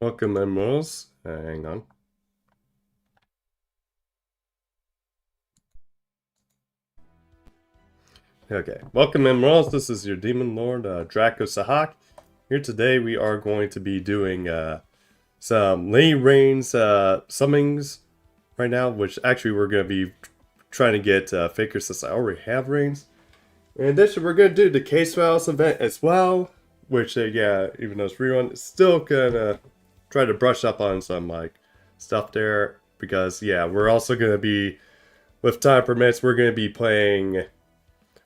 Welcome, Emeralds. Hang on. Okay, welcome, Emeralds. This is your Demon Lord, Draco Sahak. Here today we are going to be doing some Lady Reines summons right now, which actually we're going to be trying to get Faker since I already have Reines. In addition, we're going to do the Case Files event as well, which, yeah, even though it's rerun, it's still going to try to brush up on some, like, stuff there. Because, yeah, we're also going to be, with time permits, we're going to be playing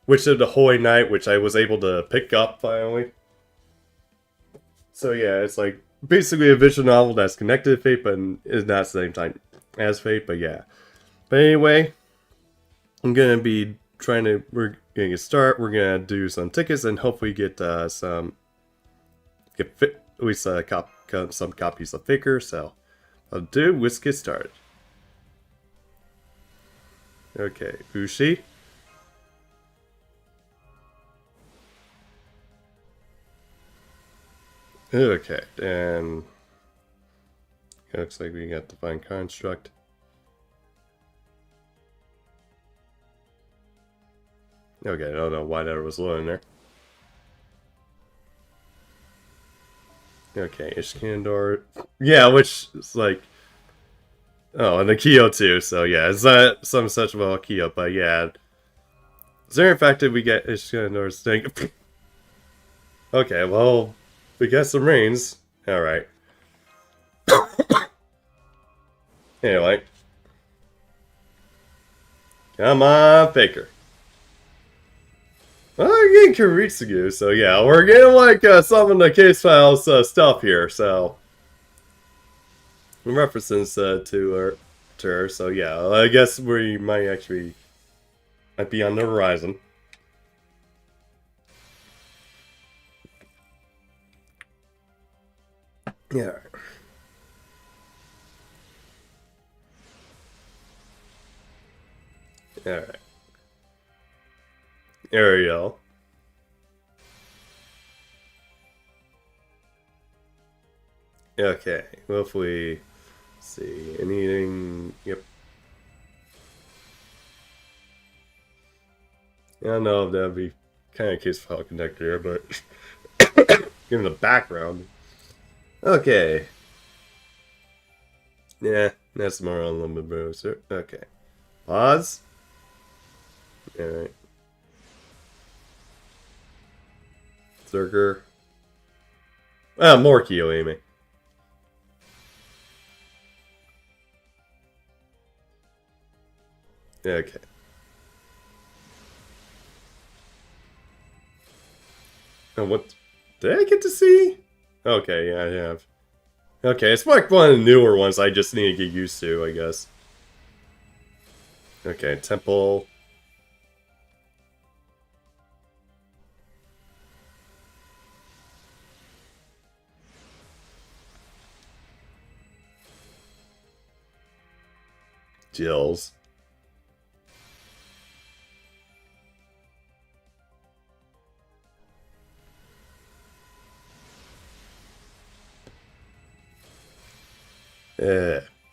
Witch of the Holy Night, which I was able to pick up finally. So, yeah, it's like basically a visual novel that's connected to Fate, but is not at the same time as Fate, but yeah. But anyway, I'm going to be we're going to start. We're going to do some tickets and hopefully get at least some copies of Faker. So, let's get started. Okay, Ushi. Okay, and it looks like we got Divine Construct. Okay, I don't know why that was low in there. Okay, Ishkandar. Yeah, which is like... Oh, and the Kyo too, so yeah, it's not some such about Kyo, but yeah. Is there in fact did we get Ishkandar's thing? Okay, well, we got some Reines. Alright. Anyway. Come on, Faker. Well, we're getting Kiritsugu, so yeah, we're getting like some of the case files stuff here, so references to her, so yeah, I guess we might be on the horizon. Yeah. Alright. Ariel. Okay, well, if we see anything, yep. I don't know if that'd be kind of case file connector here, but given the background. Okay. Yeah, that's more unlimited browser. Okay. Pause. Alright. Zerker. Ah, more Kiyomi. Okay. And what did I get to see? Okay, yeah, I have. Okay, it's like one of the newer ones I just need to get used to, I guess. Okay, Temple. Jills.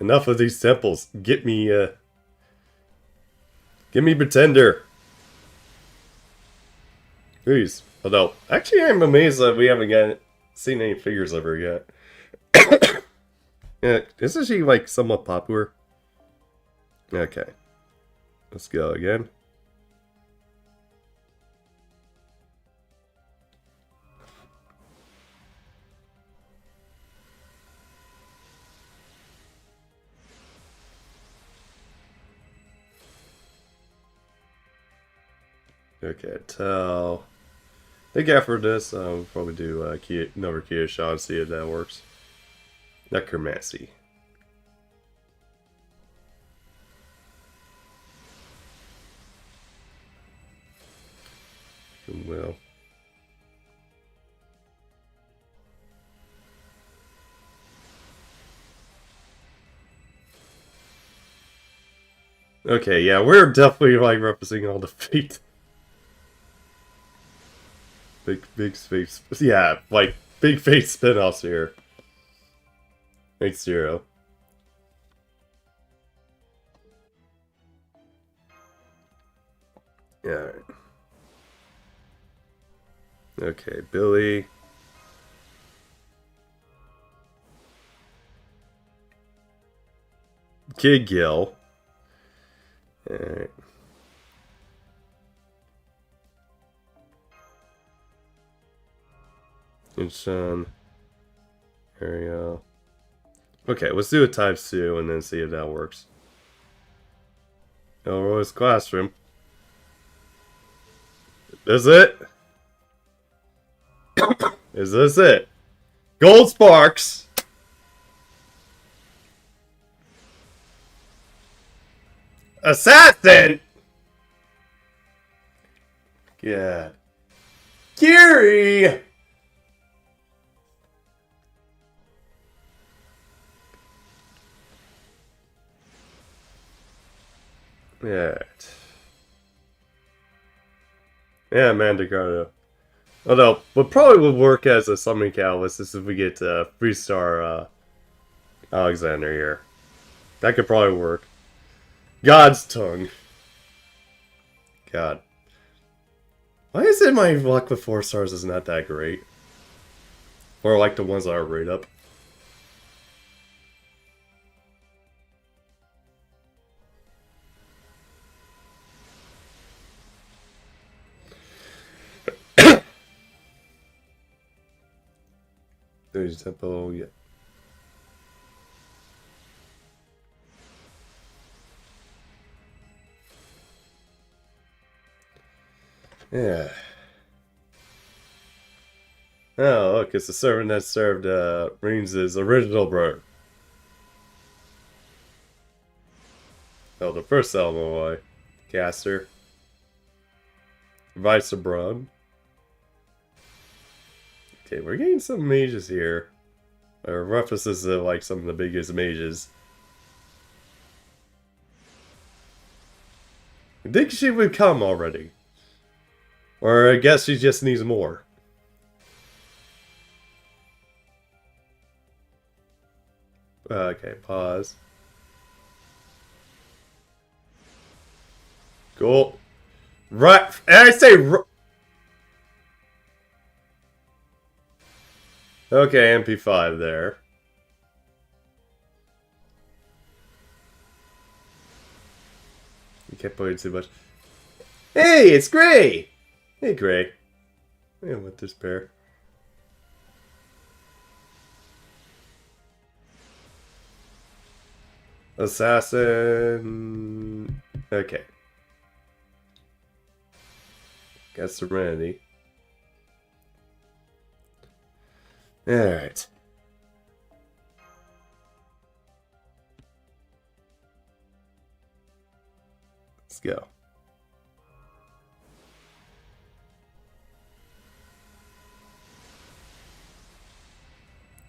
Enough of these temples. Get me Pretender. Please. Although, actually I'm amazed that we haven't seen any figures of her yet. Yeah, isn't she like somewhat popular? Okay. Let's go again. Okay, tell. I think after this, we'll probably do another Kia shot and see if that works. Necromancy. Well. Okay, yeah, we're definitely like representing all the fate. Big space. Yeah, like big fate spin-offs here. Makes 0. Alright. Okay, Billy. Kid Gil. Alright. Incheon. Ariel. Okay, let's do a ×2 and then see if that works. Elroy's classroom. Is it? Is this it? Gold Sparks! Assassin! Yeah. Kiri! Yeah. Yeah, Mandagardo. Although, what probably would work as a summoning catalyst is if we get 3-star Alexander here. That could probably work. God's tongue. God. Why is it my luck with 4 stars is not that great? Or like the ones that are right up. There's tempo, yeah. Yeah. Oh, look, it's the servant that served Reines' original bird. Oh, the first Elmoy. Caster. Vice abroad. Okay, we're getting some mages here. Or references to like some of the biggest mages. I think she would come already. Or I guess she just needs more. Okay, pause. Cool. Right, and I say okay, MP5 there. You can't put it too much. Hey, it's Gray! Hey, Gray. Yeah, with this pair. Assassin. Okay. Got Serenity. Alright. Let's go.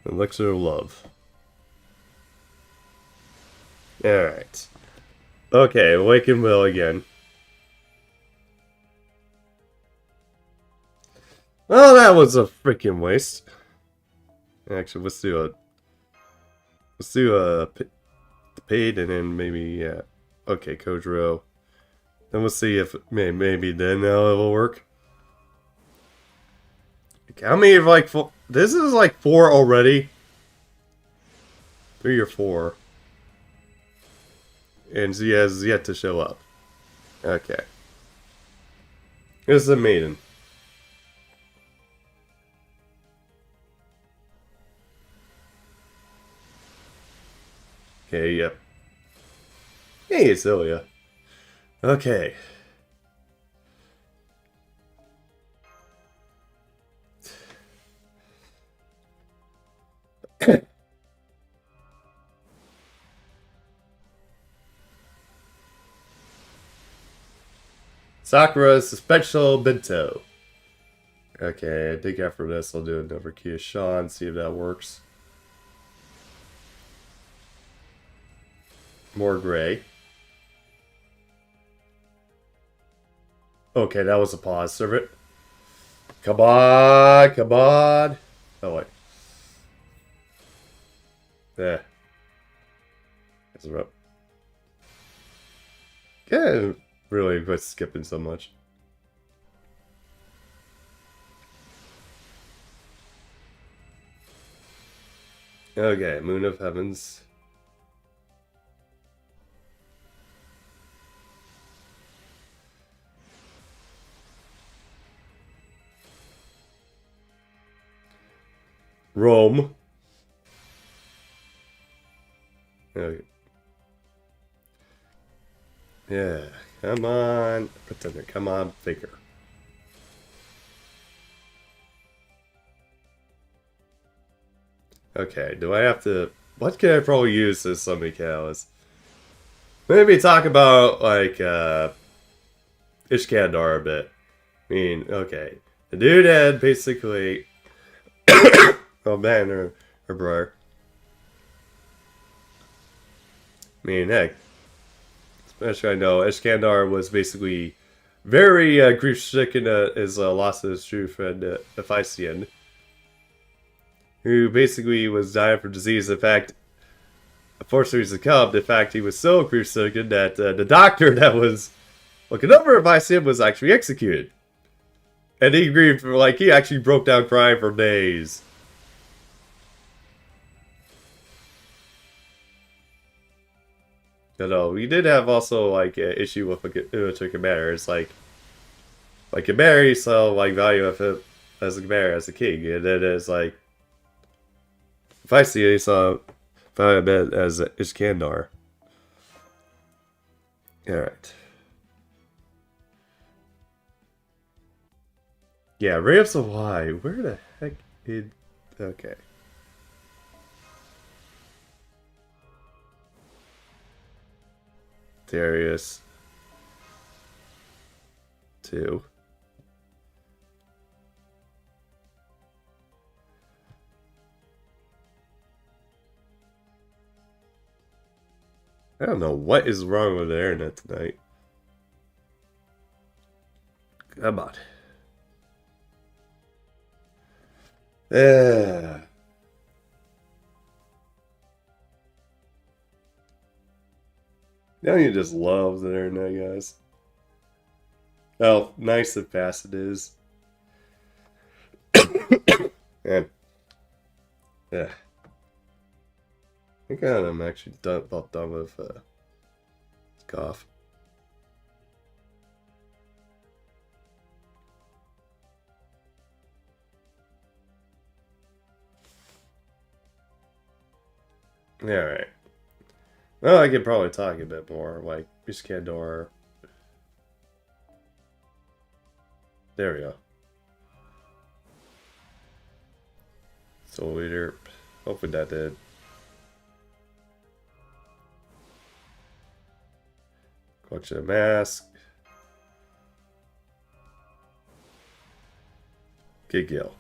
Elixir of Love. Alright. Okay, Awaken Will again. Oh, that was a freaking waste. Actually, let's do a paid and then maybe, yeah. Okay, Kojiro. Then we'll see if maybe then now it will work. Okay, how many of like four? This is like 4 already. 3 or 4. And she has yet to show up. Okay. This is a maiden. Okay, yep. Hey, it's Ilya. Okay. Sakura's Special Bento. Okay, I think after this I'll do another Kia Sean, see if that works. More Gray. Okay, that was a pause. Serve it. Come on, come on. Oh, wait. Yeah. It's rough. Can't really quit skipping so much. Okay, Moon of Heavens. Rome. Okay. Yeah, come on, Pretender, come on, Faker. Okay, do I have to... What can I probably use as somebody cows? Maybe talk about, like, Ishkandar a bit. I mean, okay. The dude had basically... oh man, her brother. I mean, heck. Especially I know Ishkandar was basically very grief-stricken at his loss of his true friend, Ephesian, who basically was dying from disease. In fact, unfortunately, he succumbed. In fact, he was so grief-stricken that the doctor that was looking over Ephesian was actually executed. And he grieved, like, he actually broke down crying for days. You know, we did have also, like, an issue with a commander. It's like Commander, so, like, value of him as a commander, as a king. And then it's like, if I see it, so value of it as Ishkandar. Alright. Yeah, Ray of Sawai. Where the heck did... Okay. Darius. 2. I don't know what is wrong with the internet tonight. Come on. Yeah. Now you just love the internet, guys. Oh, nice and fast it is. And yeah. I think I'm actually about done with cough. Alright. Well, I could probably talk a bit more, like Iskandar. There we go. Soul Leader. Hopefully that did. Collection of Mask. Get Gil.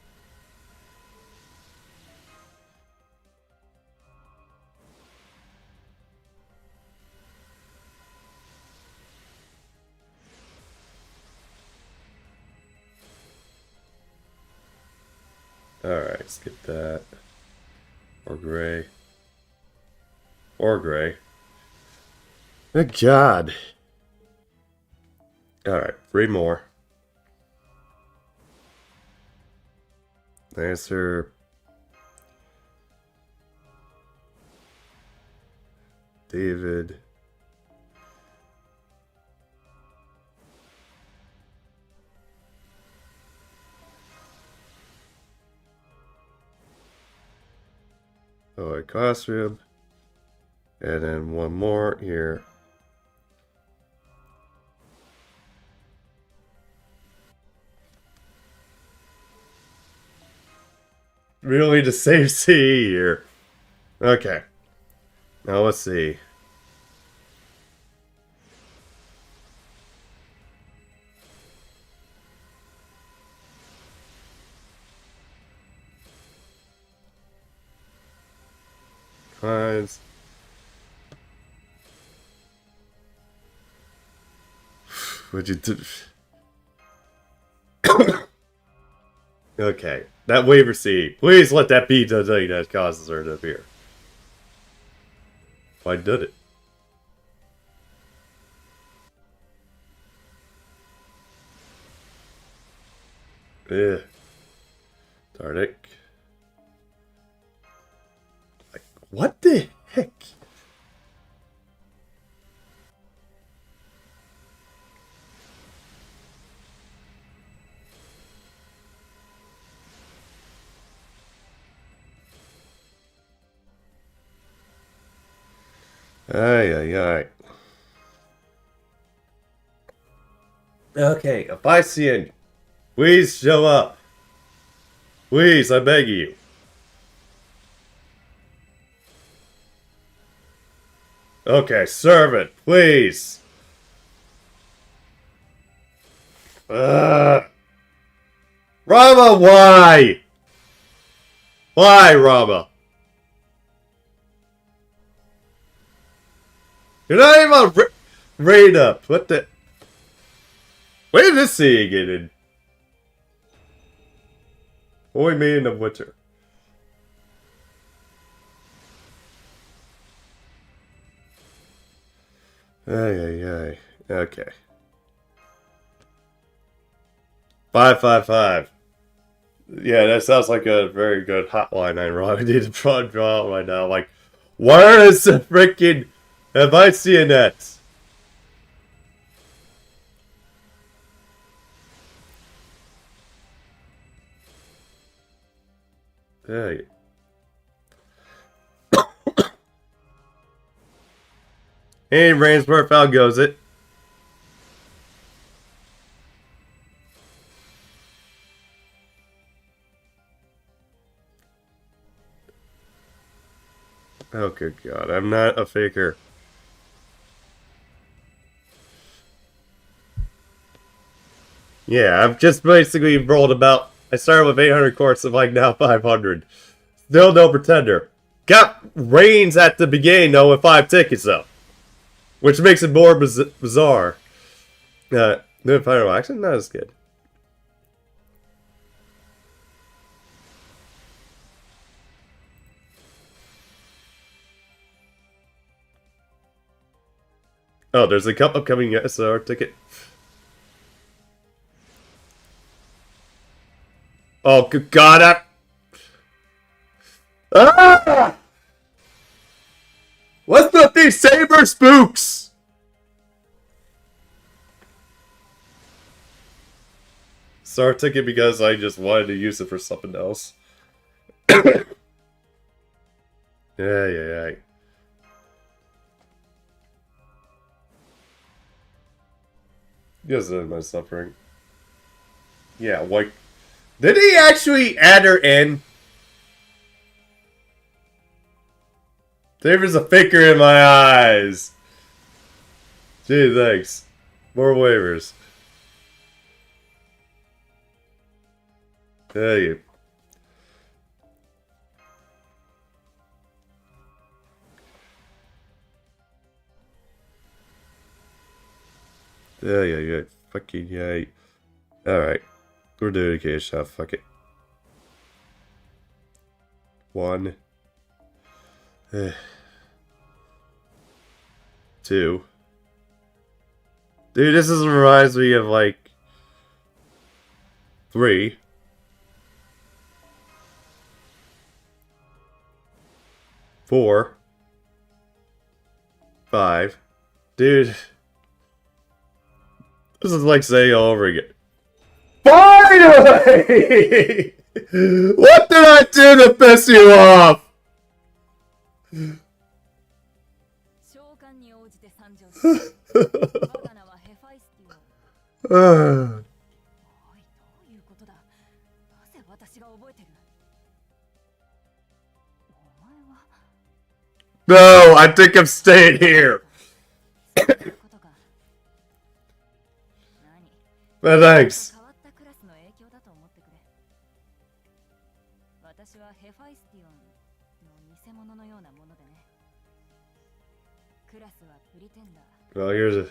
Alright, let's get that. Or gray. Or gray. Good God. Alright, 3 more. Answer. David. Oh, a costume. And then one more here. Really, to save C here. Okay. Now let's see. Clients. What'd you do? Okay. That waiver C. Please let that be the thing that causes her to appear. I did it. Yeah. Dardic. Like, what the heck? Ay, ay, ay. Okay, if I see any, please show up. Please, I beg you. Okay, servant, please. Rama, why? Why, Rama? You're not even on raid up. What the? Where did this sea get in? Only me in the winter. Ay, ay, ay. Okay. 555. Yeah, that sounds like a very good hotline I really need to probably draw out right now. Like, where is the freaking... Have I seen that? Hey. Hey, Rainsworth, how goes it? Oh, good God. I'm not a faker. Yeah, I've just basically rolled about... I started with 800 courts of like now 500. Still no pretender. Got Reines at the beginning though with 5 tickets though. Which makes it more bizarre. The final action? Not as good. Oh, there's a couple upcoming SR ticket. Oh, good God. Ah! What's with these saber spooks? SR ticket because I just wanted to use it for something else. Yeah. Yes, my suffering. Yeah, like... Did he actually add her in? There's a faker in my eyes. Gee, thanks. More waivers. Hey. Yeah. Fucking yay. Alright. We're doing a cage shot. Fuck it. 1. 2. Dude, this is reminds me of like 3. 4. 5. Dude. This is like saying all over again. Finally! What did I do to piss you off? No, I think I'm staying here. Well, thanks. Well, here's a...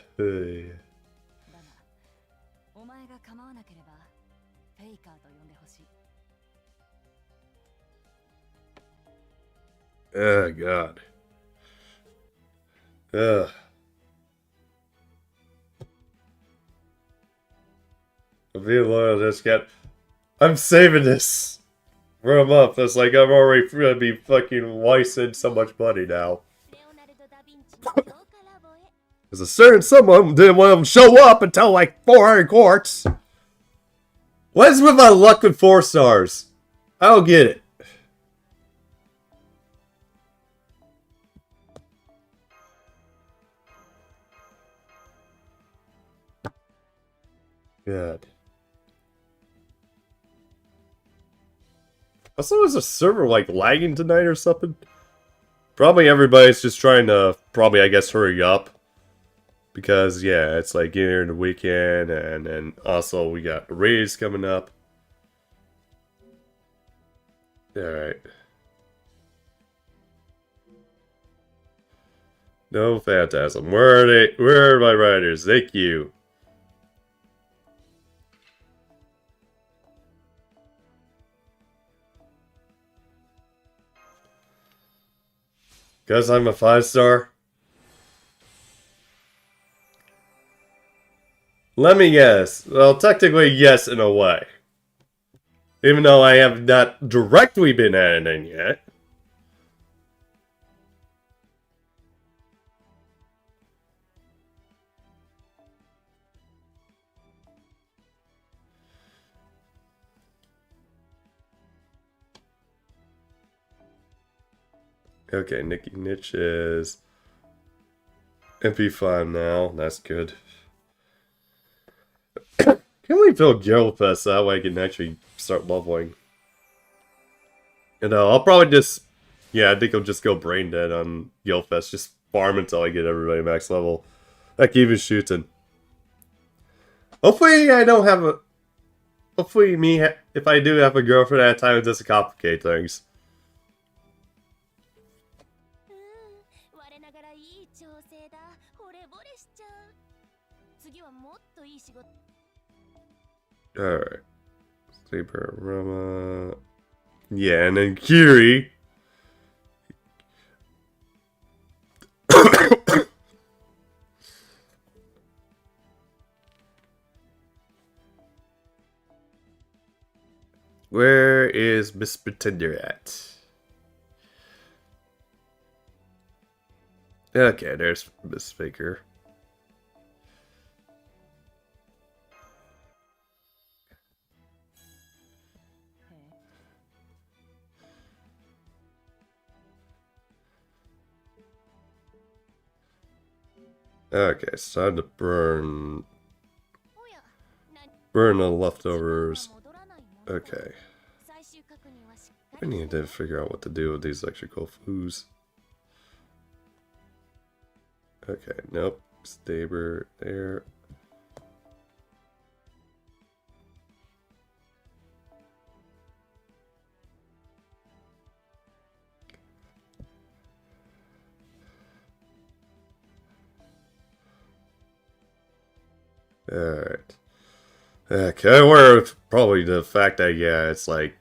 Oh, God. Ugh. I'm being loyal to this cat. I'm saving this for a month. It's like I'm already gonna be fucking wasting so much money now. There's a certain someone didn't want them to show up until like 400 quartz. What is with my luck with 4 stars? I don't get it. God. Also, is the server like lagging tonight or something? Probably everybody's just trying to I guess hurry up. Because yeah, it's like getting here in the weekend, and then also we got the raise coming up. Alright. No Phantasm. Where are they? Where are my riders? Thank you. Because I'm a 5-star? Let me guess. Well, technically, yes, in a way. Even though I have not directly been editing yet. Okay, Nikki Niche is MP5 now. That's good. Can we build Gyropass that way I can actually start leveling? And I'll probably just... Yeah, I think I'll just go brain dead on Guildfest. Just farm until I get everybody max level. Heck, even shooting. Hopefully I don't have a... Hopefully if I do have a girlfriend at that time, it doesn't complicate things. Alright. Saber, Rama... Yeah, and then Kiri. Where is Miss Pretender at? Okay, there's Miss Faker. Okay, it's time to burn the leftovers. Okay. I need to figure out what to do with these electrical foos. Okay, nope. Saber there. Alright. Okay, or probably the fact that, yeah, it's like,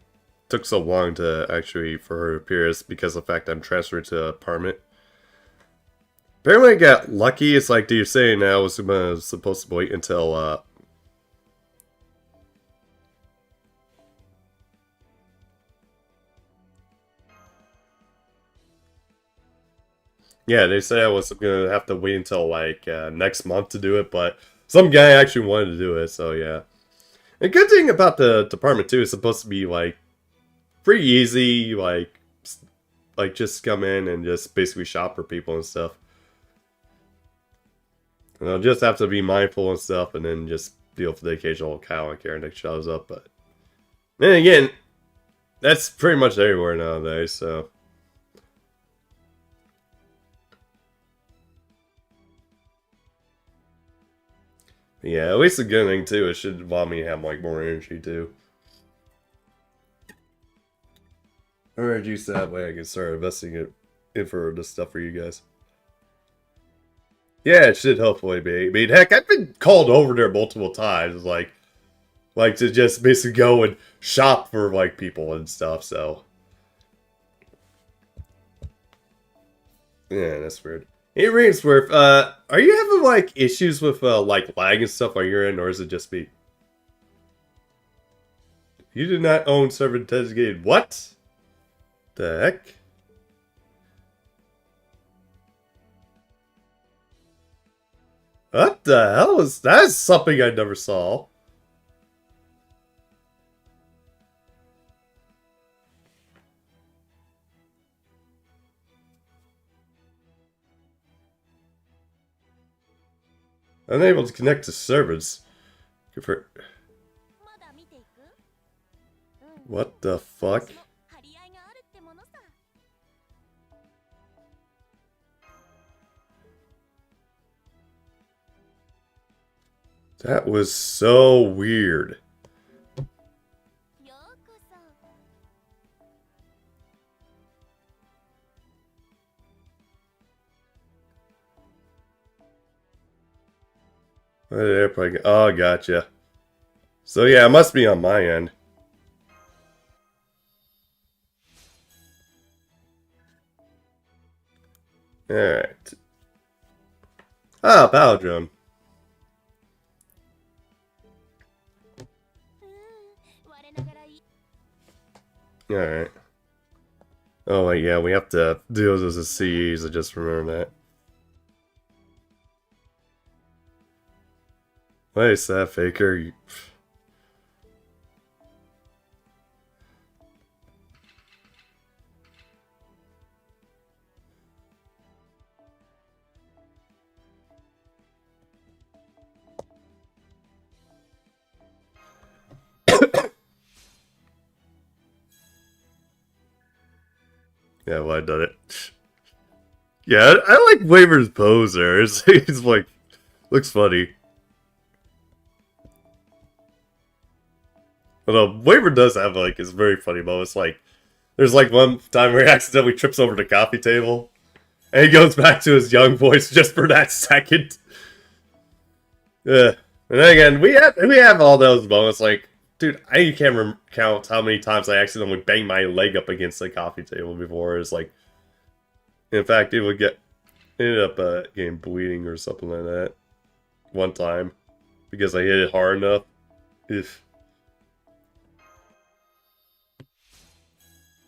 took so long to actually, for her to appear is because of the fact that I'm transferred to an apartment. Apparently I got lucky. It's like you're saying I was supposed to wait until, yeah, they say I was gonna have to wait until, like, next month to do it, but some guy actually wanted to do it, so yeah. A good thing about the department, too, is supposed to be, like, pretty easy, like just come in and just basically shop for people and stuff. And I'll just have to be mindful and stuff, and then just deal with the occasional cow Karen that shows up, but... Then again, that's pretty much everywhere nowadays, so... Yeah, at least the good thing, too, it should allow me to have, like, more energy, too. Energy so that way I can start investing it in for this stuff for you guys. Yeah, it should hopefully be. I mean, heck, I've been called over there multiple times, like to just basically go and shop for, like, people and stuff, so... Yeah, that's weird. Hey, Rainsworth, are you having, like, issues with, like, lag and stuff while you're in, or is it just me? You do not own server designated. What? The heck? What the hell is that? Is something I never saw. Unable to connect to servers. Good for... What the fuck? That was so weird. Oh, gotcha. So yeah, it must be on my end. Alright. Ah, Palindrome. Alright. Oh, wait, yeah, we have to do those as CEs, I just remember that. What is that, Faker? Yeah, well, I done it. Yeah, I like Waver's pose there. He's like, looks funny. Although Waver does have like his very funny moments. Like, there's like one time where he accidentally trips over the coffee table, and he goes back to his young voice just for that second. Yeah. And then again, we have all those moments. Like, dude, I can't count how many times I accidentally banged my leg up against the coffee table before. It's like, in fact, it would get ended up getting bleeding or something like that one time because I hit it hard enough. If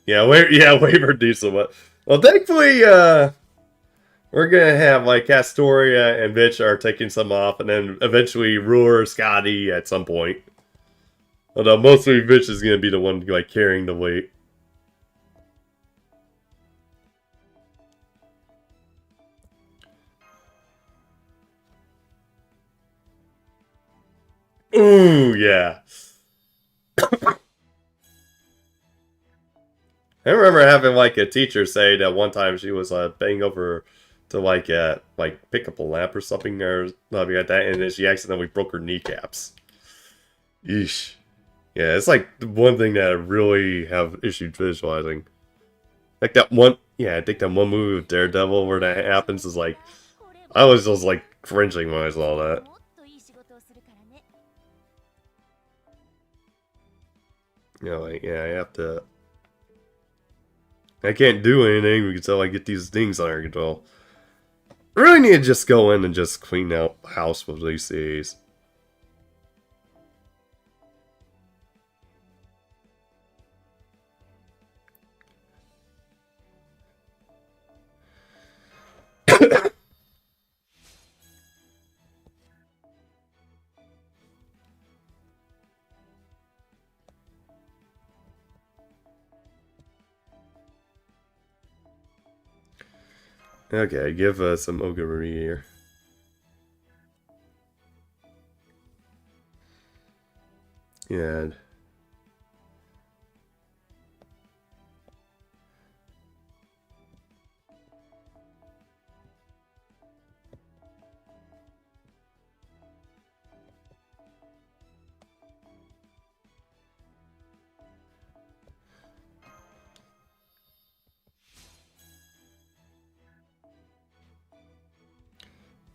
Waver decent. Well, thankfully, we're gonna have like Castoria and Vitch are taking some off, and then eventually Ruhr, Scotty at some point. Although mostly Vitch is gonna be the one like carrying the weight. Ooh, yeah. I remember having like a teacher say that one time she was banging over to like pick up a lamp or something or something like that, and then she accidentally broke her kneecaps. Yeesh. Yeah, it's like the one thing that I really have issues visualizing. Like that one, yeah, I think that one movie with Daredevil where that happens is like, I was just like cringing when I saw that. You know, like, yeah, I have to. I can't do anything until I get these things under control. I really need to just go in and just clean out the house with these things. Okay, give some Ogre here. Yeah.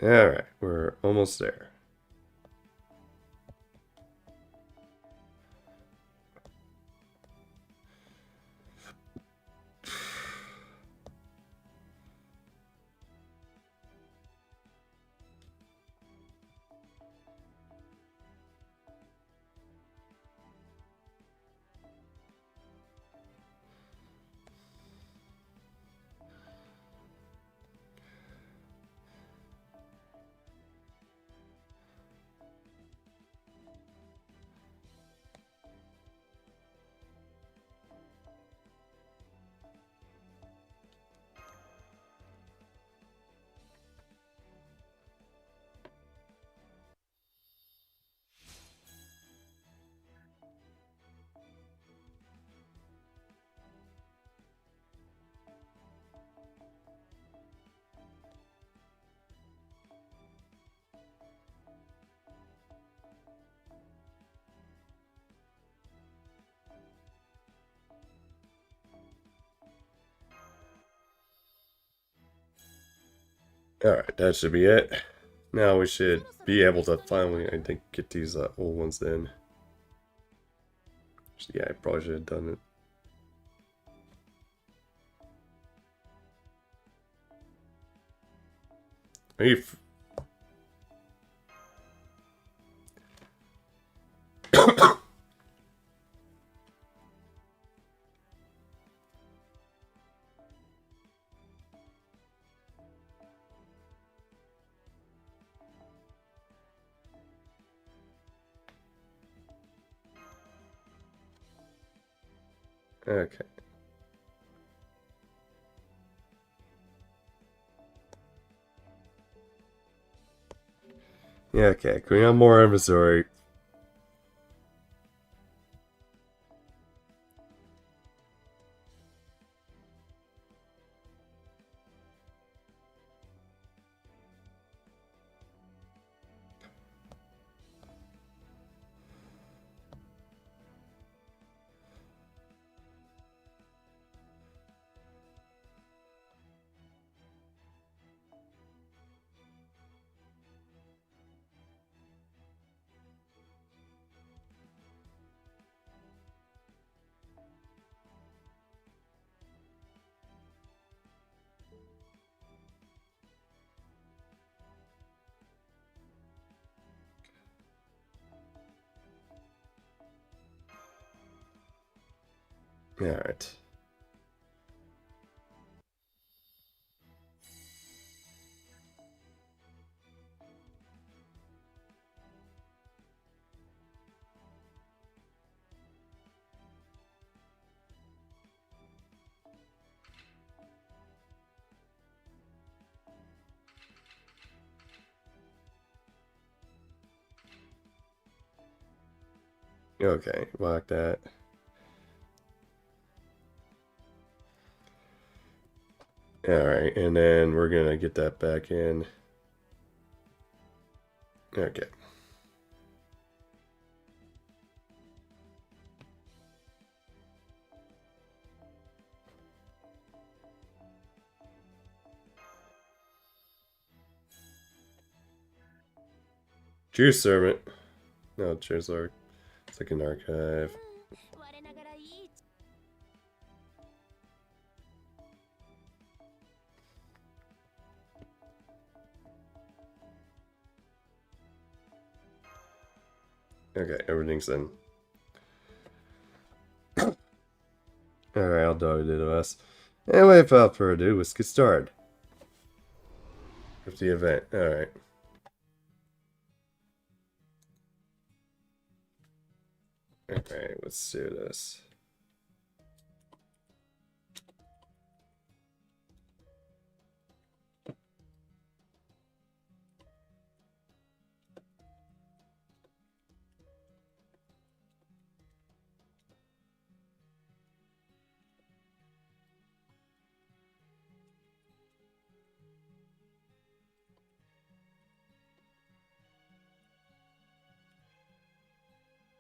Alright, we're almost there. Alright, that should be it. Now we should be able to finally, I think, get these old ones in. Yeah, I probably should have done it. Are you... Okay. Yeah, okay. Can we have more inventory? Alright. Okay, like that. Alright, and then we're gonna get that back in. Okay. Juice servant. No, cheers, Lord. Second archive. Okay, everything's in. Alright, I'll do the rest. Anyway, without further ado, let's get started with the event. Alright. Okay, let's do this.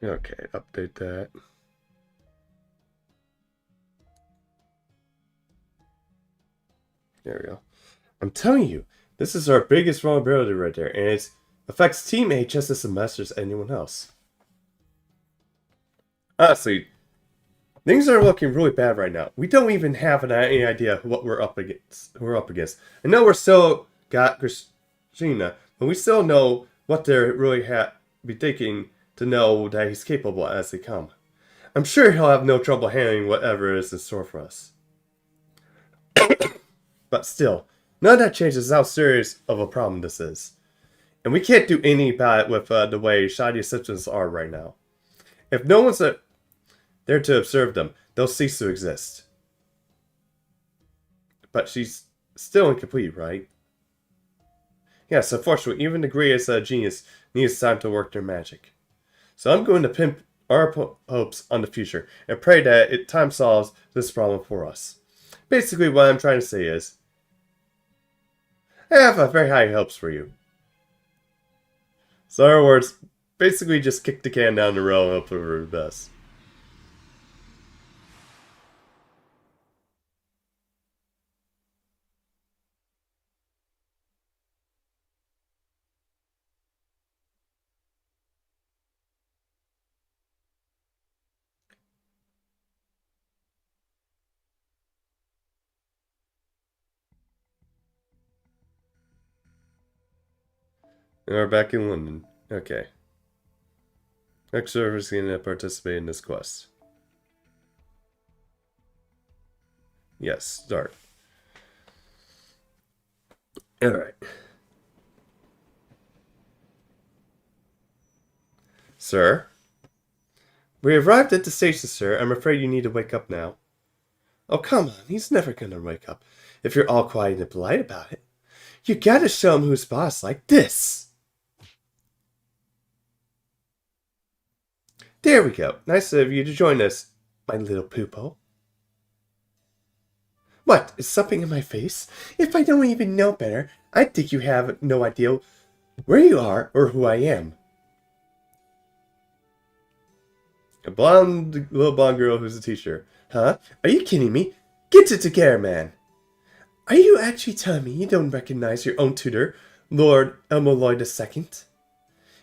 Okay, update that. There we go. I'm telling you, this is our biggest vulnerability right there, and it affects Team A just as much as anyone else. Honestly, things are looking really bad right now. We don't even have any idea what we're up against. I know we're still got Christina, but we still know what they're really be thinking to know that he's capable as they come. I'm sure he'll have no trouble handling whatever is in store for us. But still, none of that changes how serious of a problem this is. And we can't do anything about it with the way shoddy symptoms are right now. If no one's there to observe them, they'll cease to exist. But she's still incomplete, right? Yes, unfortunately, even the greatest genius needs time to work their magic. So I'm going to pimp our hopes on the future and pray that time solves this problem for us. Basically, what I'm trying to say is, I have a very high hopes for you. So in other words, basically just kick the can down the road and hope for the best. And we're back in London. Okay. Next server is going to participate in this quest. Yes, start. Alright. Sir? We arrived at the station, sir. I'm afraid you need to wake up now. Oh, come on. He's never gonna wake up if you're all quiet and polite about it. You gotta show him who's boss like this. There we go. Nice of you to join us, my little poopo. What? Is something in my face? If I don't even know better, I think you have no idea where you are or who I am. A little blonde girl who's a teacher. Huh? Are you kidding me? Get it together, man. Are you actually telling me you don't recognize your own tutor, Lord Elmoloid II?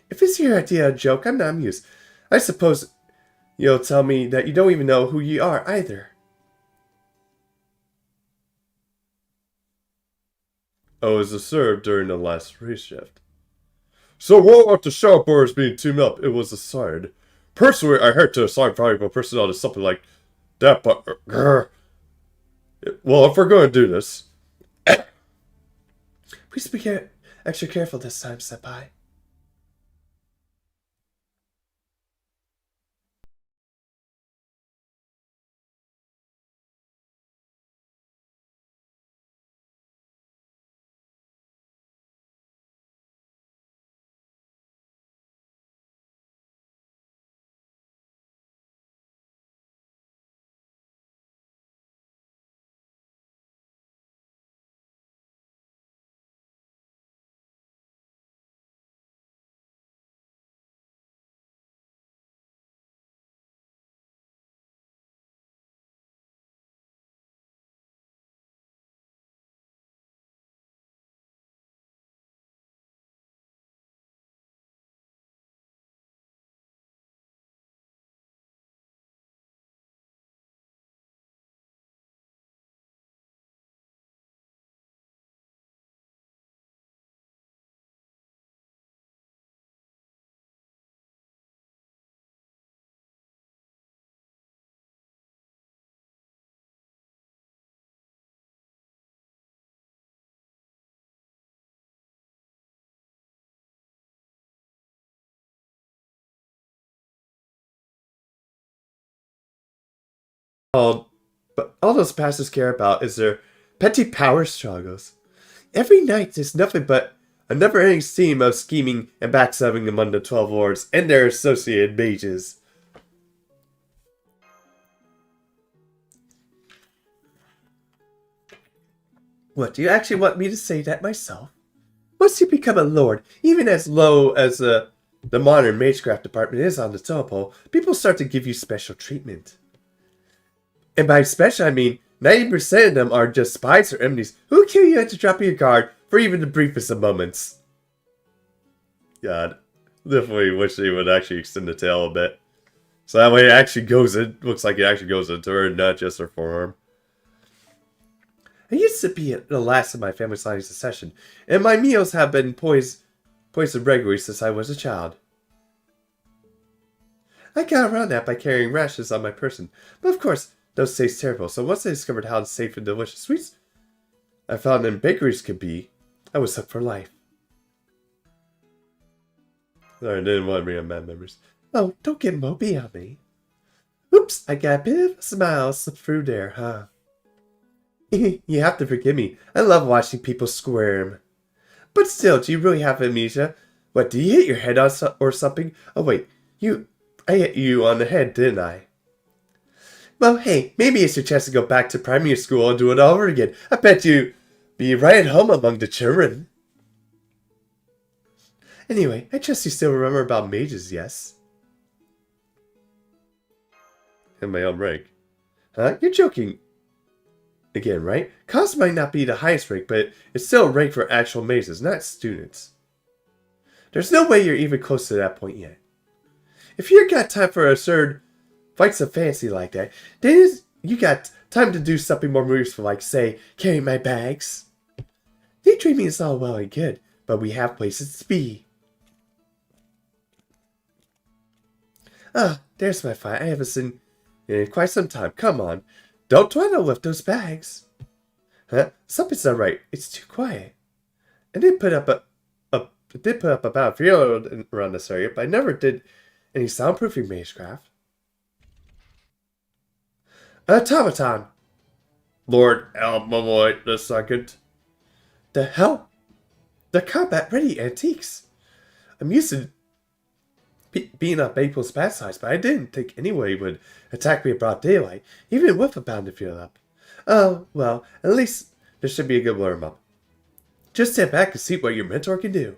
If it's your idea of a joke, I'm not amused. I suppose you'll tell me that you don't even know who you are either. I was served during the last race shift. So what about the shop boys being teamed up? It was decided. Personally, I hate to assign valuable personnel to something like that, but... well, if we're going to do this... Please be extra careful this time, Senpai. But all those pastors care about is their petty power struggles. Every night there's nothing but a never-ending stream of scheming and backstabbing among the 12 lords and their associated mages. What, do you actually want me to say that myself? Once you become a lord, even as low as the modern magecraft department is on the totem, people start to give you special treatment. And by special, I mean 90% of them are just spies or enemies who kill you at the drop of your guard for even the briefest of moments. God, definitely wish they would actually extend the tail a bit. So that way it actually goes in, looks like it actually goes into her, not just her forearm. I used to be the last of my family's line of succession, and my meals have been poisoned regularly since I was a child. I got around that by carrying rations on my person, but of course, those taste terrible, so once I discovered how safe and delicious sweets I found in bakeries could be, I was hooked for life. Sorry, I didn't want to bring up bad memories. Oh, don't get mopey on me. Oops, I got a bit of a smile slip through there, huh? You have to forgive me. I love watching people squirm. But still, do you really have amnesia? What, did you hit your head on or something? Oh wait, I hit you on the head, didn't I? Well, hey, maybe it's your chance to go back to primary school and do it all over again. I bet you be right at home among the children. Anyway, I trust you still remember about mages, yes? And my own rank. Huh? You're joking. Again, right? Cost might not be the highest rank, but it's still a rank for actual mages, not students. There's no way you're even close to that point yet. If you got time for absurd fights of fancy like that, then you got time to do something more useful, like, say, carry my bags. Daydreaming is all well and good, but we have places to be. Ah, there's my fight. I haven't seen you in quite some time. Come on. Don't try to lift those bags. Huh? Something's not right. It's too quiet. I did put up I did put up a battlefield around this area, but I never did any soundproofing magecraft. Automaton! Lord Elmavoid the Second. The hell? They're combat-ready antiques. I'm used to being on Maple's bad sides, but I didn't think anyone would attack me in broad daylight, even with a battlefield up. Oh, well, at least there should be a good warm-up. Just stand back and see what your mentor can do.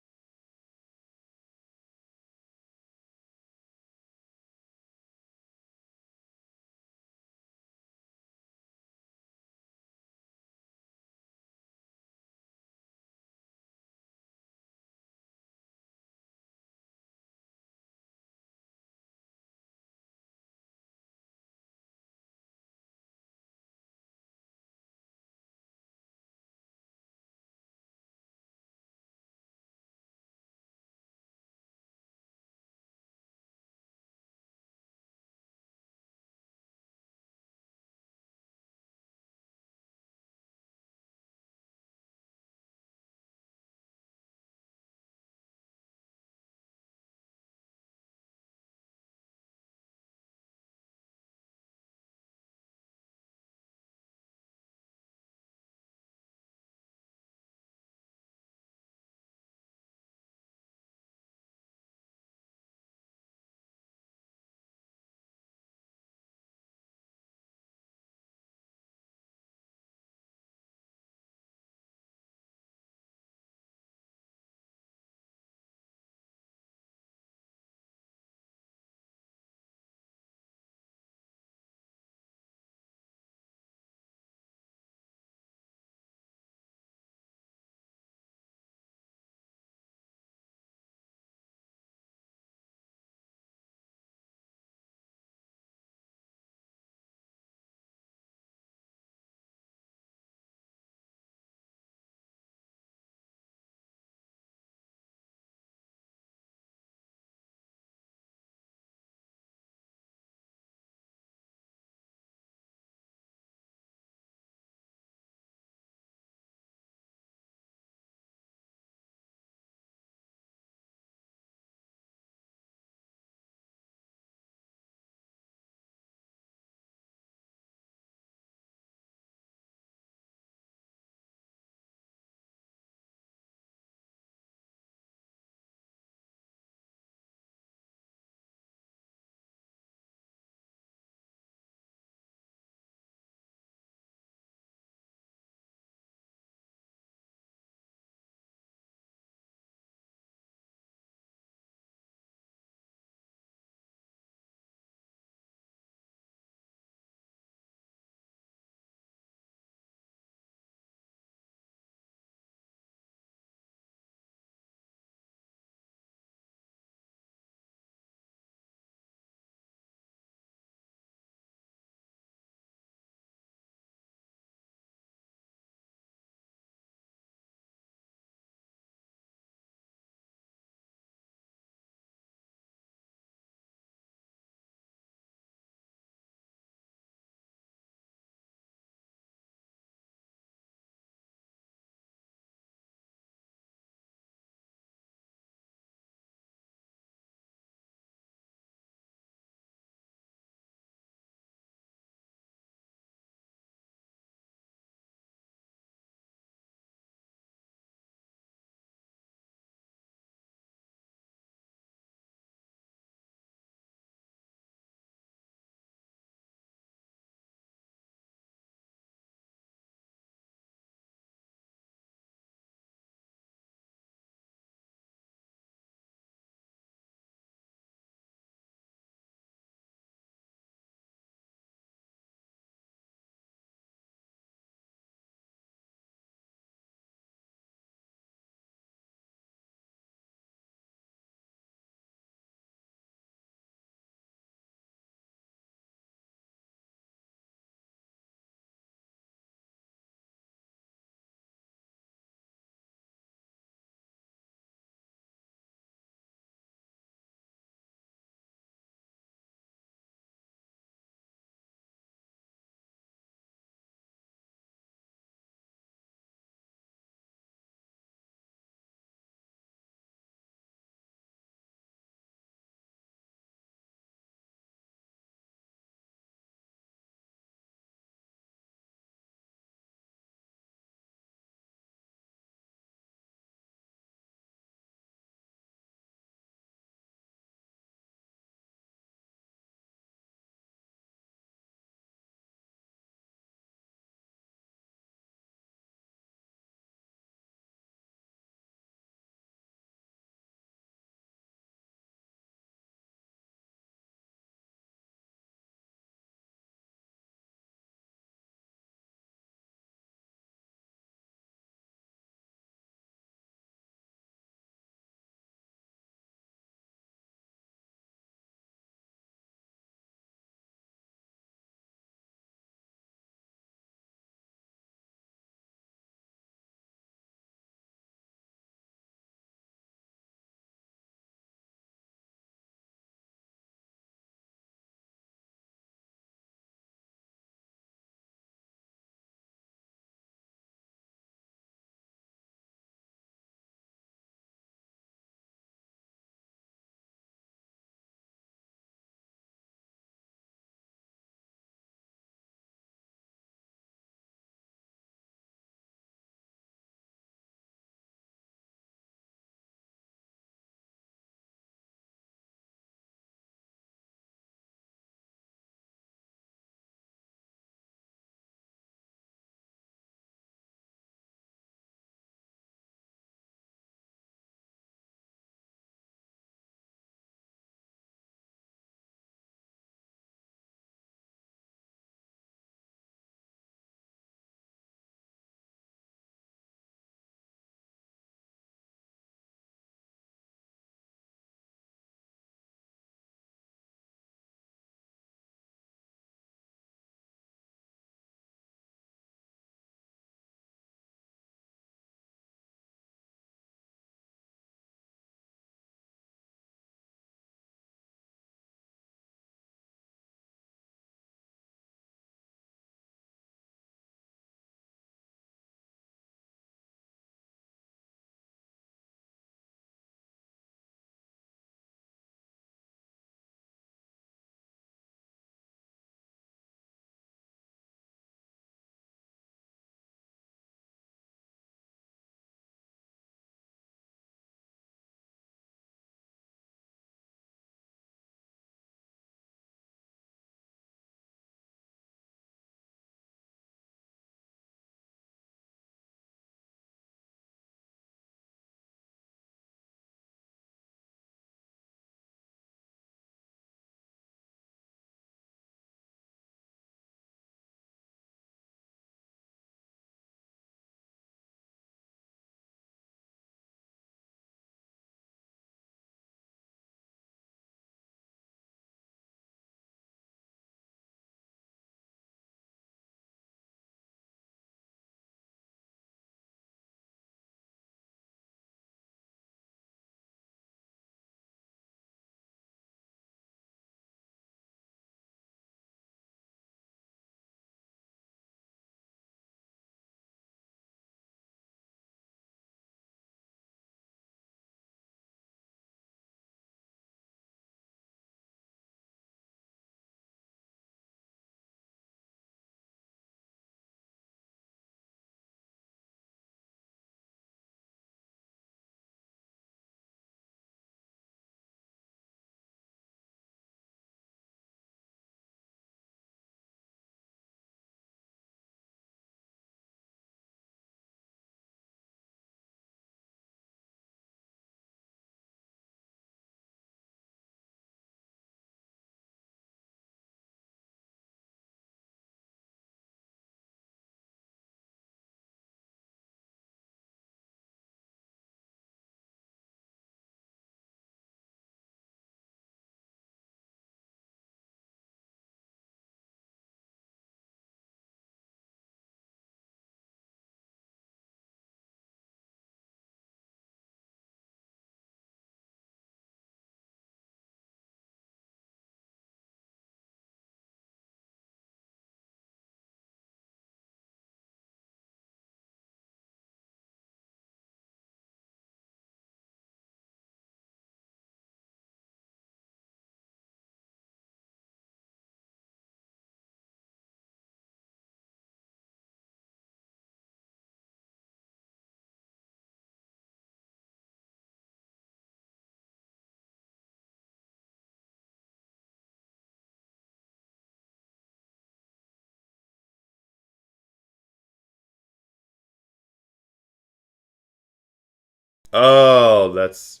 Oh, that's...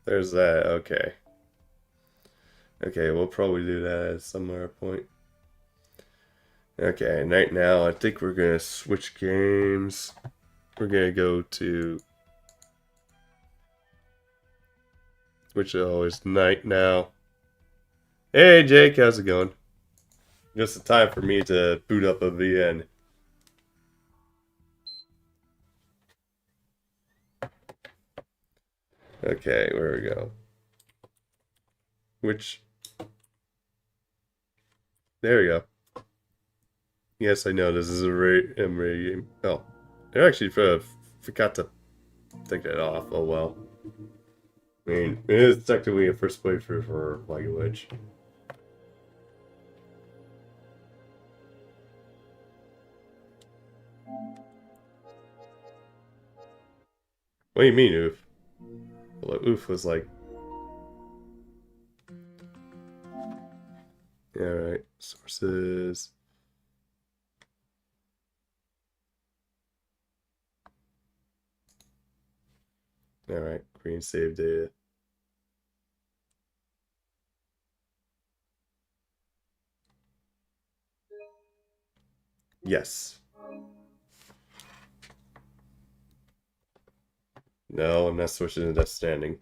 There's that. Okay. Okay, we'll probably do that at some other point. Okay, and right now I think we're gonna switch games. We're gonna go to... Which is night now. Hey Jake, how's it going? Just the time for me to boot up a VN. Okay, where we go? Which... There we go. Yes, I know this is a Ray game. Oh, I actually forgot to take that off. Oh well. I mean, it is technically a first playthrough for language. What do you mean, oof? Well, oof was like... Yeah, right. Sources... Alright, green save data. Yes. No, I'm not switching to Death Standing.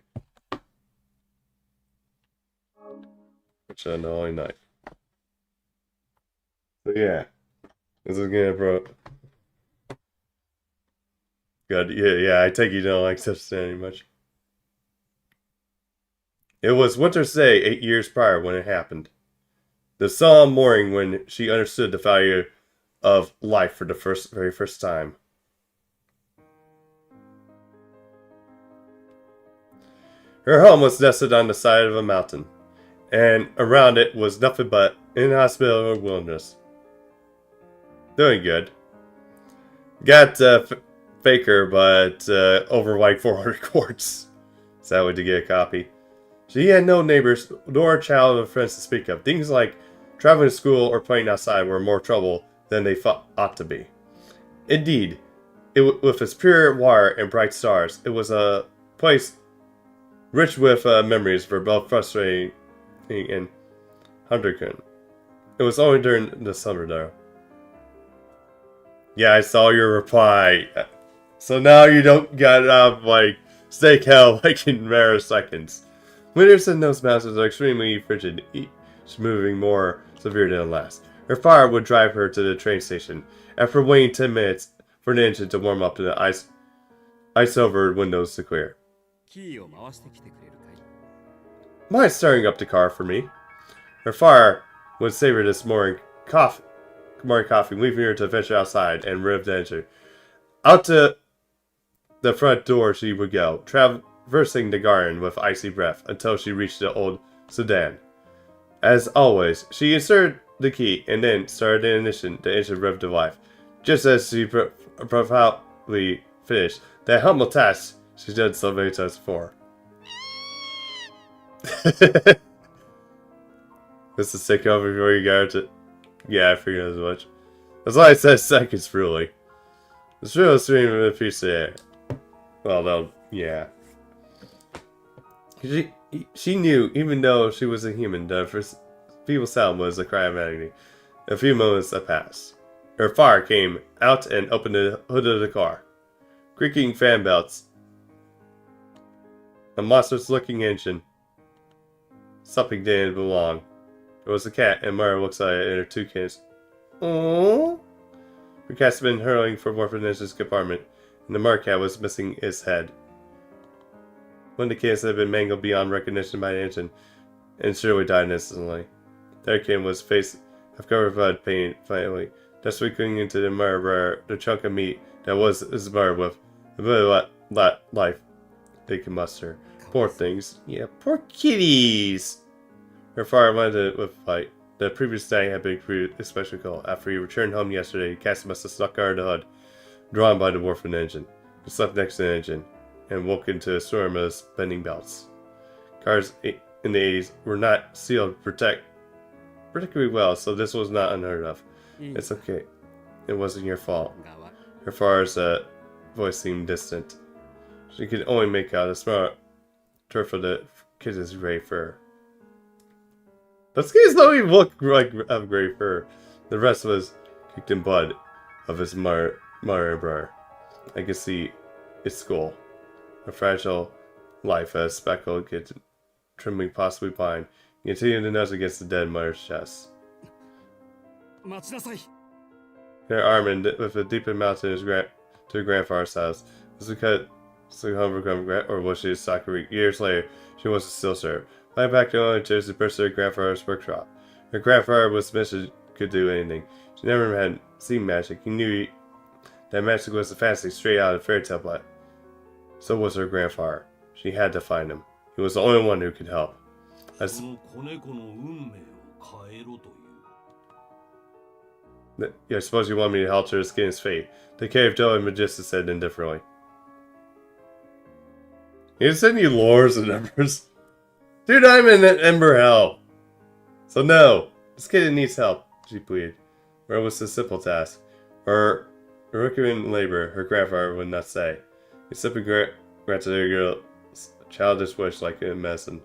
Which I know I not. So yeah. This is gonna God, yeah, I take you don't like Death Standing much. It was Winter's Day 8 years prior when it happened. The solemn morning when she understood the value of life for the very first time. Her home was nestled on the side of a mountain, and around it was nothing but inhospitable wilderness. Doing good. Got Faker, but over like 400 quartz. So that way to get a copy. She had no neighbors nor child or friends to speak of. Things like traveling to school or playing outside were more trouble than they ought to be. Indeed, with its pure water and bright stars, it was a place rich with memories for both frustrating and Hunterkin. It was only during the summer, though. Yeah, I saw your reply. So now you don't get like steak hell like in rare seconds. Winters in those mountains are extremely frigid, each moving more severe than the last. Her fire would drive her to the train station. After waiting 10 minutes for an engine to warm up and the ice over windows to clear. Mind starting up the car for me? Her fire would savor this morning coffee, leaving her to venture outside and rev the engine. Out to the front door she would go, traversing the garden with icy breath until she reached the old sedan. As always, she inserted the key and then started the ignition. The engine revved to life. Just as she proudly finished that humble task she did so many times before. This is sick over before you got to... Yeah, I figured as much. That's why I said seconds, really. It's real stream of a piece of air. Well, no, yeah. She knew, even though she was a human, that her feeble sound was a cry of agony. A few moments had passed. Her fire came out and opened the hood of the car. Creaking fan belts. A monstrous-looking engine. Something didn't belong. There was a cat, and Mara looks at it and her 2 kids. Aww. Her cat's been hurling for more from the engine's compartment, and the Mara cat was missing its head. One of the kids had been mangled beyond recognition by the engine, and surely died instantly. The other kid was face half covered with blood, pain, finally, desperately clinging into the murder, the chunk of meat that was his murder with a bit of life they could muster. Poor things. Yeah, poor kitties! Her father landed with a fight. The previous day had been especially cold. After he returned home yesterday, Cassie must have snuck out of the hood, drawn by the warping engine. He slept next to the engine, and woke into a storm of spinning belts. Cars in the 80s were not sealed particularly well, so this was not unheard of. It's okay. It wasn't your fault. Her father's voice seemed distant. She could only make out a small turf of the kid's gray fur. Those kids don't even look like have gray fur. The rest was kicked in blood of his brother. I could see its skull, a fragile life, a speckled kitten, trembling possibly blind. He continued to nudge against the dead mother's chest. Her arm, and with a deep mouth to her grandfather's house, was because home regret, or was she a soccer years later? She was still served. Flying back to Illinois, to burst her grandfather's workshop. Her grandfather was Mr. could do anything. She never had seen magic. He knew that magic was a fantasy straight out of fairy tale plot. So was her grandfather. She had to find him. He was the only one who could help. I suppose you want me to help her escape his fate. The cave Joe and Magista said indifferently. He send you lures and embers. Dude, I'm in an ember hell. So no, this kid needs help, she pleaded. Or it was a simple task. Or Herculean labor, her grandfather would not say. He simply granted her girl's childish wish like a medicine.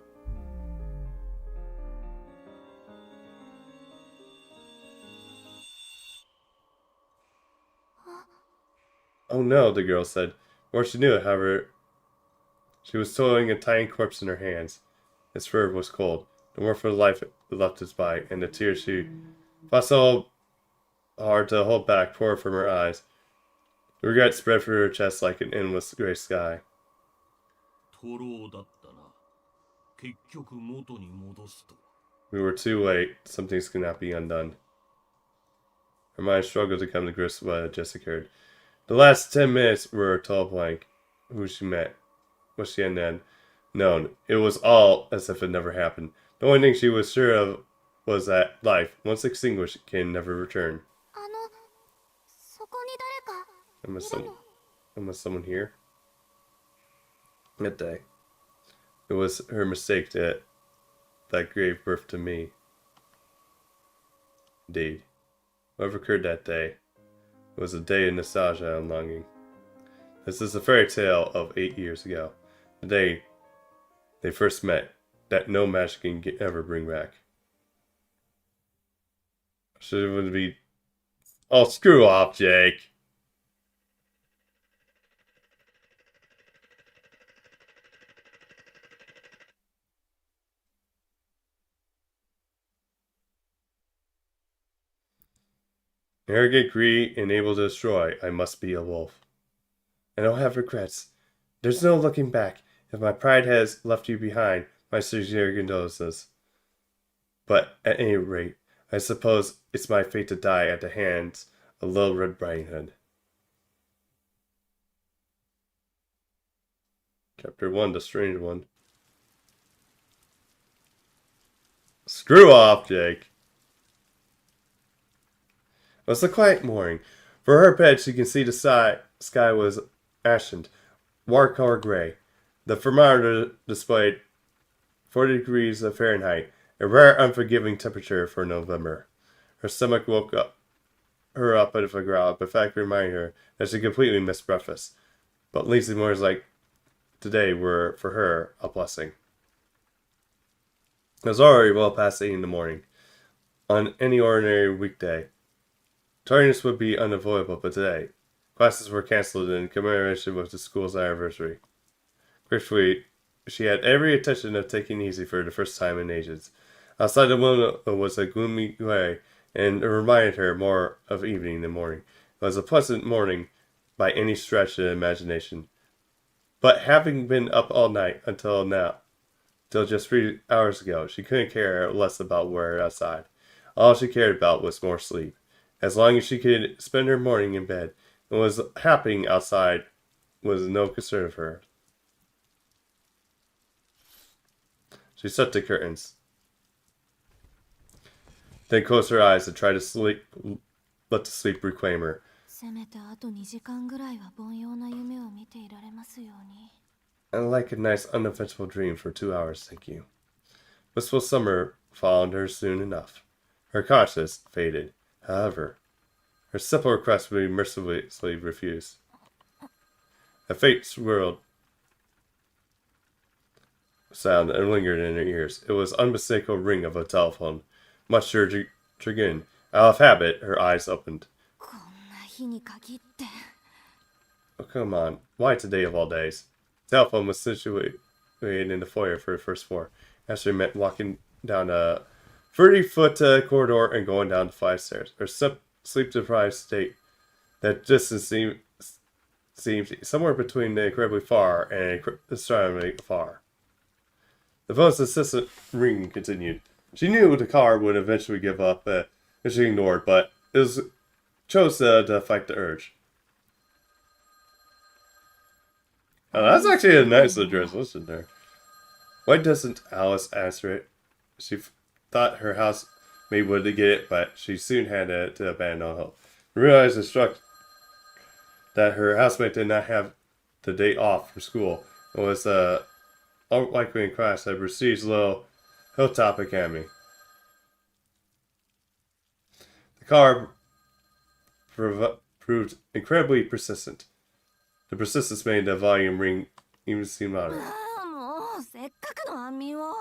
Oh no, the girl said. Before she knew it, however, she was toiling a tiny corpse in her hands. Its fur was cold. The warmth of life left its body, and the tears she fought so hard to hold back poured from her eyes. The regret spread through her chest like an endless gray sky. We were too late. Some things could not be undone. Her mind struggled to come to grips with what had just occurred. The last 10 minutes were a total blank. Who she met, what she had known. It was all as if it never happened. The only thing she was sure of was that life, once extinguished, can never return. Am I someone here? That day. It was her mistake that gave birth to me. Indeed. Whatever occurred that day, it was a day of nostalgia and longing. This is a fairy tale of 8 years ago. The day they first met, that no magic can ever bring back. Should it be... Oh, screw off, Jake! Arrogant greed and able to destroy, I must be a wolf. I don't have regrets. There's no looking back. If my pride has left you behind, my sincere condolences. But at any rate, I suppose it's my fate to die at the hands of Little Red Riding Hood. Chapter 1, The Strange One. Screw off, Jake. It was a quiet morning. For her bed, she could see the sky was ashen, watercolor gray. The thermometer displayed 40 degrees of Fahrenheit, a rare, unforgiving temperature for November. Her stomach woke her up out of a growl, but fact reminded her that she completely missed breakfast. But lazy mornings like today were, for her, a blessing. It was already well past 8 in the morning. On any ordinary weekday, tardiness would be unavoidable, but today, classes were cancelled in commemoration with the school's anniversary. Gratefully, she had every intention of taking it easy for the first time in ages. Outside the window was a gloomy gray, and it reminded her more of evening than morning. It was a pleasant morning by any stretch of the imagination. But having been up all night until now, till just 3 hours ago, she couldn't care less about weather outside. All she cared about was more sleep. As long as she could spend her morning in bed, and what was happening outside was no concern of her. She shut the curtains, then closed her eyes and tried to sleep. Let the sleep reclaim her. I'd like a nice uneventful dream for 2 hours, thank you. Wistful summer followed her soon enough. Her conscience faded. However, her simple request would be mercilessly refused. A fate swirled sound and lingered in her ears. It was unmistakable ring of a telephone. Much to her chagrin, out of habit, her eyes opened. こんな日に限って。 Oh, come on. Why today of all days? The telephone was situated in the foyer for the first floor. Ashley meant walking down a 30-foot corridor and going down the 5 stairs. Her sleep-deprived state, that distance seemed somewhere between incredibly far and astronomically far. The phone's insistent ringing continued. She knew the car would eventually give up, and she ignored, but chose to fight the urge. Oh, that's actually a nice address. Listen there. Why doesn't Alice answer it? She thought her housemate would get it, but she soon had to abandon all hope. Realized it struck that her housemate did not have the day off from school and was unlikely in class at Prestige Little Hilltop Academy. The car proved incredibly persistent. The persistence made the volume ring even seem louder. もうせっかくの安眠を。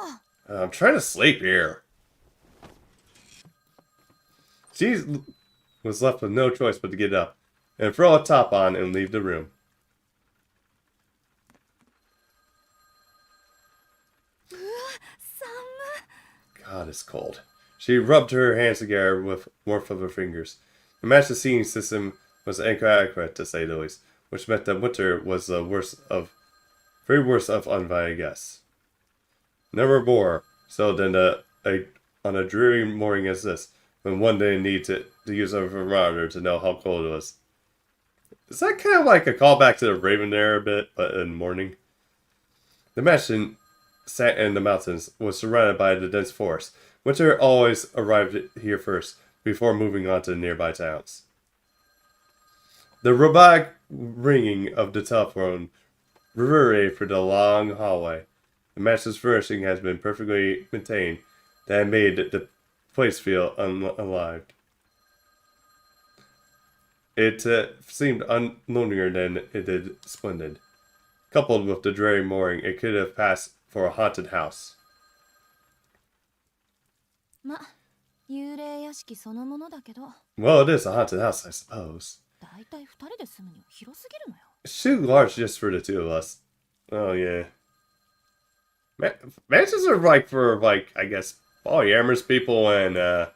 I'm trying to sleep here. She was left with no choice but to get up and throw a top on and leave the room. God, it's cold. She rubbed her hands together with warmth of her fingers. The master seating system was inadequate, to say the least, which meant that winter was the very worst of uninvited guests. Never more so than on a dreary morning as this, when one didn't need to use a thermometer to know how cold it was. Is that kind of like a callback to the Raven there a bit, but in the morning? The mansion sat in the mountains, was surrounded by the dense forest. Winter always arrived here first, before moving on to the nearby towns. The robotic ringing of the telephone reverberated through the long hallway. The mansion's furnishing has been perfectly maintained, that made the place feel alive. It seemed lonelier than it did splendid. Coupled with the dreary mooring, it could have passed for a haunted house. ま、幽霊屋敷そのものだけど。 Well, it is a haunted house, I suppose. だいたい2人で住むには広すぎるのよ。 It's too large just for the two of us. Oh, yeah. Mansions are for, I guess, polyamorous people and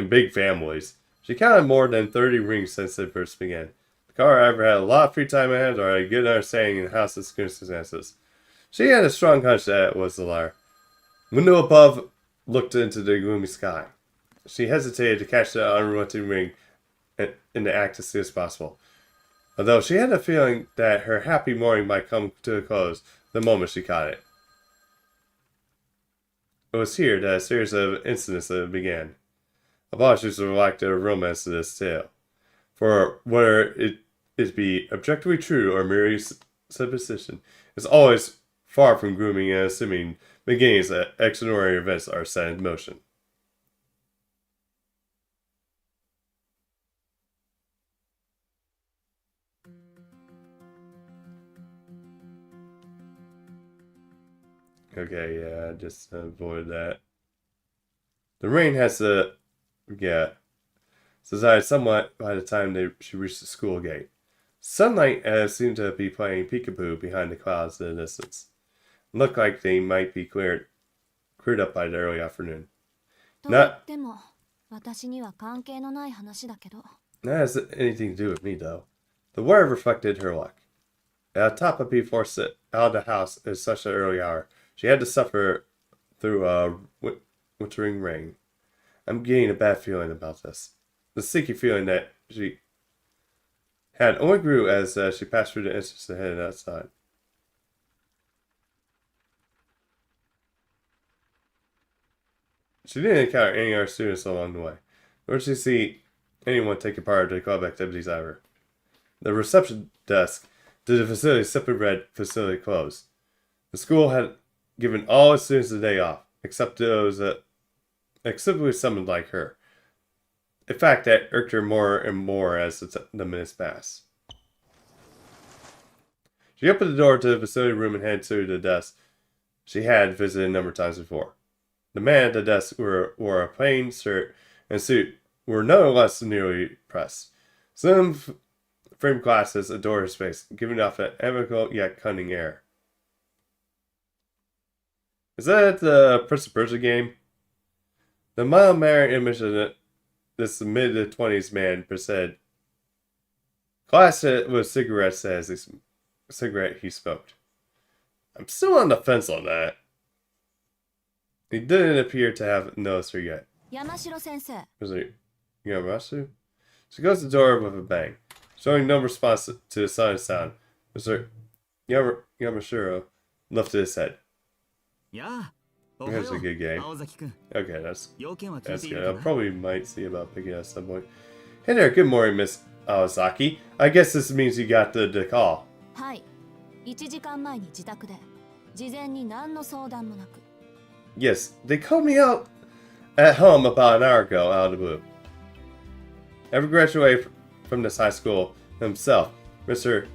big families. She counted more than 30 rings since they first began. The car ever had a lot of free time in hand or a good understanding of the house's circumstances. She had a strong hunch that it was the latter. Window above looked into the gloomy sky. She hesitated to catch the unrelenting ring in the act as soon as possible, although she had a feeling that her happy morning might come to a close the moment she caught it. It was here that a series of incidents began. Apologies would like to romance to this tale, for whether it be objectively true or merely supposition, is always far from grooming and assuming beginnings that extraordinary events are set in motion. Okay, yeah, just avoid that. The rain has subsided somewhat by the time she reached the school gate. Sunlight seemed to be playing peekaboo behind the clouds in the distance. It looked like they might be cleared up by the early afternoon. Not has anything to do with me, though. The weather reflected her luck. At the top of before sit out of the house at such an early hour, she had to suffer through a wintering rain. I'm getting a bad feeling about this. The sticky feeling that she had only grew as she passed through the entrance and headed outside. She didn't encounter any other students along the way, nor did she see anyone taking part in the club activities either. The reception desk to the facility simply read "facility closed." The school had given all its students a day off, except those explicitly summoned like her. In fact, that irked her more and more as the minutes passed. She opened the door to the facility room and headed to the desk she had visited a number of times before. The man at the desk wore a plain shirt and suit were nonetheless nearly pressed. Some framed glasses adorned his face, giving off an amicable yet cunning air. Is that the Prince of Persia game? The mild-mannered image of this mid-20s man said, glass with cigarettes as a cigarette he smoked. I'm still on the fence on that. He didn't appear to have noticed her yet. Yamashiro-sensei. Was it Yamashiro? She goes to the door with a bang, showing no response to the sudden sound. Mr. Yamashiro lifted his head. That's a good game. Okay, that's good. I probably might see about picking it at some point. Hey there, good morning, Miss Awazaki. I guess this means you got the call. はい。1時間前に自宅で事前に何の相談もなく。Yes, they called me out at home about an hour ago out of the blue. Ever graduated from this high school himself, Mr.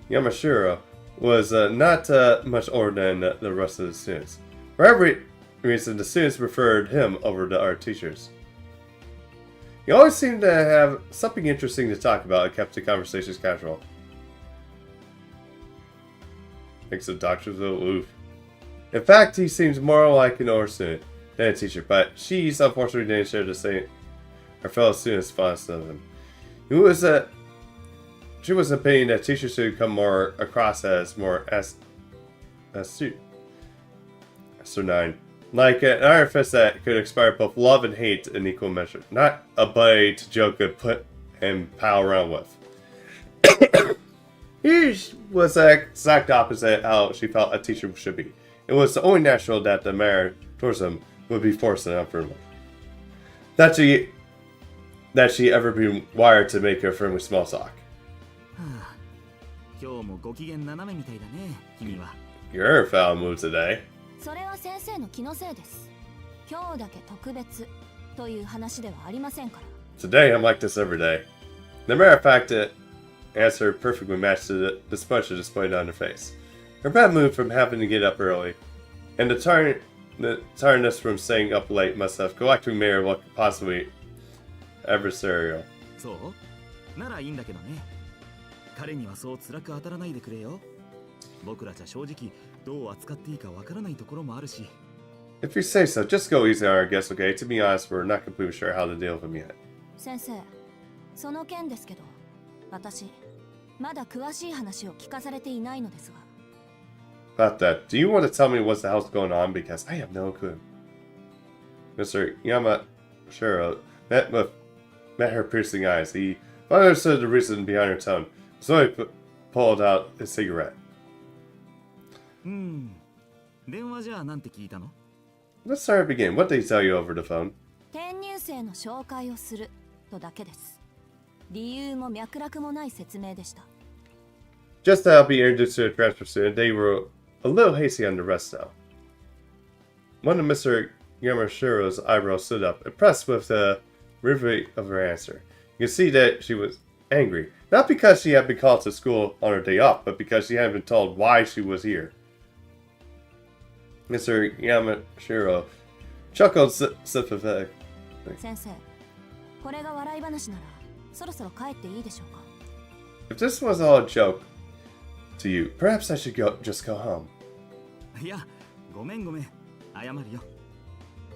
Yamashiro was not much older than the rest of the students. For every reason, the students preferred him over the art teachers. He always seemed to have something interesting to talk about and kept the conversations casual. Makes the doctors aloof. In fact, he seems more like an older student than a teacher, but she's unfortunately didn't share the same her fellow students' fondness of him. She was opinion that teachers should come more across as more astute. So 9. Like an iron fist that could inspire both love and hate in equal measure. Not a buddy to joke and put and pal around with. He was the exact opposite how she felt a teacher should be. It was only natural that the manner towards him would be forced and unfriendly. That she ever been wired to make her friendly small talk. You're in a foul mood today. それは先生の気のせいです。今日だけ特別という話ではありませんから。Today I'm like this every day. The matter of fact, it answer perfectly matched the displeasure displayed on her face. Her bad mood from having to get up early, and the tiredness from staying up late must have collectively made her look possibly adversarial. そうならいいんだけどね。彼にはそう辛く当たらないでくれよ。僕らじゃ正直どう扱っていいかわからないところもあるし。If you say so, just go easy on our guest, okay? To be honest, we're not completely sure how to deal with him yet. 先生、その件ですけど、私まだ詳しい話を聞かされていないのですが。About that, do you want to tell me what the hell's going on? Because I have no clue. Mr. Yamashiro met her piercing eyes. He understood the reason behind her tone, so he pulled out his cigarette. 電話じゃあなんて聞いたの? Let's start again. What did he tell you over the phone? 転入生の紹介をするとだけです。理由も脈絡もない説明でした。Just to help you introduce to a transfer student, they were a little hasty on the rest though. One of Mr. Yamashiro's eyebrows stood up, impressed with the bravery of her answer. You can see that she was angry, not because she had been called to school on her day off, but because she hadn't been told why she was here. Mr. Yamashiro chuckled sympathetically. 先生、これが笑い話ならそろそろ帰っていいでしょうか? If this was all a joke to you, perhaps I should just go home. いや、ごめん。謝るよ。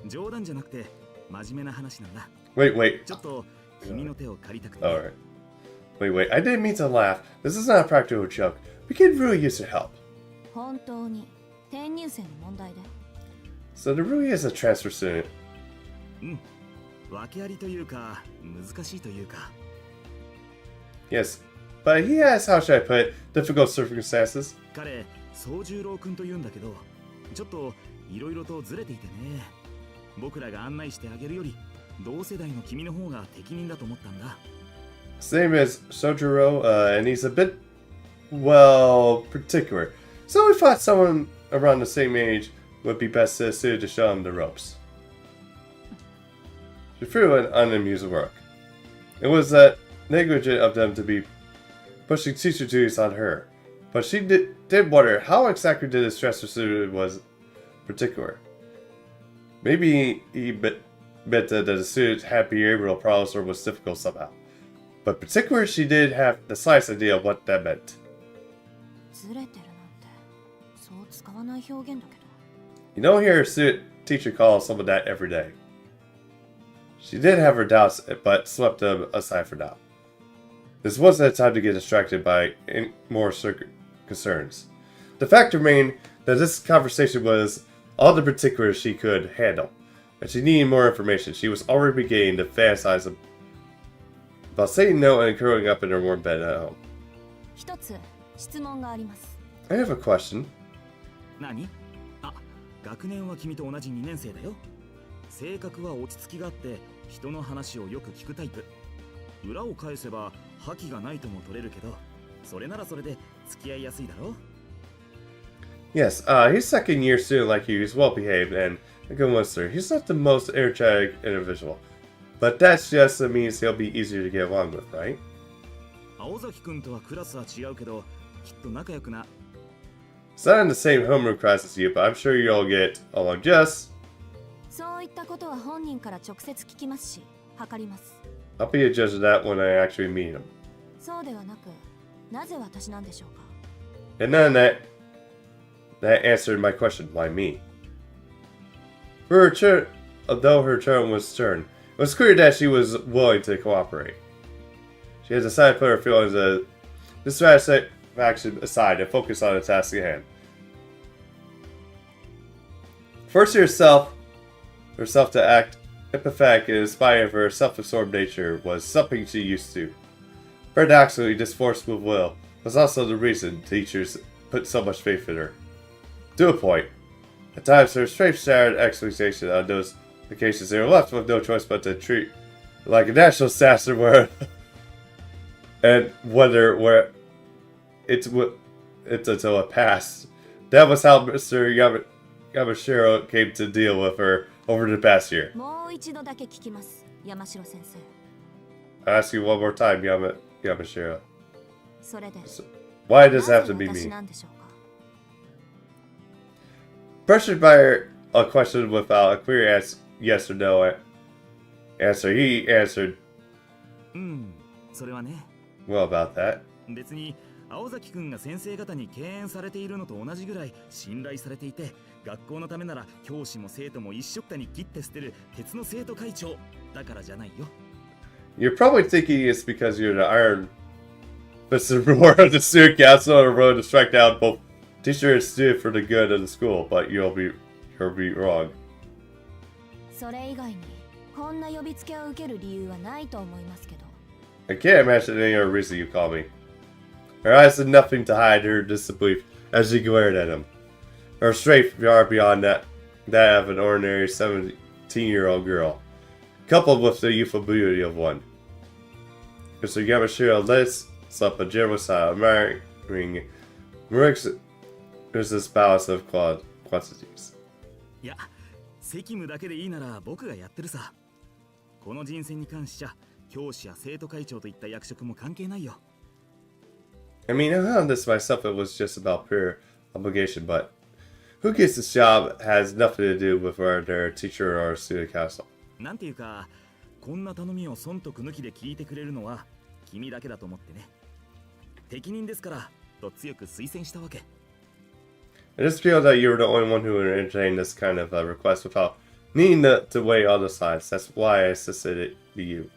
冗談じゃなくて真面目な話なんだ。Wait. ちょっと君の手を借りたくて。Alright. Wait. I didn't mean to laugh. This is not a practical joke. We could really use your help. 本当に転入生の問題で。So there really is a transfer student. 訳ありというか、難しいというか。Yes, but he has, how should I put it, difficult circumstances. 彼、宗十郎君と言うんだけど、ちょっといろいろとずれていてね。僕らが案内してあげるより、同世代の君の方が適任だと思ったんだ。His name is Sojiro, and he's a bit, well, particular. So we thought someone around the same age would be best suited to show him the ropes. She threw an unamused look. It was negligent of them to be pushing teacher duties on her, but she did wonder how exactly did this transfer student was particular. Maybe he meant that the student had behavioral problems or was difficult somehow. But particular, she did have the slightest idea of what that meant. ずれてるなんてそう使わない表現だけど。You don't hear a student teacher call someone that every day. She did have her doubts, but swept them aside for now. This wasn't a time to get distracted by any more concerns. The fact remained that this conversation was all the particulars she could handle, and she needed more information. She was already beginning to fantasize about saying no and curling up in her warm bed at home. 一つ質問があります。 I have a question. 何？あ、学年は君と同じ2年生だよ。性格は落ち着きがあって人の話をよく聞くタイプ。裏を返せば覇気がないとも取れるけど、それならそれで付き合いやすいだろ。 Yes, he's second year student like you. He's well behaved and a good listener. He's not the most energetic individual, but that just means he'll be easier to get along with, right? 青崎くんとはクラスは違うけど、きっと仲良くな。 It's not in the same homeroom class as you, but I'm sure you'll get along just. そういったことは本人から直接聞きますし、測ります。 I'll be a judge of that when I actually meet him. そうではなく、なぜ私なんでしょうか。 And none of that answered my question. Why me? For her turn, although her tone was stern, it was clear that she was willing to cooperate. She had decided to put her feelings of dissatisfaction aside and focus on the task at hand. First, herself to act empathetic and inspiring of her self-absorbed nature was something she used to. Paradoxically, this force of will was also the reason teachers put so much faith in her. To a point, at times her strength shattered expectation. On those occasions, they were left with no choice but to treat her like a national disaster where and wonder where it's until it passed. That was how Mr. Yamashiro came to deal with her over the past year. もう一度だけ聞きます、山城先生。 I ask you one more time, Yamashiro. それで、 Why does it have to な be ぜ私 me? なんでしょうか。 Pressured by a question without a clear yes or no answer, he answered, それはね。 well, about that. 別に青崎くんが先生方に敬遠されているのと同じぐらい信頼されていて、学校のためなら教師も生徒も一緒くたに切って捨てる鉄の生徒会長だからじゃないよ。 You're probably thinking it's because you're the iron Mr. Roar of the student council on the road to strike down both teacher and student for the good of the school, but you'll be wrong. それ以外にこんな呼びつけを受ける理由はないと思いますけど。 I can't imagine any other reason you call me. Her eyes had nothing to hide her disbelief as she glared at him. Her strength far beyond that of an ordinary 17-year-old girl, coupled with the youthful beauty of one. Mr. Yamashiro lets up a general sigh, admiring Marix's balance of quantities. いや、責務だけでいいなら僕がやってるさ。この人選に関しちゃ教師や生徒会長といった役職も関係ないよ。 I mean, I found this myself, it was just about pure obligation, but who gets this job has nothing to do with whether they're a teacher or a student council. なんていうか、こんな頼みを損得抜きで聞いてくれるのは君だけだと思ってね。適任ですからと強く推薦したわけ。 I just feel that you were the only one who would entertain this kind of request without needing to weigh all the sides. That's why I insisted it be you.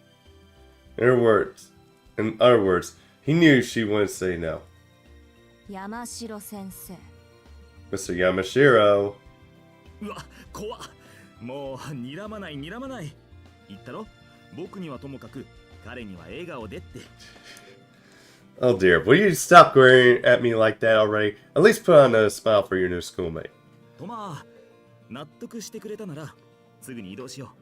In other words, he knew she wouldn't say no. 山城先生。 Mr. Yamashiro. うわ、怖っ。もう睨まない睨まない。言ったろ？僕にはともかく彼には笑顔でって。 Oh dear, will you stop glaring at me like that already? At least put on a smile for your new schoolmate. とまあ、納得してくれたならすぐに移動しよ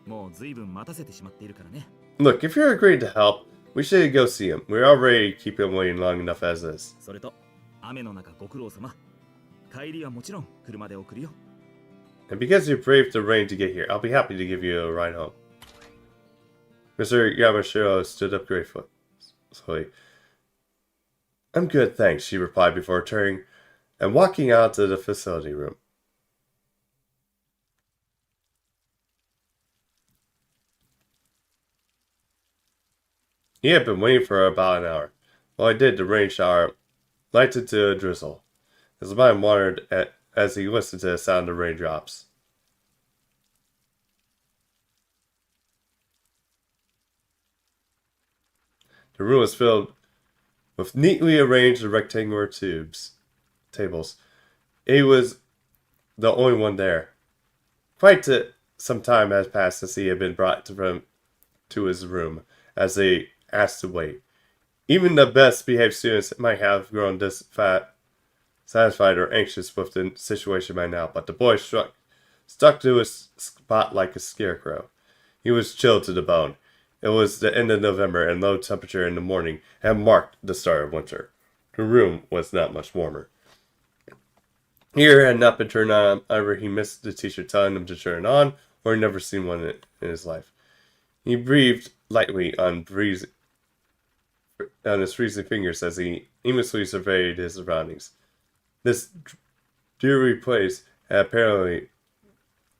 う。もう随分待たせてしまっているからね。 Look, if you're agreeing to help, we should go see him. We're already keeping him waiting long enough as is. それと、雨の中ご苦労様。帰りはもちろん車で送るよ。 And because you braved the rain to get here, I'll be happy to give you a ride home. Mr. Yamashiro stood up gratefully. I'm good, thanks, she replied before turning and walking out to the facility room. He had been waiting for about an hour. While he did, the rain shower lightened to a drizzle. His mind wandered as he listened to the sound of raindrops. The room was filled with neatly arranged rectangular tables. He was the only one there. Some time had passed since he had been brought to his room, as they asked to wait. Even the best behaved students might have grown dissatisfied or anxious with the situation by now, but the boy stuck to his spot like a scarecrow. He was chilled to the bone. It was the end of November, and low temperature in the morning had marked the start of winter. The room was not much warmer. Heater had not been turned on. Either he missed the teacher telling him to turn it on, or he'd never seen one in his life. He breathed lightly on his freezing fingers as he aimlessly surveyed his surroundings. This dreary place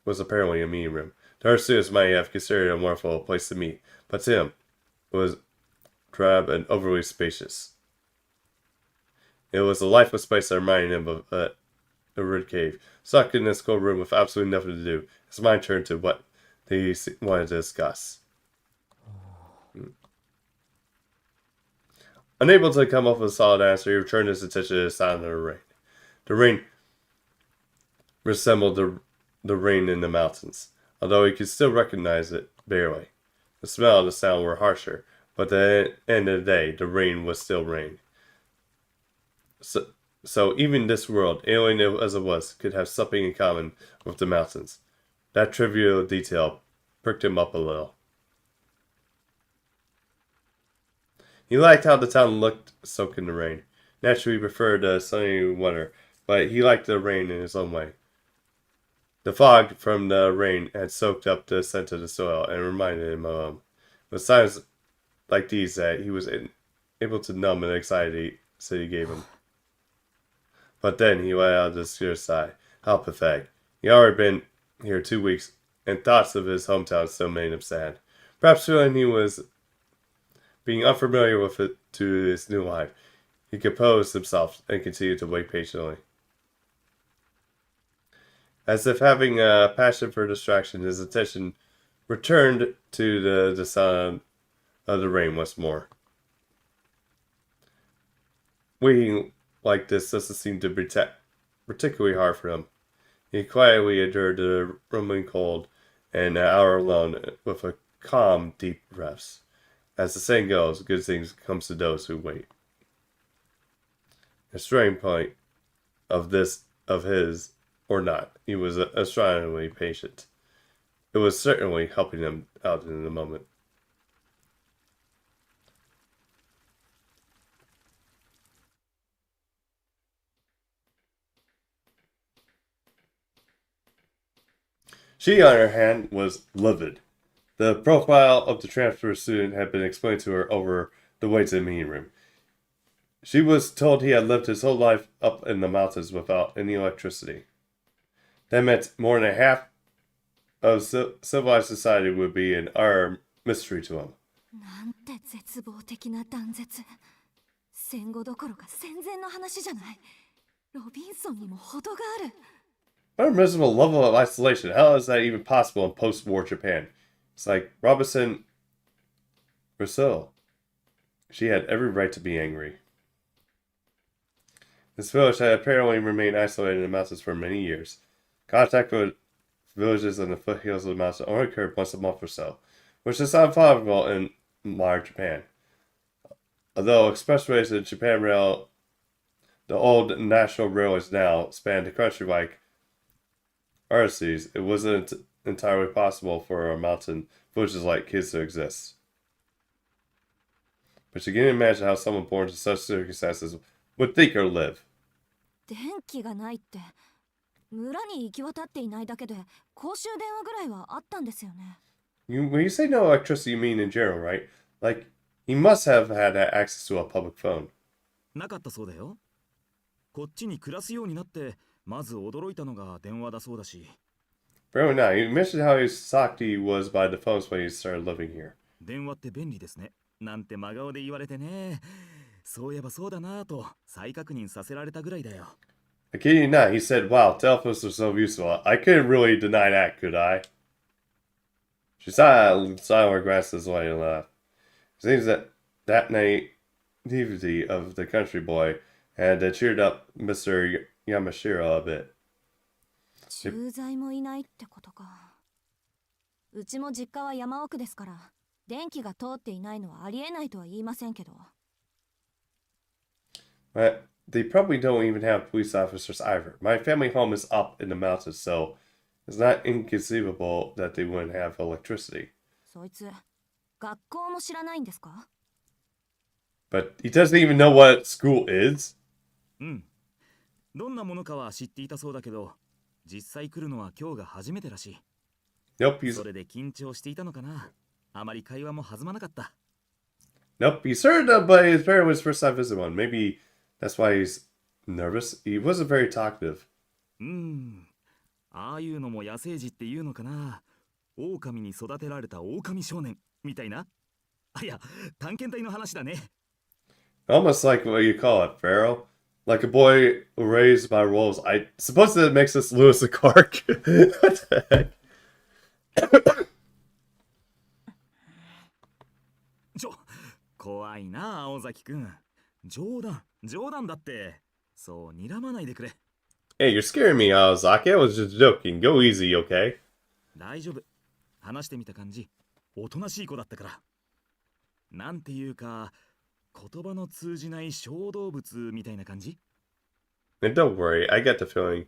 was apparently a meeting room. The other students might have considered it a wonderful place to meet, but to him, it was drab and overly spacious. It was a lifeless place that reminded him of a red cave. Stuck in this cold room with absolutely nothing to do, his mind turned to what they wanted to discuss. Unable to come up with a solid answer, he returned his attention to the sound of the rain. The rain resembled the rain in the mountains, although he could still recognize it barely. The smell and the sound were harsher, but at the end of the day, the rain was still rain. So even this world, alien as it was, could have something in common with the mountains. That trivial detail pricked him up a little. He liked how the town looked soaked in the rain. Naturally, he preferred the sunny weather, but he liked the rain in his own way. The fog from the rain had soaked up the scent of the soil and reminded him of home. It was signs like these that he was able to numb the anxiety city gave him. But then he let out a obscure sigh. How pathetic. He had already been here 2 weeks, and thoughts of his hometown still made him sad. Perhaps feeling he was being unfamiliar with it to his new life, he composed himself and continued to wait patiently. As if having a passion for distraction, his attention returned to the sound of the rain once more. Waiting like this doesn't seem to be particularly hard for him. He quietly endured the rumbling cold and an hour alone with a calm, deep rest. As the saying goes, good things comes to those who wait. A starting point of his, or not, he was astonishingly patient. It was certainly helping him out in the moment. She, on her hand, was livid. The profile of the transfer student had been explained to her over the way to the meeting room. She was told he had lived his whole life up in the mountains without any electricity. That meant more than half of civilized society would be an utter mystery to him. なんて絶望的な断絶。戦後どころか戦前の話じゃない。ロビンソンにも程がある。What a miserable level of isolation. How is that even possible in post-war Japan? It's like Robinson Crusoe. She had every right to be angry. This village had apparently remained isolated in the mountains for many years. Contact with villages in the foothills of the mountains only occurred once a month or so, which is unfathomable in modern Japan. Although expressways in Japan Rail, the old national railways now, span the country like arteries, it wasn't entirely possible for a mountain villages like his to exist. But you can imagine how someone born to such circumstances would think or live. 電気がないって、村に行き渡っていないだけで公衆電話ぐらいはあったんですよね。When you say no electricity, you mean in general, right? Like, he must have had access to a public phone. なかったそうだよ。こっちに暮らすようになってまず驚いたのが電話だそうだし。Apparently not. You mentioned how shocked he was by the phones when he started living here. 電話って便利ですね。なんて真顔で言われてね。そういえばそうだなぁと再確認させられたぐらいだよ。I kid you not, he said, wow, telephones are so useful. I couldn't really deny that, could I? She saw her glasses while he laughed. It seems that naivety of the country boy had cheered up Mr. Yamashiro a bit. 駐在もいないってことか。うちも実家は山奥ですから、電気が通っていないのはありえないとは言いませんけど。But they probably don't even have police officers either. My family home is up in the mountains, so it's not inconceivable that they wouldn't have electricity. そいつ、学校も知らないんですか？ But he doesn't even know what school is? うん。どんなものかは知っていたそうだけど、実際来るのは今日が初めてらしい。Nope, he's それで緊張していたのかな。あまり会話も弾まなかった。nope, he's heard of, but his parent was first time visiting one. Maybe that's why he's nervous. He wasn't very talkative. ああいうのも野生児っていうのかな。狼に育てられた狼少年みたいな。あ、いや、探検隊の話だね。Almost like what you call it, Pharaoh. Like a boy raised by wolves. I suppose that makes us Lewis and Clark. What the heck? 怖いな、青崎くん。冗談だって。そう、睨まないでくれ。Hey, you're scaring me, Awazaki. I was just joking. Go easy, okay? 大丈夫。話してみた感じ、おとなしい子だったから。なんていうか、言葉の通じない小動物みたいな感じ？ And don't worry, I get the feeling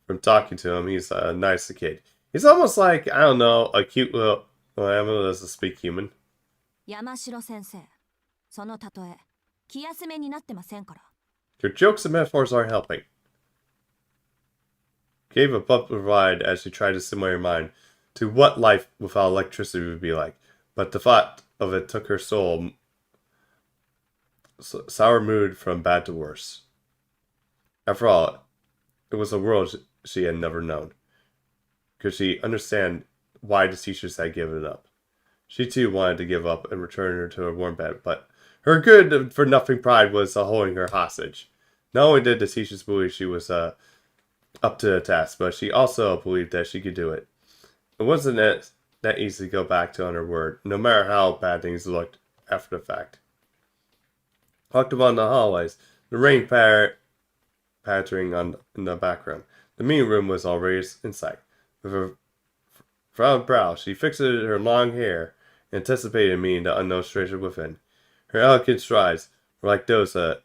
from talking to him he's a nice kid. He's almost like, I don't know, a cute little animal that doesn't speak human. 山城先生、その例え、気休めになってませんから。Your jokes and metaphors aren't helping. Gave a bump of ride as she tried to simulate her mind to what life without electricity would be like. But the thought of it took her soul sour mood from bad to worse. After all, it was a world she had never known. Could she understand why the teachers had given it up? She too wanted to give up and return her to her warm bed, but her good-for-nothing pride was holding her hostage. Not only did the teachers believe she was up to the task, but she also believed that she could do it. It wasn't that easy to go back to on her word, no matter how bad things looked after the fact. Walked along the hallways, the rain pattering in the background. The meeting room was already in sight. With her frowned brow, she fixed her long hair, anticipating meeting the unknown stranger within. Her elegant strides were like those of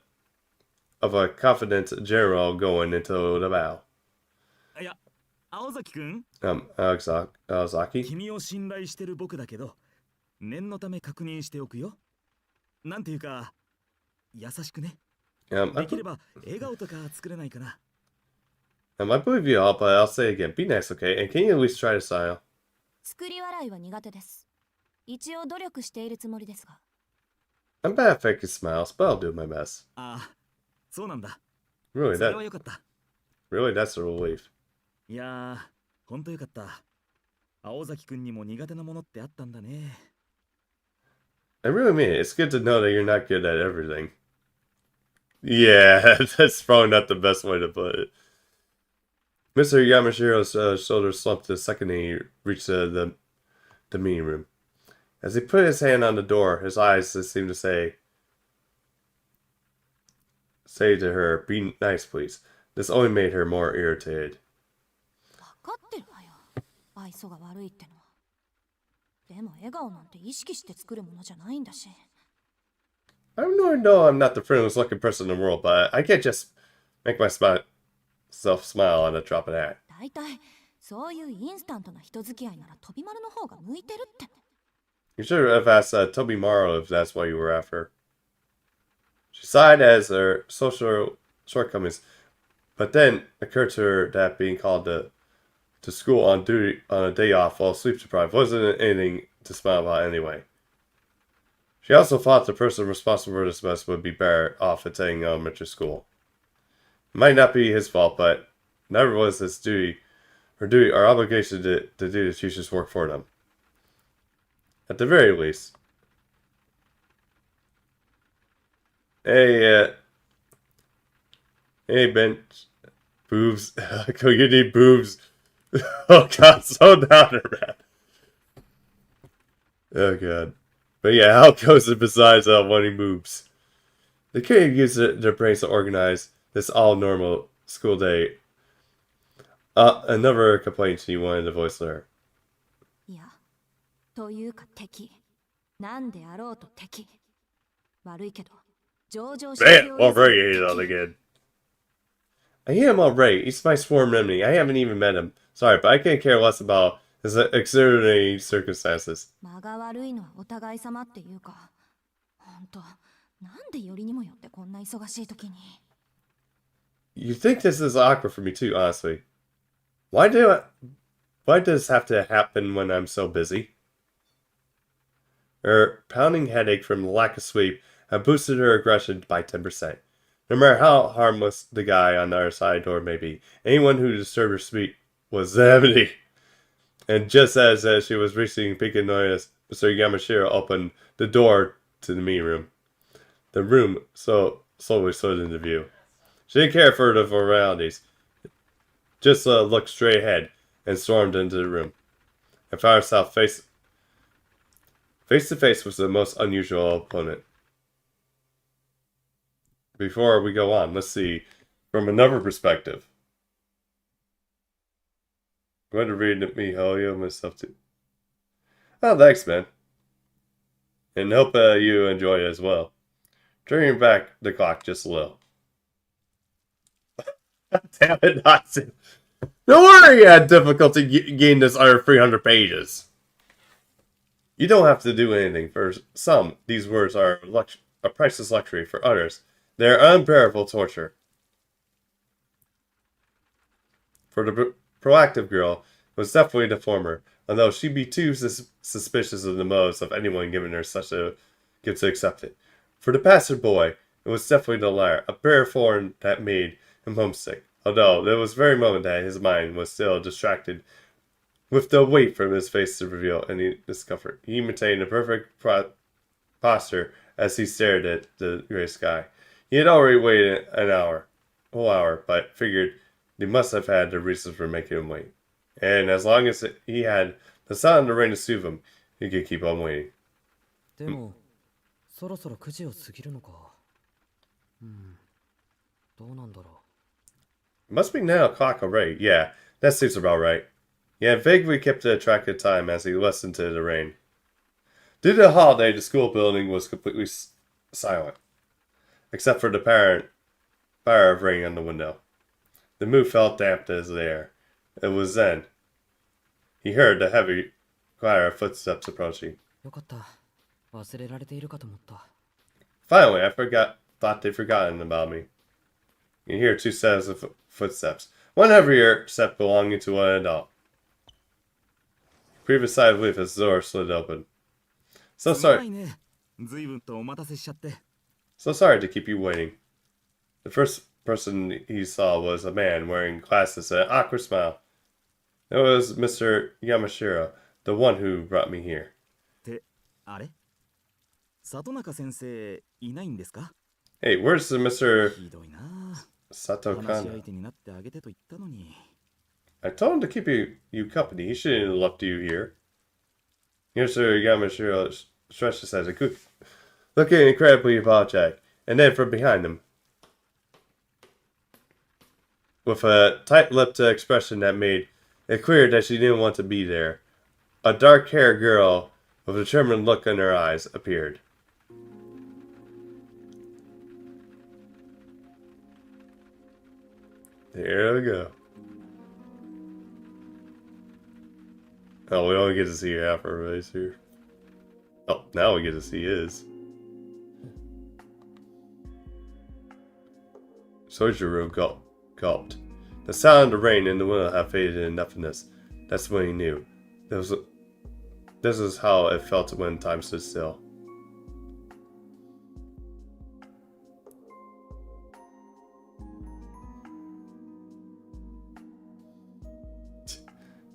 a confident general going into the battle. いや、青崎くん、Awazaki? 君を信頼してる僕だけど、念のため確認しておくよ。なんていうか、優しくね。できれば笑顔とか作れないかな。I believe you all, but I'll say again, be nice, okay? And can you at least try to smile? 作り笑いは苦手です。一応努力しているつもりですが。I'm bad at faking smiles, but I'll do my best. ああ、そうなんだ。 Really, それはよかった。really, that's a relief. いやー、ほんとよかった。青崎くんにも苦手なものってあったんだね。I really mean it. It's good to know that you're not good at everything. Yeah, that's probably not the best way to put it. Mr. Yamashiro's shoulders slumped the second he reached the meeting room. As he put his hand on the door, his eyes seemed to say to her, "Be nice, please." This only made her more irritated. 分かってるわよ。愛想が悪いってのは。でも笑顔なんて意識して作るものじゃないんだし。I know I'm not the friendliest looking person in the world, but I can't just make myself smile on a drop of a hat. 大体そういうインスタントな人付き合いなら飛び丸の方が向いてるって。You should have asked Toby Morrow if that's what you were after. She sighed as her social shortcomings, but then occurred to her that being called to school on duty on a day off while sleep deprived wasn't anything to smile about anyway. She also thought the person responsible for this mess would be better off attending elementary school. It might not be his fault, but never was his duty or obligation to do the teacher's work for them. At the very least, Hey, hey, Ben. Boobs. You need boobs. Oh god, slow down, man. Oh god. But yeah, how goes it besides wanting boobs? The kid used their brains to organize this all normal school day. Another complaint she wanted to voice her. いや、というか敵。なんであろうと敵。悪いけど、上場して Man, already hated on again. I hate him already. He's my sworn enemy. I haven't even met him. Sorry, but I can't care less about his extenuating circumstances. 間が悪いのはお互い様っていうか、ほんと、なんでよりにもよってこんな忙しい時に。You think this is awkward for me too, honestly. Why does this have to happen when I'm so busy? Her pounding headache from the lack of sleep had boosted her aggression by 10%. No matter how harmless the guy on the other side door may be, anyone who disturbed her sleep was the enemy. And just as she was reaching peak annoyance, Mr. Yamashiro opened the door to the meeting room. The room slowly slid into view. She didn't care for the formalities. Just looked straight ahead and stormed into the room. And found herself face to face with the most unusual opponent. Before we go on, let's see from another perspective. I'm going to read Mihoyo myself too. Oh, thanks, man. And hope you enjoy it as well. Turning back the clock just a little. Damn it, Natsu. No wonder you had difficulty getting this under 300 pages. You don't have to do anything. For some, these words are a priceless luxury. For others, they're unbearable torture. For the proactive girl, it was definitely the former, although she'd be too suspicious of the motives of anyone giving her such a gift to accept it. For the bastard boy, it was definitely the latter, a bare form that made him homesick, although there was very moment that his mind was still distracted with the weight from his face to reveal any discomfort. He maintained a perfect posture as he stared at the gray sky. He had already waited a whole hour, but figured they must have had their reasons for making him wait. And as long as he had the sun and the rain to soothe him, he could keep on waiting. でも、そろそろ9時を過ぎるのか。どうなんだろう。 It must be 9 o'clock already. Yeah, that seems about right. He had vaguely kept a track of time as he listened to the rain. Due to the holiday, the school building was completely silent, except for the patter of rain on the window. The mood felt damp as the air. It was then he heard the heavy clatter of footsteps approaching. よかった。忘れられているかと思った。 Finally, I thought they'd forgotten about me. You hear two sets of footsteps, one heavier step belonging to one adult. Previous side of leaf as the door slid open. So sorry. So sorry to keep you waiting. The first person he saw was a man wearing glasses and an awkward smile. It was Mr. Yamashiro, the one who brought me here. あれ里中先生いないんですか Hey, where's the Mr. ひどいな Sato 話し Kano? 相手になってあげてと言ったのに I told him to keep you company. He shouldn't have left you here. Mr. Yamashiro stretched his head, looking incredibly apologetic, and then from behind him, with a tight-lipped expression that made it clear that she didn't want to be there, a dark-haired girl with a determined look in her eyes appeared. Here we go. Oh, we only get to see half her face here. Oh, now we get to see his. Soichiro gulped. The sound of the rain in the window had faded in nothingness. That's when he knew. This is how it felt when time stood still.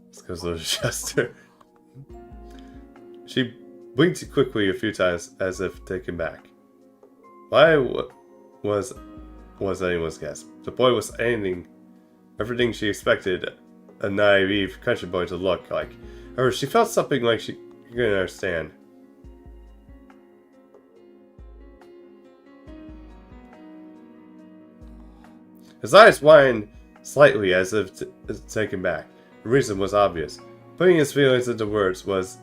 This goes to Chester. She blinked quickly a few times as if taken back. Why was anyone's guess? The boy was everything she expected a naive country boy to look like. However, she felt something like she couldn't understand. His eyes widened slightly as if taken back. The reason was obvious. Putting his feelings into words was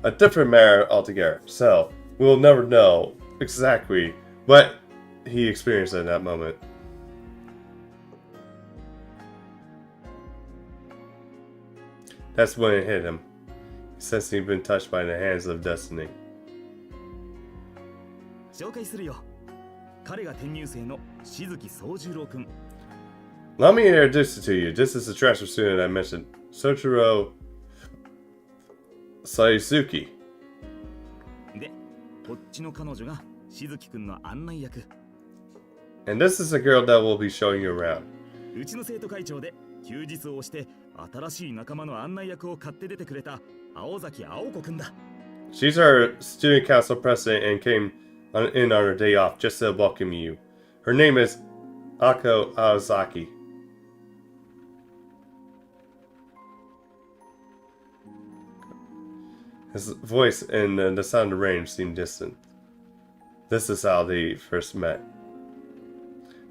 a different matter altogether, so we'll never know exactly what he experienced in that moment. That's when it hit him. He sensed he'd been touched by the hands of destiny. 紹介するよ。彼が転入生の静木宗十郎くん。 Allow me to introduce it to you. This is the transfer student I mentioned, Soichiro Saizuki. で、こっちの彼女が静木くんの案内役。 And this is the girl that will be showing you around. うちの生徒会長で休日を押して新しい仲間の案内役を買って出てくれた青崎青子くんだ。 She's our student council president and came in on her day off just to welcome you. Her name is Ako Aozaki. His voice and the sound of rain seemed distant. This is how they first met.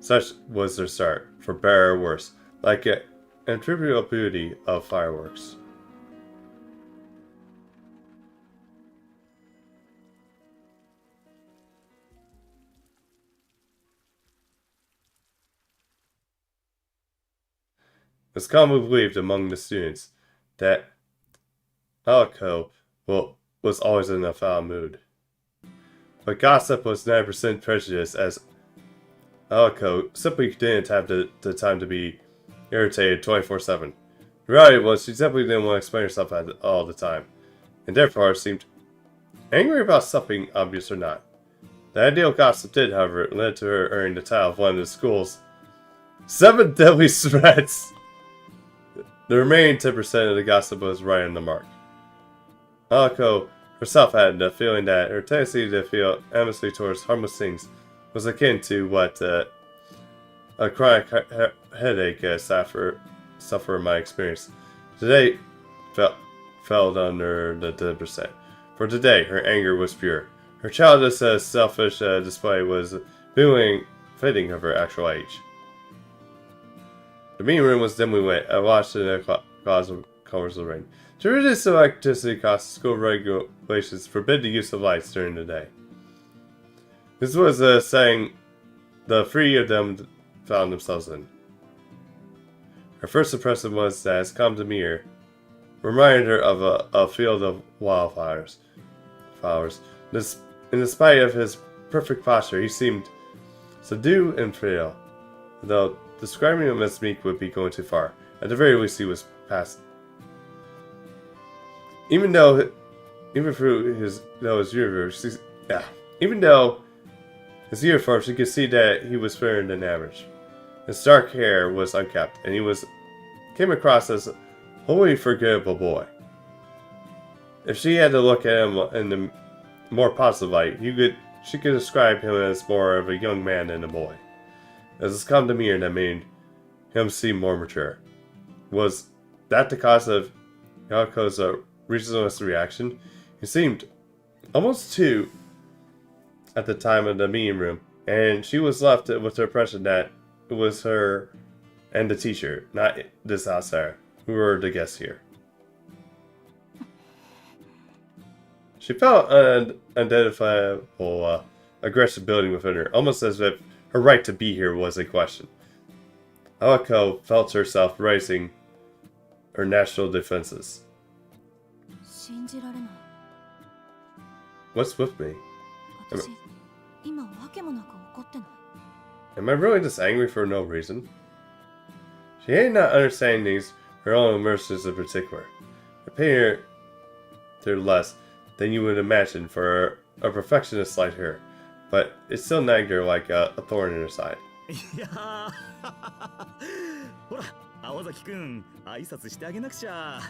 Such was their start, for better or worse, like an trivial beauty of fireworks. It's commonly believed among the students that Aoko was always in a foul mood. But gossip was 90% prejudice, as Aoko simply didn't have the time to be irritated 24/7. The reality was she simply didn't want to explain herself all the time, and therefore seemed angry about something obvious or not. The ideal gossip did, however, lead to her earning the title of one of the school's 7 deadly threats. The remaining 10% of the gossip was right on the mark. Aoko herself had the feeling that her tendency to feel amorously towards harmless things was akin to what a chronic headache sufferer might experience. Today fell under the 10%. For today, her anger was pure. Her childish, selfish display was fitting of her actual age. The meeting room was dimly lit. I watched in the clouds of colors of rain. To reduce electricity costs, school regulations forbid the use of lights during the day. This was a setting the three of them found themselves in. Her first impression was that his calm demeanor reminded her of a field of wildflowers. In spite of his perfect posture, he seemed subdued and frail. Though describing him as meek would be going too far. At the very least, he was past. Even though his uniform, she could see that he was fairer than average. His dark hair was unkempt, and he came across as a wholly forgettable boy. If she had to look at him in the more positive light, she could describe him as more of a young man than a boy. As his calm demeanor that made him seem more mature. Was that the cause of Yako's reasonless reaction? He seemed almost 2 at the time of the meeting room, and she was left with the impression that it was her and the teacher, not this outsider, who were the guests here. She felt an unidentifiable aggression building within her, almost as if her right to be here was in question. Aoko felt herself raising her national defenses. What's with me? Am I really just angry for no reason? She hated not understanding her own emotions in particular. I painted her less than you would imagine for a perfectionist like her, but it still nagged her like a thorn in her side. いやーほら青崎くん挨拶してあげなくちゃ。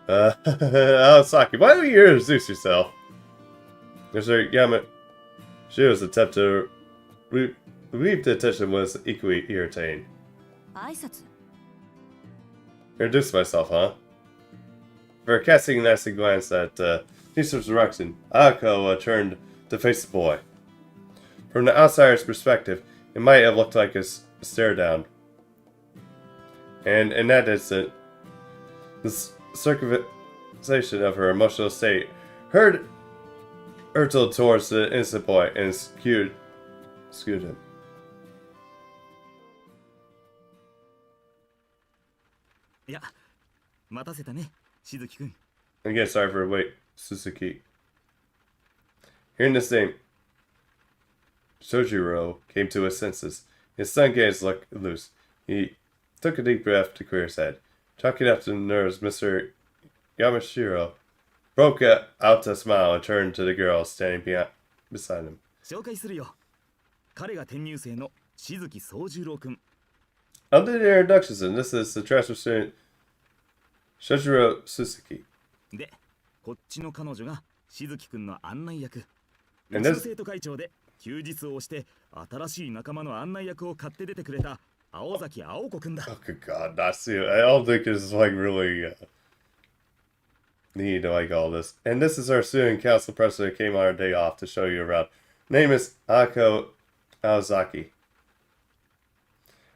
Aosaki, why don't you introduce yourself? Mr. Yama, she was attempt to we believe the attention was equally irritating. 挨拶 Introduce myself, huh? For casting a nasty glance at Teacher's direction, Ako turned to face the boy. From the outsider's perspective, it might have looked like a stare down. And in that instant, the circumvention of her emotional state hurtled towards the innocent boy and skewed him. いや待たせたねしずきくん Again, sorry for the wait, Suzuki. Hearing this name, Sojiro came to his senses. His sun gaze let loose. He took a deep breath to clear his head. Chalking up to the nerves, Mr. Yamashiro broke out a smile and turned to the girl standing beside him. 紹介するよ彼が転入生のしずき宗十郎くん Under the introductions, and this is the transfer student Sojiro Suzuki. でこっちの彼女がしずきくんの案内役 And うちの this- 生徒会長で休日を押して新しい仲間の案内役を買って出てくれた青崎青子くんだ Oh, good God, not see it. I don't think it's like really need to like all this. And this is our student council president came on our day off to show you around. Name is Ako Aozaki.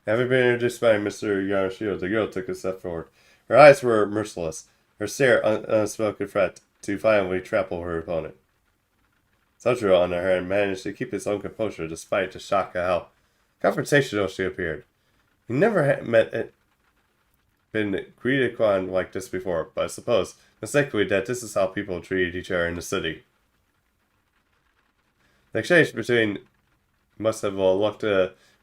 Having been introduced by Mr. Yamashiro, the girl took a step forward. Her eyes were merciless, her stare unspoken threat to finally trample her opponent. Sojiro, on the other hand, managed to keep his own composure despite the shock of how confrontational she appeared. He never had been greeted upon like this before, but I suppose, mistakenly, that this is how people treated each other in the city. The exchange between must have looked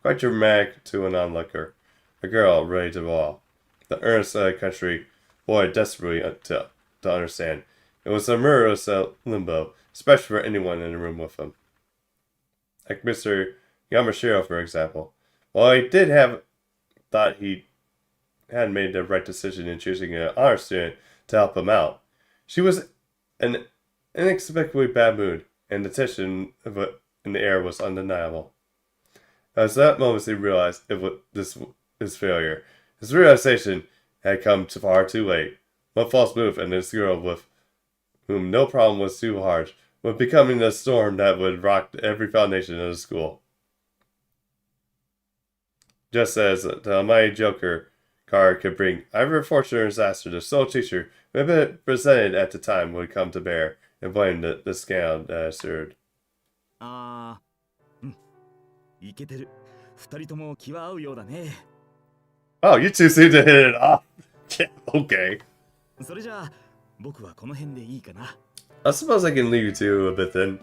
quite dramatic to an onlooker. A girl ready to bawl. The earnest country boy desperately to understand. It was a murderous limbo, especially for anyone in the room with him. Like Mr. Yamashiro, for example. While he did have thought he had made the right decision in choosing an honor student to help him out, she was in an inexplicably bad mood, and the tension in the air was undeniable. As that moment he realized his failure. His realization had come far too late. One false move and this girl with whom no problem was too harsh was becoming a storm that would rock every foundation of the school. Just as the almighty Joker card could bring either fortune or disaster, the sole teacher who had been presented at the time would come to bear and blame the scandal that occurred. あーうんいけてる二人とも気は合うようだね Oh, you two seem to hit it off. Yeah, okay. それじゃあ僕はこの辺でいいかな I suppose I can leave you two a bit then.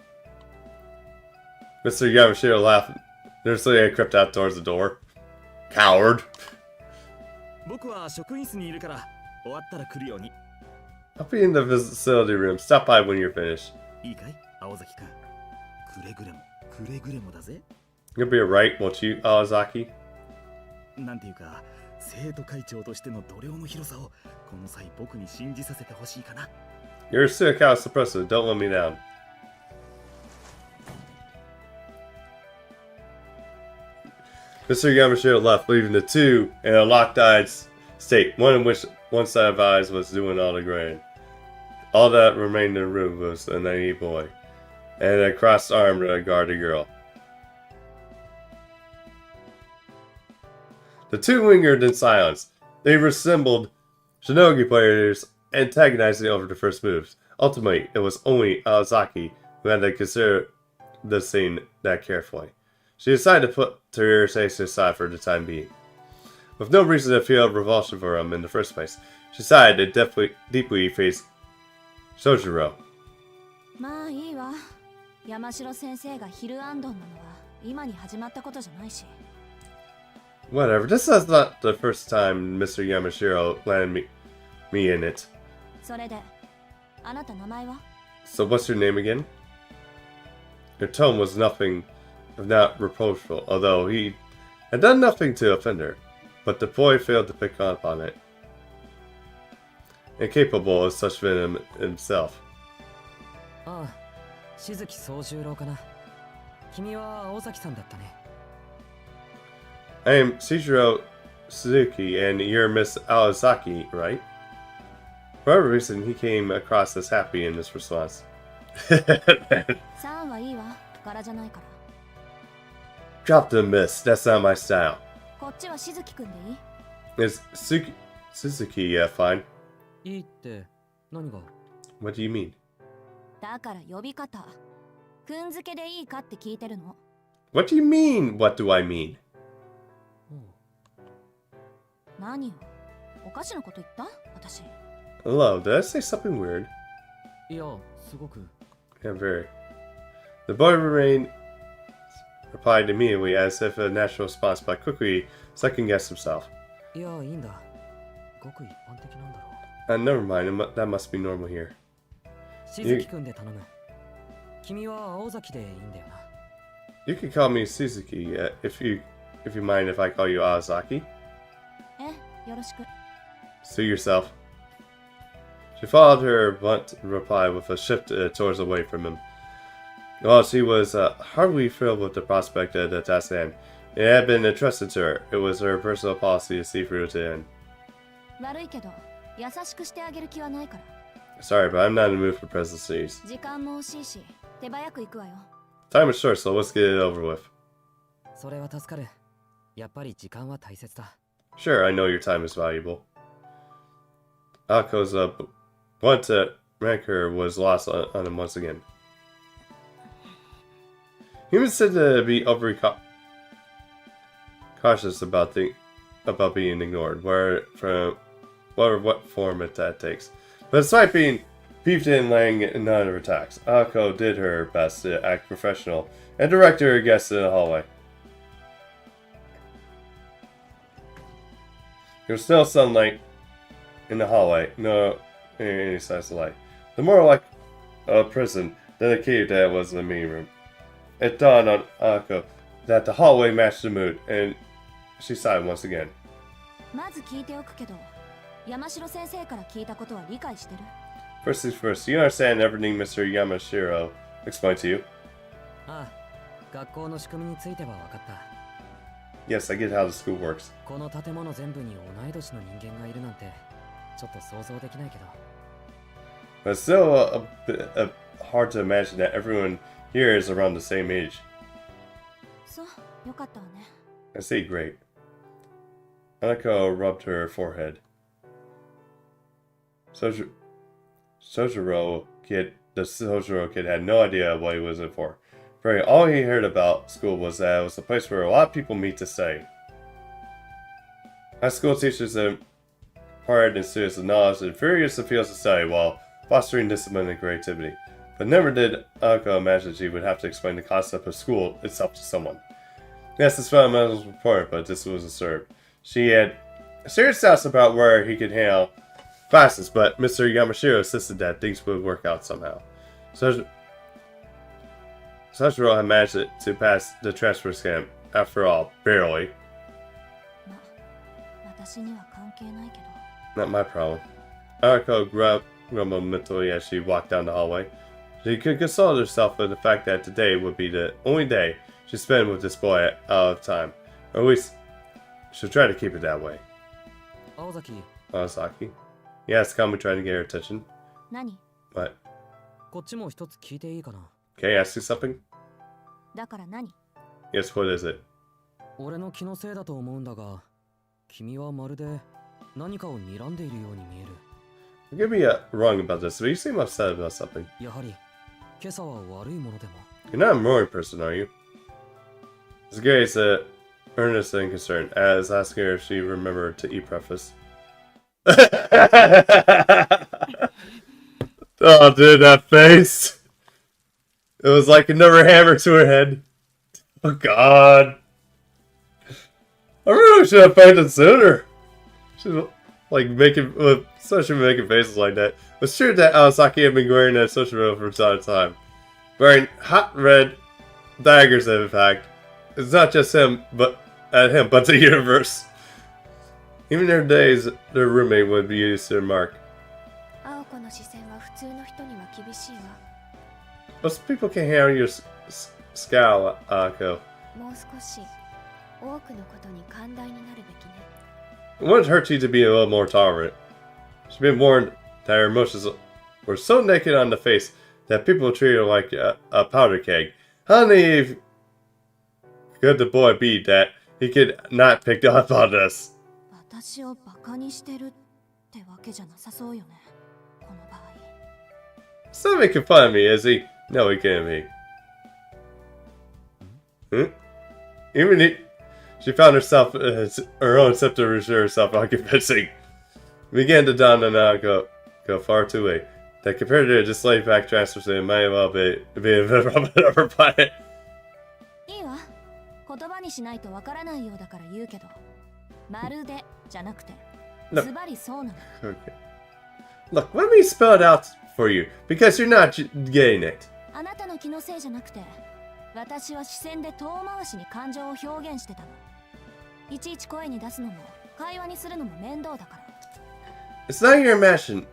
Mr. Yamashiro laughed nervously and crept out towards the door. Coward. 僕は職員室にいるから終わったら来るように I'll be in the facility room. Stop by when you're finished. いいかい青崎くんくれぐれもだぜ You'll be alright, won't you, Awazaki? なんていうか生徒会長としての度量の広さをこの際僕に信じさせてほしいかな You're still a council president. Don't let me down. Mr. Yamashiro left, leaving the two in a locked-eyed state, one in which one side of eyes was doing all the grain. All that remained in the room was a naive boy, and a crossed arm to guard the girl. The two lingered in silence. They resembled shinogi players antagonizing over the first moves. Ultimately, it was only Awazaki who had to consider the scene that carefully. She decided to put her irritation aside for the time being. With no reason to feel revulsion for him in the first place, she decided to deeply face Sojiro. まあいいわ山城先生がヒルアンドンなのは今に始まったことじゃないし Whatever, this is not the first time Mr. Yamashiro landed me in it. それであなた名前は So what's your name again? Her tone was nothing if not reproachful, although he had done nothing to offend her. But the boy failed to pick up on it. Incapable of such venom himself. ああしずき宗十郎かな君は青崎さんだったね I am Shijiro Suzuki, and you're Miss Awazaki, right? For whatever reason, he came across as happy in this response. さんはいいわ。柄じゃないから。 Drop the miss. That's not my style. こっちはしずきくんでいい？ Is Suzuki fine? いいって何が？ What do you mean? だから呼び方。くんづけでいいかって聞いてるの。 What do you mean? What do I mean? 何よ。おかしなこと言った？私。 Hello, did I say something weird? いや、すごく。 Yeah, very. The boy remained replied immediately as if a natural response, but quickly second-guessed himself. いや、いいんだ。ごく一般的なんだろ Never mind, that must be normal here. う。しずきくんで頼む。君は青崎でいいんだよな。You can call me Suzuki if you mind if I call you Awazaki. え、よろしく。 Suit yourself. She followed her blunt reply with a shift towards away from him. While she was hardly thrilled with the prospect of the task at hand, it had been entrusted to her. It was her personal policy to see through to the end. 悪いけど、優しくしてあげる気はないから。 Sorry, but I'm not in the mood for pleasantries. 時間も惜しいし、手早く行くわよ。 Time is short, so let's get it over with. それは助かる。やっぱり時間は大切だ。 Sure, I know your time is valuable. Ako's blunt rancor was lost on him once again. Humans tend to be overly cautious about being ignored, what form that takes. But despite being peeved and laying none of her attacks, Ako did her best to act professional and direct her guests in the hallway. There was still sunlight in the hallway, no any signs of light. The more like a prison than a cave that was in the meeting room. It dawned on Ako that the hallway matched the mood, and she sighed once again. まず聞いておくけど、山城先生から聞いたことは理解してる？ First things first, you understand everything Mr. Yamashiro explained to you? ああ、学校の仕組みについては分かった。 Yes, I get how the school works. この建物全部に同い年の人間がいるなんて、ちょっと想像できないけど。 But it's still a bit hard to imagine that everyone here is around the same age. そう、よかったわね。 I say great. Anako rubbed her forehead. The Sojiro kid had no idea what he was in for. All he heard about school was that it was a place where a lot of people meet to study. High school teachers imparted in students the knowledge and various fields to study while fostering discipline and creativity. But never did Anako imagine she would have to explain the concept of school itself to someone. Yes, this fundamental was important, but this was absurd. She had serious doubts about where he could handle classes, but Mr. Yamashiro insisted that things would work out somehow. Sojiro had managed to pass the transfer exam, after all, barely. ま、私には関係ないけど。 Not my problem. Arako grumbled mentally as she walked down the hallway. She could console herself with the fact that today would be the only day she spent with this boy out of time. Or at least, she'll try to keep it that way. 青崎、 Awazaki. Yes, Kami trying to get her attention. 何？ What? こっちも一つ聞いていいかな。 Can I ask you something? だから何？ Yes, what is it? 俺の気のせいだと思うんだが、君はまるで何かを睨んでいるように見える。I could be wrong about this, but you seem upset about something. やはり、今朝は悪いものでも。 You're not a Mori person, are you? His gaze earnest and concerned, as asking her if she remembered to eat breakfast. Oh, dude, that face. It was like another hammer to her head. Oh, God. I really should have fainted sooner. Should like especially making faces like that. It's true that Awazaki had been wearing that social robe from time to time. Wearing hot red daggers, in fact. It's not just him, but the universe. Even their days, their roommate would be used to remark. 青子の視線は普通の人には厳しいわ。 Most people can handle your scowl, Ako. もう少し多くのことに寛大になるべきね。 It wouldn't hurt you to be a little more tolerant. She's been warned that her emotions were so naked on the face that people treat her like a powder keg. How naive could the boy be that he could not pick up on us? 私をバカにしてるってわけじゃなさそうよね、この場合。 He's not making fun of me, is he? No, he can't be. Even she found herself, her own attempt to reassure herself unconvincing. It began to dawn on her go far too late. That compared to just laid back transfer, it might well be a bit of a planet. いいわ、言葉にしないとわからないようだから言うけど、まるでじゃなくて、ズバリそうなの。 Okay. Look, let me spell it out for you, because you're not getting it. あなたの気のせいじゃなくて、私は視線で遠回しに感情を表現してたの。いちいち声に出すのも会話にするのも面倒だから。 It's not your imagination.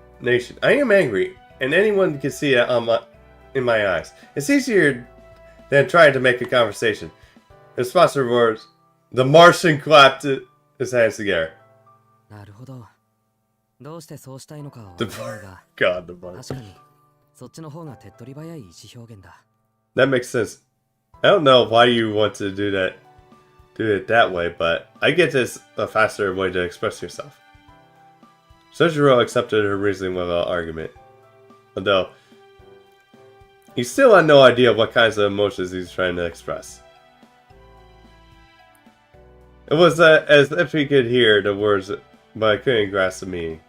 I am angry, and anyone can see it in my eyes. It's easier than trying to make a conversation. In response to her words, the Martian clapped his hands together. なるほど。どうしてそうしたいのかはわからないが、 God, the Martian. 確かにそっちの方が手っ取り早い意思表現だ。 That makes sense. I don't know why you want to do it that way, but I get this a faster way to express yourself. Sojiro accepted her reasoning without argument, although he still had no idea what kinds of emotions he's trying to express. It was as if he could hear the words, but couldn't grasp the meaning.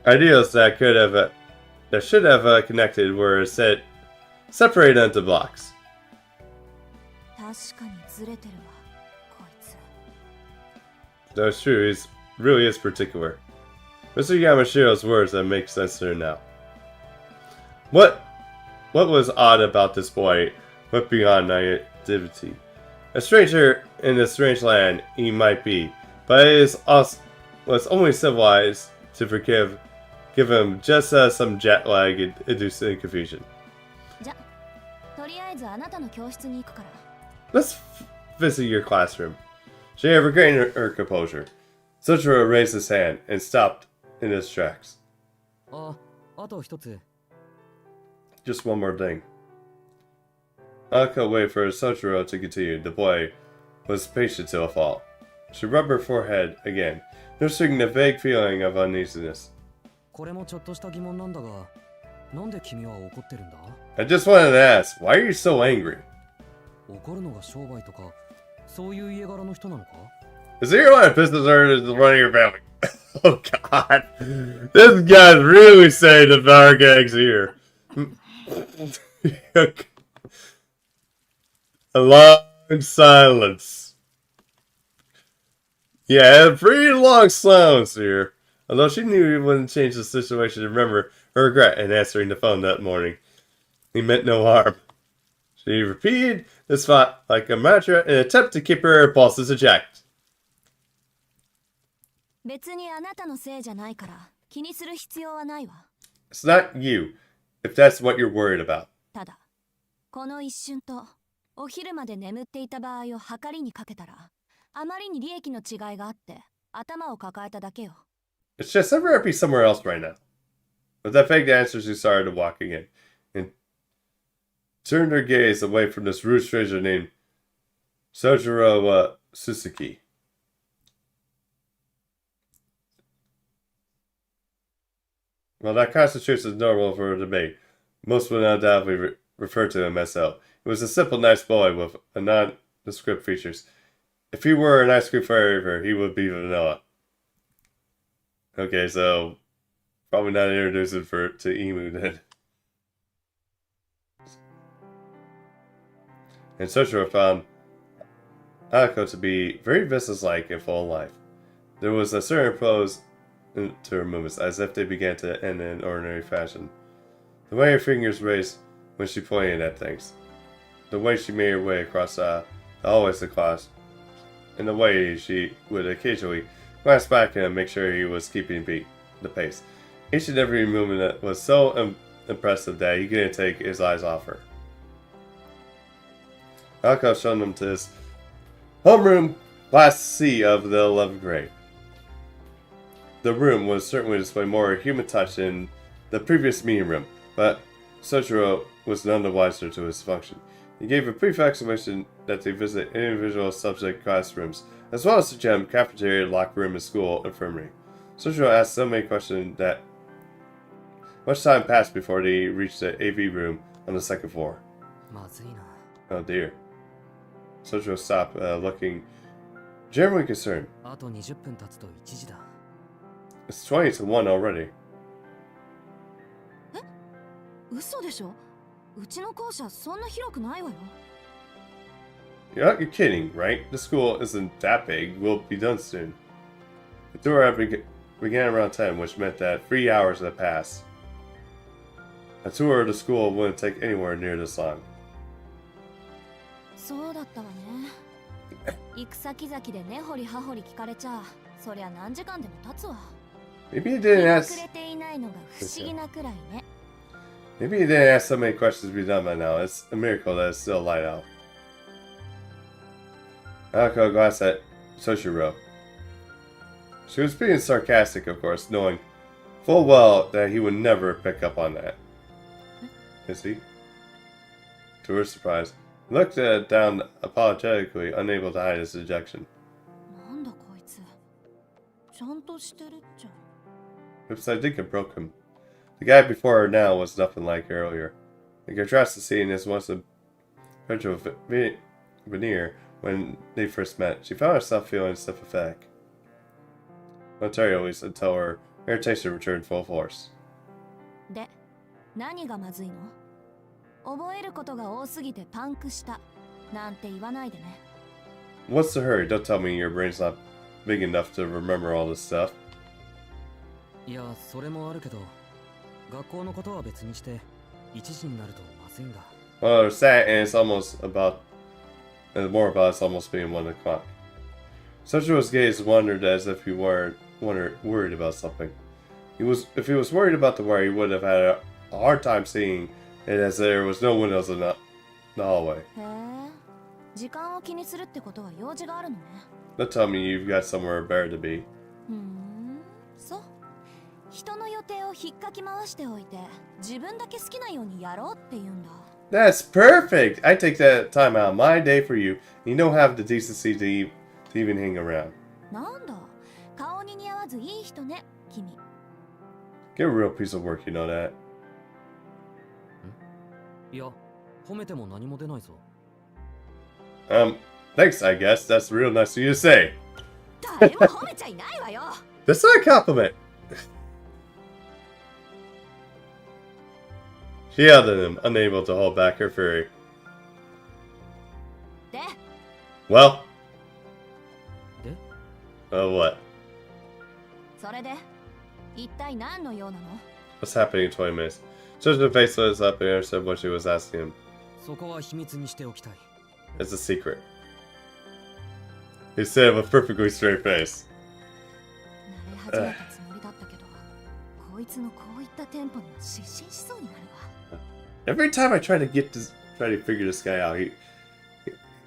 Ideas that should have connected were separated into blocks. 確かにずれてるわ、こいつ。 That's true, he really is particular. Mr. Yamashiro's words that make sense to her now. What was odd about this boy went beyond naivety. A stranger in a strange land he might be, but it was only civilized to give him just some jet lag inducing confusion. じゃ、とりあえずあなたの教室に行くから。 Let's visit your classroom. She had regained her composure. Sojiro raised his hand and stopped in his tracks. あと一つ。 Just one more thing. Anako waited for Sojiro to continue. The boy was patient to a fault. She rubbed her forehead again, nursing the vague feeling of uneasiness. これもちょっとした疑問なんだが、なんで君は怒ってるんだ？ I just wanted to ask, why are you so angry? 怒るのが商売とか、そういう家柄の人なのか？ Is it your line of business or is it running your family? Oh god. This guy's really saying the power gags here. A long silence. Yeah, a pretty long silence here. Although she knew he wouldn't change the situation to remember her regret in answering the phone that morning. He meant no harm. She repeated this thought like a mantra in an attempt to keep her impulses in check. 別にあなたのせいじゃないから気にする必要はないわ。 It's not you, if that's what you're worried about. ただ、この一瞬とお昼まで眠っていた場合を測りにかけたら、あまりに利益の違いがあって頭を抱えただけよ。 It's just I'm happy somewhere else right now. With that vague answer, she started walking in and turned her gaze away from this rude stranger named Sojiro Suzuki. While that concentration is normal for a debate, most would undoubtedly refer to him as so. He was a simple, nice boy with a nondescript features. If he were an ice cream flavor, he would be vanilla. Okay, so probably not introducing to Emu then. And Sojiro found Anako to be very businesslike and full of life. There was a certain pose to her movements, as if they began to end in ordinary fashion. The way her fingers raised when she pointed at things, the way she made her way across the hallways to class, and the way she would occasionally glance back at him and make sure he was keeping the pace. Each and every movement was so impressive that he couldn't take his eyes off her. Anako showed him to his Homeroom Class C of the 11th grade. The room was certainly displaying more human touch than the previous meeting room, but Sojiro was none the wiser to his function. He gave a brief explanation that they visit individual subject classrooms, as well as the gym, cafeteria, locker room, and school infirmary. Sojiro asked so many questions that much time passed before they reached the AV room on the second floor. まずいな。 Oh dear. Sojiro stopped, looking generally concerned. あと20分経つと1時だ。 It's 20 to 1 already. 嘘でしょ。うちの校舎そんな広くないわよ。You're kidding, right? The school isn't that big. We'll be done soon. The tour began around 10, which meant that 3 hours had passed. A tour of the school wouldn't take anywhere near this long. そうだったわね。行く先々で根掘り葉掘り聞かれちゃ、そりゃ何時間でも経つわ。 Maybe you 日 didn't が ask. 暮れていないのが不思議なくらいね。 Maybe you didn't ask so many questions to be done by now. It's a miracle that it's still light out. Alcohol glass at Soshiro. She was being sarcastic, of course, knowing full well that he would never pick up on that. Is he? To her surprise, he looked down apologetically, unable to hide his dejection. なんだこいつ。ちゃんとしてるっちゃ。 Oops, I think it broke him. The guy before her now was nothing like earlier. In contrast to seeing his once a perpetual veneer when they first met, she found herself feeling sympathetic. Momentarily, at least, until her irritation returned full force. で、何がまずいの？覚えることが多すぎてパンクしたなんて言わないでね。 What's the hurry? Don't tell me your brain's not big enough to remember all this stuff. いや、それもあるけど、学校のことは別にして、1時になるとまずいんだ。 Well, it's that, and it's almost about, and more about it's almost being 1 o'clock. Sojiro's gaze wandered as if he worried about something. If he was worried about the wire, he would have had a hard time seeing it as there was no windows in the hallway. へえ、時間を気にするってことは用事があるのね。 Don't tell me you've got somewhere better to be. そう。人の予定を引っかき回しておいて、自分だけ好きなようにやろうって言うんだ。 That's perfect! I take that time out of my day for you, and you don't have the decency to even hang around. なんだ、顔に似合わずいい人ね、君。 Get a real piece of work, you know that. いや、褒めても何も出ないぞ。Thanks, I guess. That's real nice of you to say. 誰も褒めちゃいないわよ。 That's not a compliment. She yelled at him, unable to hold back her fury. で、 Well, で、 what? それで、一体何の用なの？ What's happening in 20 minutes? Judge's face lit up and understood what she was asking him. そこは秘密にしておきたい。 It's a secret. He said with a perfectly straight face. 慣れ始めたつもりだったけど、こいつのこういったテンポには失神しそうになるわ。 Every time I try to figure this guy out, he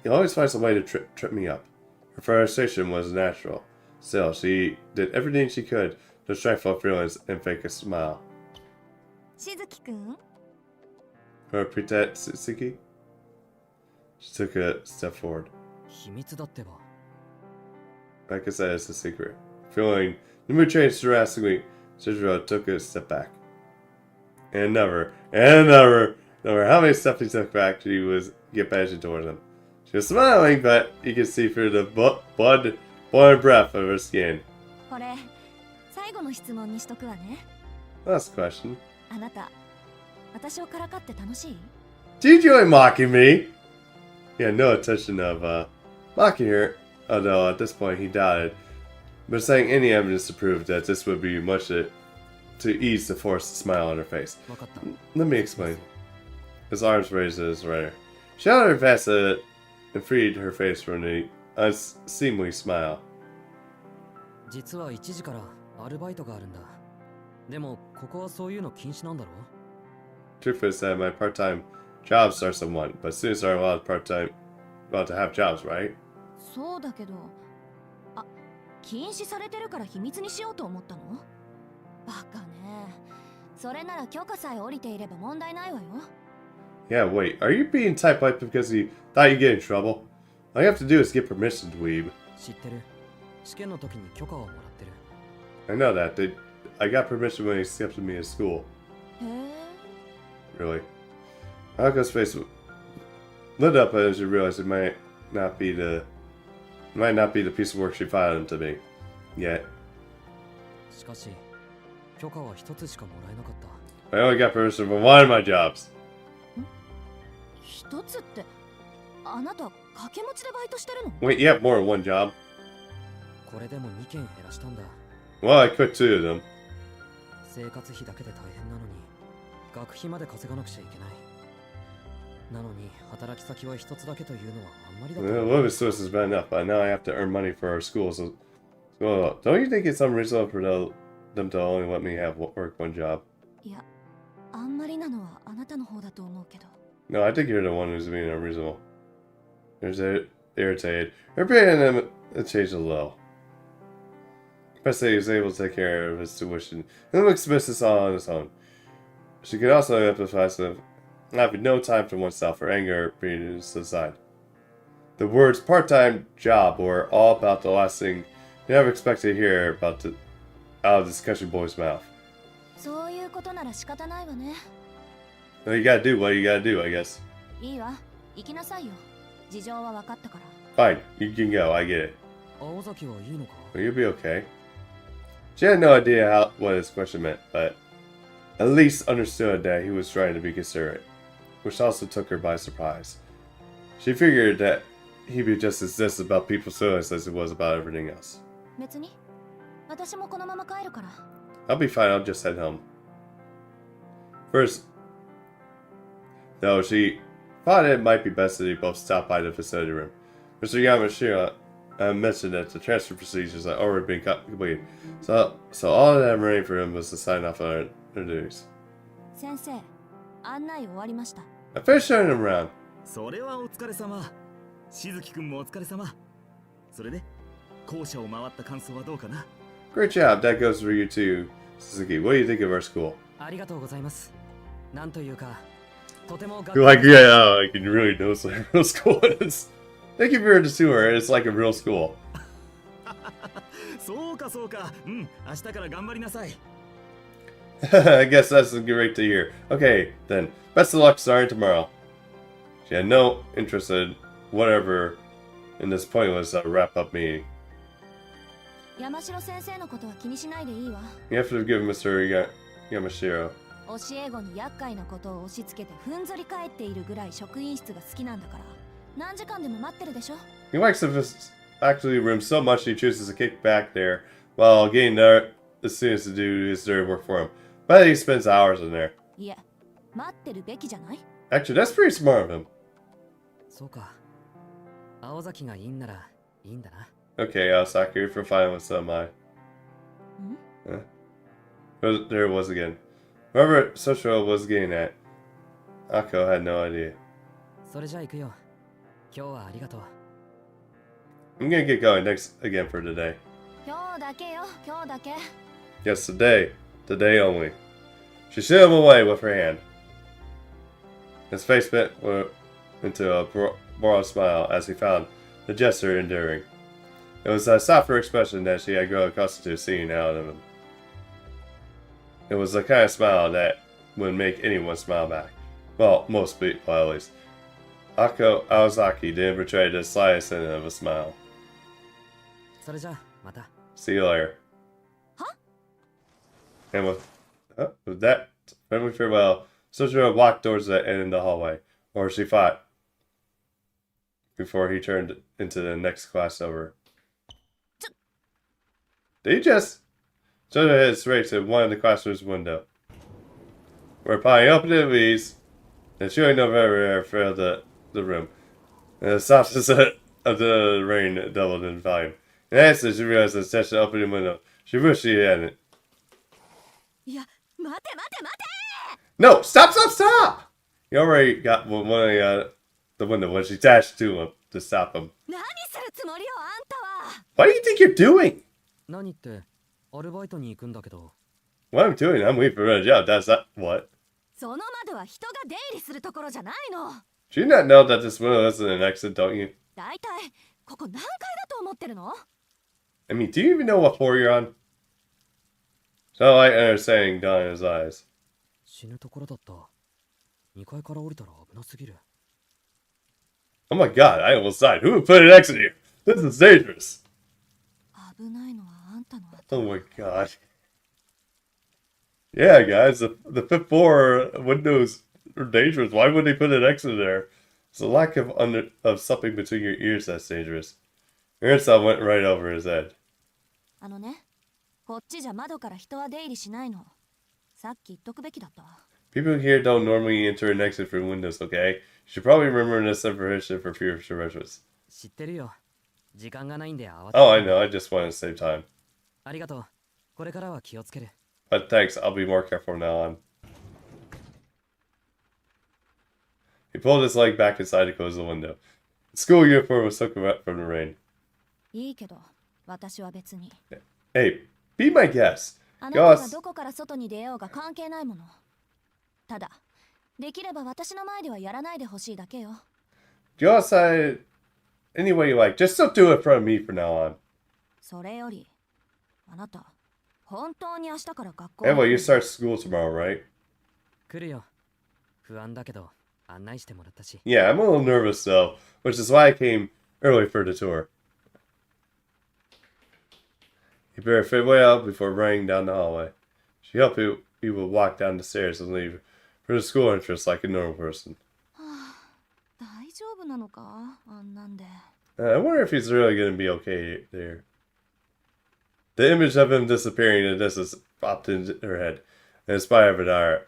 always finds a way to trip me up. Her frustration was natural. Still, she did everything she could to stifle feelings and fake a smile. しずきくん？ Her pretend Suzuki? She took a step forward. 秘密だってば。 Like I said, it's a secret. Feeling the mood changed drastically, Sojiro took a step back. And never, no matter how many steps he took back, she was get passion towards him. She was smiling, but you could see through the blood breath of her skin. これ、最後の質問にしとくわね。 Last question. あなた、私をからかって楽しい？ Do you enjoy mocking me? He had no intention of mocking her, although at this point he doubted, but saying any evidence to prove that this would be much to ease the forced smile on her face. わかった。 Let me explain. His arms raised to his rider. She held her fast and freed her face from the unseemly smile. 実は1時からアルバイトがあるんだ。でも、ここはそういうの禁止なんだろ？ Truth is that my part-time job starts at 1, but students are allowed to have jobs, right? そうだけど、あ、禁止されてるから秘密にしようと思ったの？バカね。それなら許可さえ下りていれば問題ないわよ。 Yeah, wait. Are you being type-wiped because you thought you'd get in trouble? All you have to do is get permission, dweeb. 知ってる。試験の時に許可をもらってる。 I know that. I got permission when he accepted me in school. へえ。 Really. Ako's face lit up as she realized it might not be the piece of work she found him to be. Yet. しかし、許可は一つしかもらえなかった。 I only got permission for one of my jobs. 一つって、あなた掛け持ちでバイトしてるの？ Wait, you have more than one job? これでも2件減らしたんだ。 Well, I quit 2 of them. 生活費だけで大変なのに、学費まで稼がなくちゃいけない。なのに、働き先は一つだけというのはあんまりだと The 思う。 living source has been enough, but now I have to earn money for our school. So, don't you think it's unreasonable for them to only let me have work one job? いや、あんまりなのはあなたの方だと思うけど。 No, I think you're the one who's being unreasonable. There's irritated. Her paying him a change a little. Best that he was able to take care of his tuition and makes business all on his own. She could also empathize with having no time for oneself or anger being aside. The words part-time job were all about the last thing you never expected to hear out of this country boy's mouth. そういうことなら仕方ないわね。 Well, you gotta do what you gotta do, I guess. いいわ、行きなさいよ。事情は分かったから。 Fine, you can go, I get it. 青崎はいいのか？ Well, you'll be okay. She had no idea what his question meant, but at least understood that he was trying to be considerate, which also took her by surprise. She figured that he'd be just as this about people's feelings as he was about everything else. 別に、私もこのまま帰るから。 I'll be fine, I'll just head home. First, though, she thought it might be best that they both stop by the facility room. Mr. Yamashiro mentioned that the transfer procedures had already been completed, so all that remained for him was to sign off on their duties. 先生、案内終わりました。 I finished showing him around. それはお疲れ様。しずきくんもお疲れ様。それで校舎を回った感想はどうかな？ Great job, that goes for you too, Suzuki. What do you think of our school? ありがとうございます。なんというか、とても You're like, yeah, I can really notice what a real school is. Thank you for your tour, it's like a real school. そうかそうか。うん、明日から頑張りなさい。I guess that's great to hear. Okay, then, best of luck starting tomorrow. She had no interest in whatever in this pointless wrap-up meeting. 山城先生のことは気にしないでいいわ。 You have to forgive Mr. Yamashiro. 教え子に厄介なことを押し付けてふんぞり返っているぐらい職員室が好きなんだから、何時間でも待ってるでしょ。 He likes the faculty room so much he chooses to kick back there while getting the students to do his dirty work for him. But he spends hours in there. いえ、待ってるべきじゃない？ Actually, that's pretty smart of him. そうか。青崎がいいんならいいんだな。 Okay, Asaki, you're for fine with some There it was again. Whoever Soshiro was getting at, Ako had no idea. それじゃあ行くよ。今日はありがとう。 I'm gonna get going next again for today. 今日だけよ、今日だけ。 Yes, today. Today only. She shooed him away with her hand. His face bent into a broad smile as he found the gesture endearing. It was a softer expression that she had grown accustomed to seeing out of him. It was the kind of smile that would make anyone smile back. Well, most people at least. Ako Awazaki didn't betray the slightest hint of a smile. それじゃあまた。 See you later. Huh? And with that friendly farewell, Soshiro walked towards the end of the hallway, or she thought, before he turned into the next class over. Did he just? Soshiro headed straight to one of the classroom's window. Whereupon he opened it with ease, and showing no barrier filled the room. And the softness of the rain doubled in volume. In an instant, she realized the tension opening the window. She wished she hadn't. いや、待て待て待て！ No! Stop! Stop! Stop! You already got one of the the window when she dashed to him to stop him. 何するつもりよあんたは。 What do you think you're doing? 何ってアルバイトに行くんだけど。 What I'm doing? I'm waiting for a job. That's not what. その窓は人が出入りするところじゃないの。 Do you not know that this window isn't an exit, don't you? だいたいここ何階だと思ってるの？ I mean, do you even know what floor you're on? It's not like understanding dawn in his eyes. 死ぬところだった。2階から降りたら危なすぎる。 Oh my god, I almost died. Who would put an exit here? This is dangerous. 危ないのはあんたの後。 Oh my god. Yeah, guys, the fifth floor windows are dangerous. Why would they put an exit there? It's a lack of something between your ears that's dangerous. Ernst went right over his head. あのね、こっちじゃ窓から人は出入りしないの。さっき言っとくべきだったわ。 People here don't normally enter and exit from windows, okay? You should probably remember this information for future reference. 知ってるよ。時間がないんで慌てて。 Oh, I know, I just want to save time. ありがとう。これからは気をつける。 But thanks, I'll be more careful from now on. He pulled his leg back inside to close the window. The school uniform was soaking wet from the rain. いいけど、私は別に。 Hey, be my guest. あなたがどこから外に出ようが関係ないもの。ただ、できれば私の前ではやらないでほしいだけよ。 Go outside any way you like. Just don't do it in front of me from now on. それより、あなた、本当に明日から学校 Hey, well, you start school tomorrow, right? 来るよ。不安だけど案内してもらったし。 Yeah, I'm a little nervous though, which is why I came early for the tour. He better fit way out before running down the hallway. She hoped he would walk down the stairs and leave for the school entrance like a normal person. 大丈夫なのかあんなんで。 I wonder if he's really going to be okay there. The image of him disappearing in the distance popped into her head, and in spite of an hour,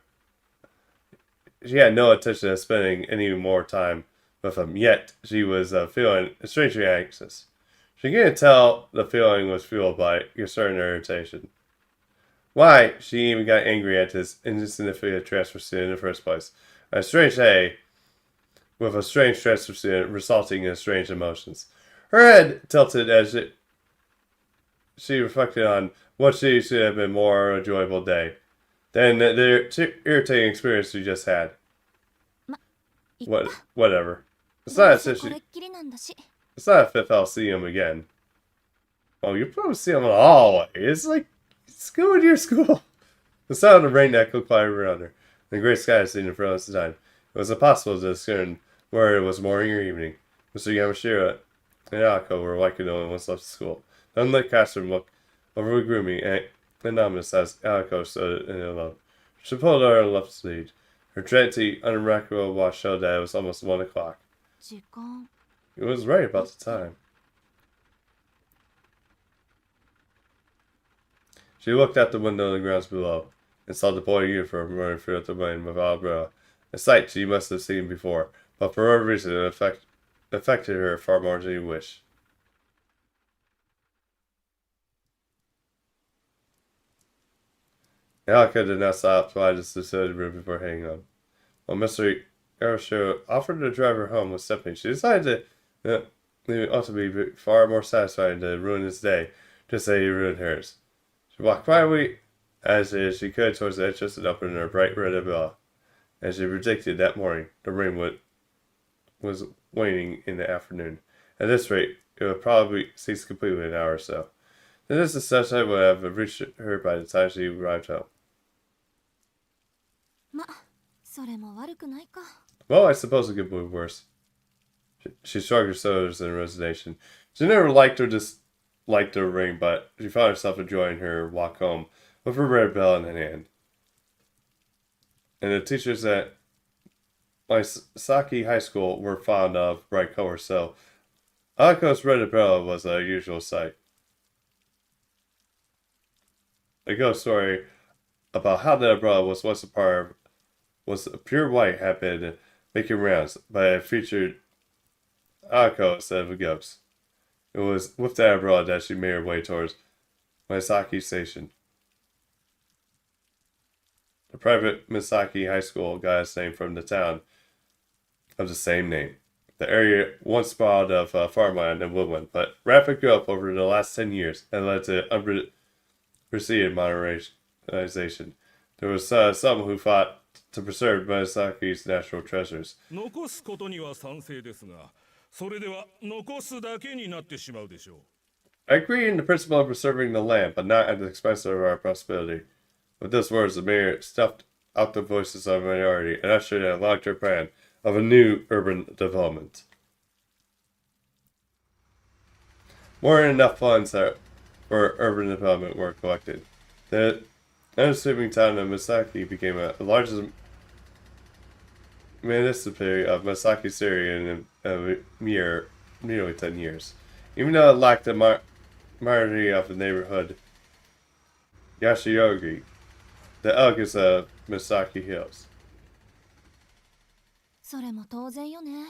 she had no intention of spending any more time with him, yet she was feeling strangely anxious. She couldn't tell the feeling was fueled by concern or irritation. Why she even got angry at his insignificant transfer student in the first place. A strange day with a strange transfer student resulting in strange emotions. Her head tilted as she reflected on what she should have been more enjoyable day than the irritating experience she just had. Whatever. It's not as if これっきりなんだし。 it's not as if I'll see him again. Oh, you probably see him in the hallway. It's like, it's going to your school. The sound of rain echoed quietly around her. The great sky seemed in front of the time. It was impossible to discern whether it was morning or evening. Mr. Yamashiro and Akko were like no one once left school. The unlit classroom looked overly gloomy and ominous as Akko stood in it alone. She pulled out her left sleeve. Her dainty, unremarkable watch showed that it was almost 1 o'clock. 時間。 It was right about the time. She looked out the window on the grounds below and saw the boy in uniform running through the rain without a umbrella, a sight she must have seen before, but for whatever reason it affected her far more than she wished. Alaka did not stop till I just decided room before hanging on. While Mr. Yarosho offered to drive her home with Stephanie, she decided that it ought to be far more satisfying to ruin his day, just as he ruined hers. She walked quietly as she could towards the entrance and opened her bright red umbrella. As she predicted that morning, the rain was waning in the afternoon. At this rate, it would probably cease completely in an hour or so. The distant sunshine would have reached her by the time she arrived home. ま、それも悪くないか。 Well, I suppose it could be worse. She shrugged her shoulders in resignation. She never liked or disliked the ring, but she found herself enjoying her walk home with her red bell in hand. And the teachers at Saki High School were fond of bright colors, so Ako's red umbrella was a usual sight. A ghost story about how the umbrella was once was pure white had been making rounds, but it featured Ako instead of a ghost. It was with that umbrella that she made her way towards Misaki Station. The private Misaki High School got its name from the town of the same name. The area once sprawled of farmland and woodland, but rapid growth over the last 10 years had led to unprecedented modernization. There was some who fought to preserve Manasaki's natural treasures. 残すことには賛成ですが、それでは残すだけになってしまうでしょう。I agree in the principle of preserving the land, but not at the expense of our prosperity. With those words, the mayor stuffed out the voices of a minority and ushered in a long-term plan of a new urban development. More than enough funds for urban development were collected. The unassuming town of Masaki became the largest municipality of Masaki City in nearly 10 years. Even though it lacked the majority of the neighborhood, Yashiyogi, the elegance of Masaki Hills. それも当然よね。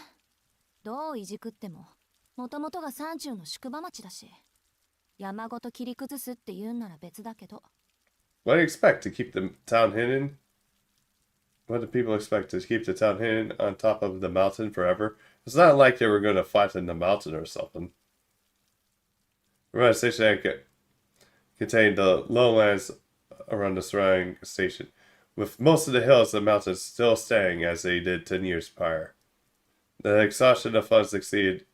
どういじくってももともとが山中の宿場町だし、山ごと切り崩すって言うんなら別だけど。 What do you expect to keep the town hidden? What do people expect to keep the town hidden on top of the mountain forever? It's not like they were going to flatten the mountain or something. The station contained the lowlands around the surrounding station, with most of the hills and mountains still standing as they did 10 years prior. The exhaustion of funds succeeded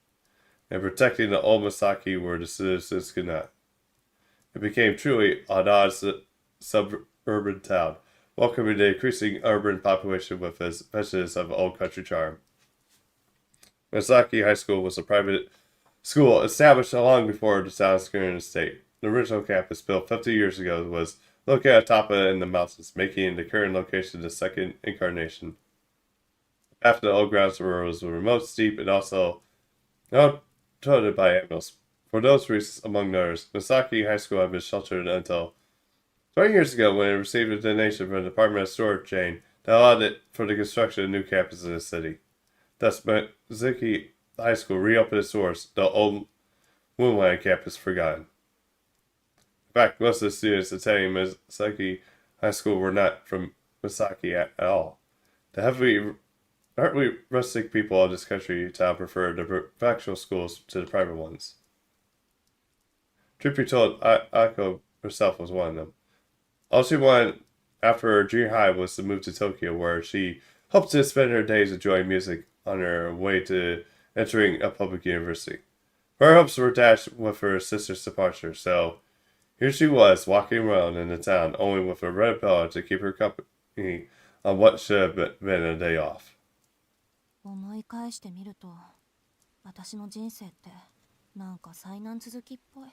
in protecting the old Masaki where the citizens could not. It became truly an odd suburban town, welcoming the increasing urban population with its vestiges of old country charm. Masaki High School was a private school established long before the town's current estate. The original campus, built 50 years ago, was located atop it in the mountains, making the current location the second incarnation. After the old grounds was remote, steep, and also not toted by animals. For those reasons, among others, Masaki High School had been sheltered until 20 years ago when it received a donation from the department store chain that allowed it for the construction of a new campus in the city. Thus, Masaki High School reopened its doors, the old Woodland campus forgotten. In fact, most of the students attending Masaki High School were not from Masaki at all. The heavily rustic people of this country town preferred the factual schools to the private ones. Truth be told, Ako herself was one of them. All she wanted after her junior high was to move to Tokyo, where she hoped to spend her days enjoying music on her way to entering a public university. Her hopes were dashed with her sister's departure, so here she was, walking around in the town only with a red pillow to keep her company on what should have been a day off. 思い返してみると、私の人生ってなんか災難続きっぽい。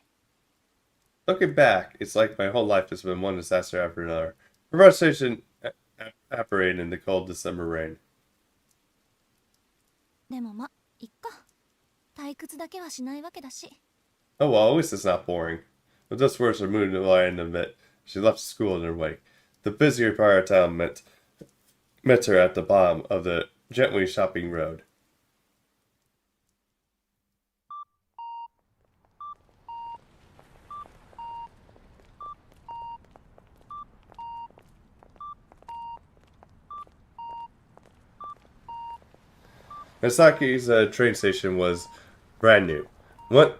Looking back, it's like my whole life has been one disaster after another. The road station evaporated in the cold December rain. でもま、いっか。退屈だけはしないわけだし。 Oh well, at least it's not boring. With those words removed the line of it, she left school in her wake. The busier part of town met her at the bottom of the gently shopping road. Misaki's train station was brand new. Once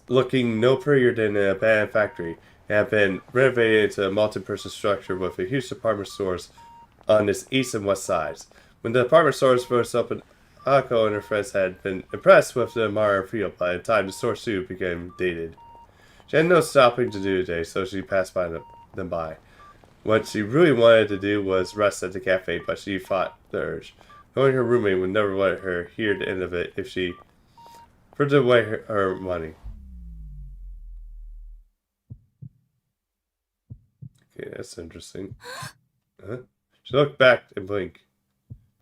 looking no prettier than an abandoned factory, it had been renovated into a multi-person structure with a huge department stores on its east and west sides. When the department stores first opened, Ako and her friends had been impressed with the modern feel by the time the store too became dated. She had no shopping to do today, so she passed them by. What she really wanted to do was rest at the cafe, but she fought the urge. Knowing her roommate would never let her hear the end of it if she frittered away her money. Okay, that's interesting. Huh? She looked back and blinked.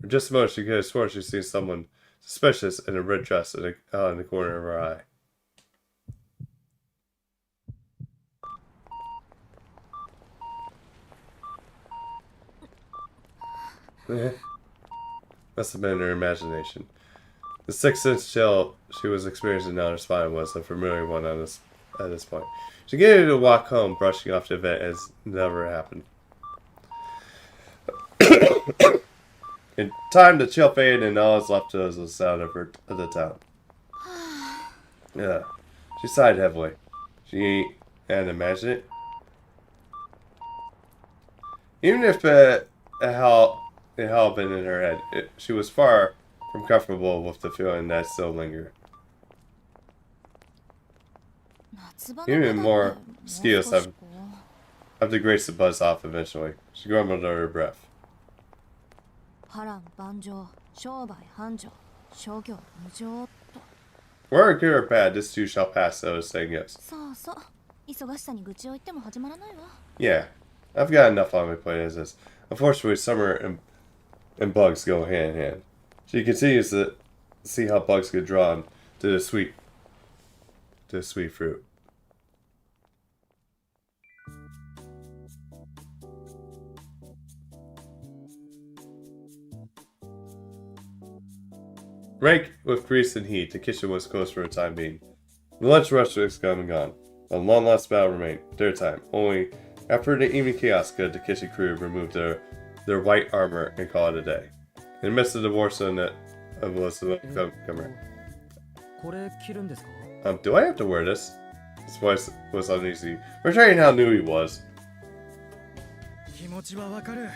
For just a moment, she could have sworn she'd seen someone suspicious in a red dress in the corner of her eye. Must have been her imagination. The sixth sense chill she was experiencing down her spine was a familiar one at this point. She continued to walk home, brushing off the event as never happened. In time, the chill faded, and all that's left was the sound of the town. Yeah. She sighed heavily. She had imagined it. Even if it had been in her head, she was far from comfortable with the feeling that still lingered. 夏場の Even 肌 more ってもう skills 少し have こ have the grace to buzz off eventually. She grumbled under her breath. う波乱万丈商売繁盛諸行無常と Whether good or bad, this too shall pass, so is saying yes. そうそう忙しさに愚痴を言っても始まらないわ Yeah, I've got enough on my plate as this. Unfortunately, summer and bugs go hand in hand. She continues to see how bugs get drawn to the sweet fruit. Rank with grease and heat, the kitchen was closed for a time being. The lunch rush was come and gone. A long lost battle remained, their time. Only after the evening chaos could the kitchen crew remove their white armor and call it a day. In the midst of the war zone that was the come right. これ着るんですか？ Do I have to wear this? His voice was uneasy, betraying how new he was. 気持ちはわかる。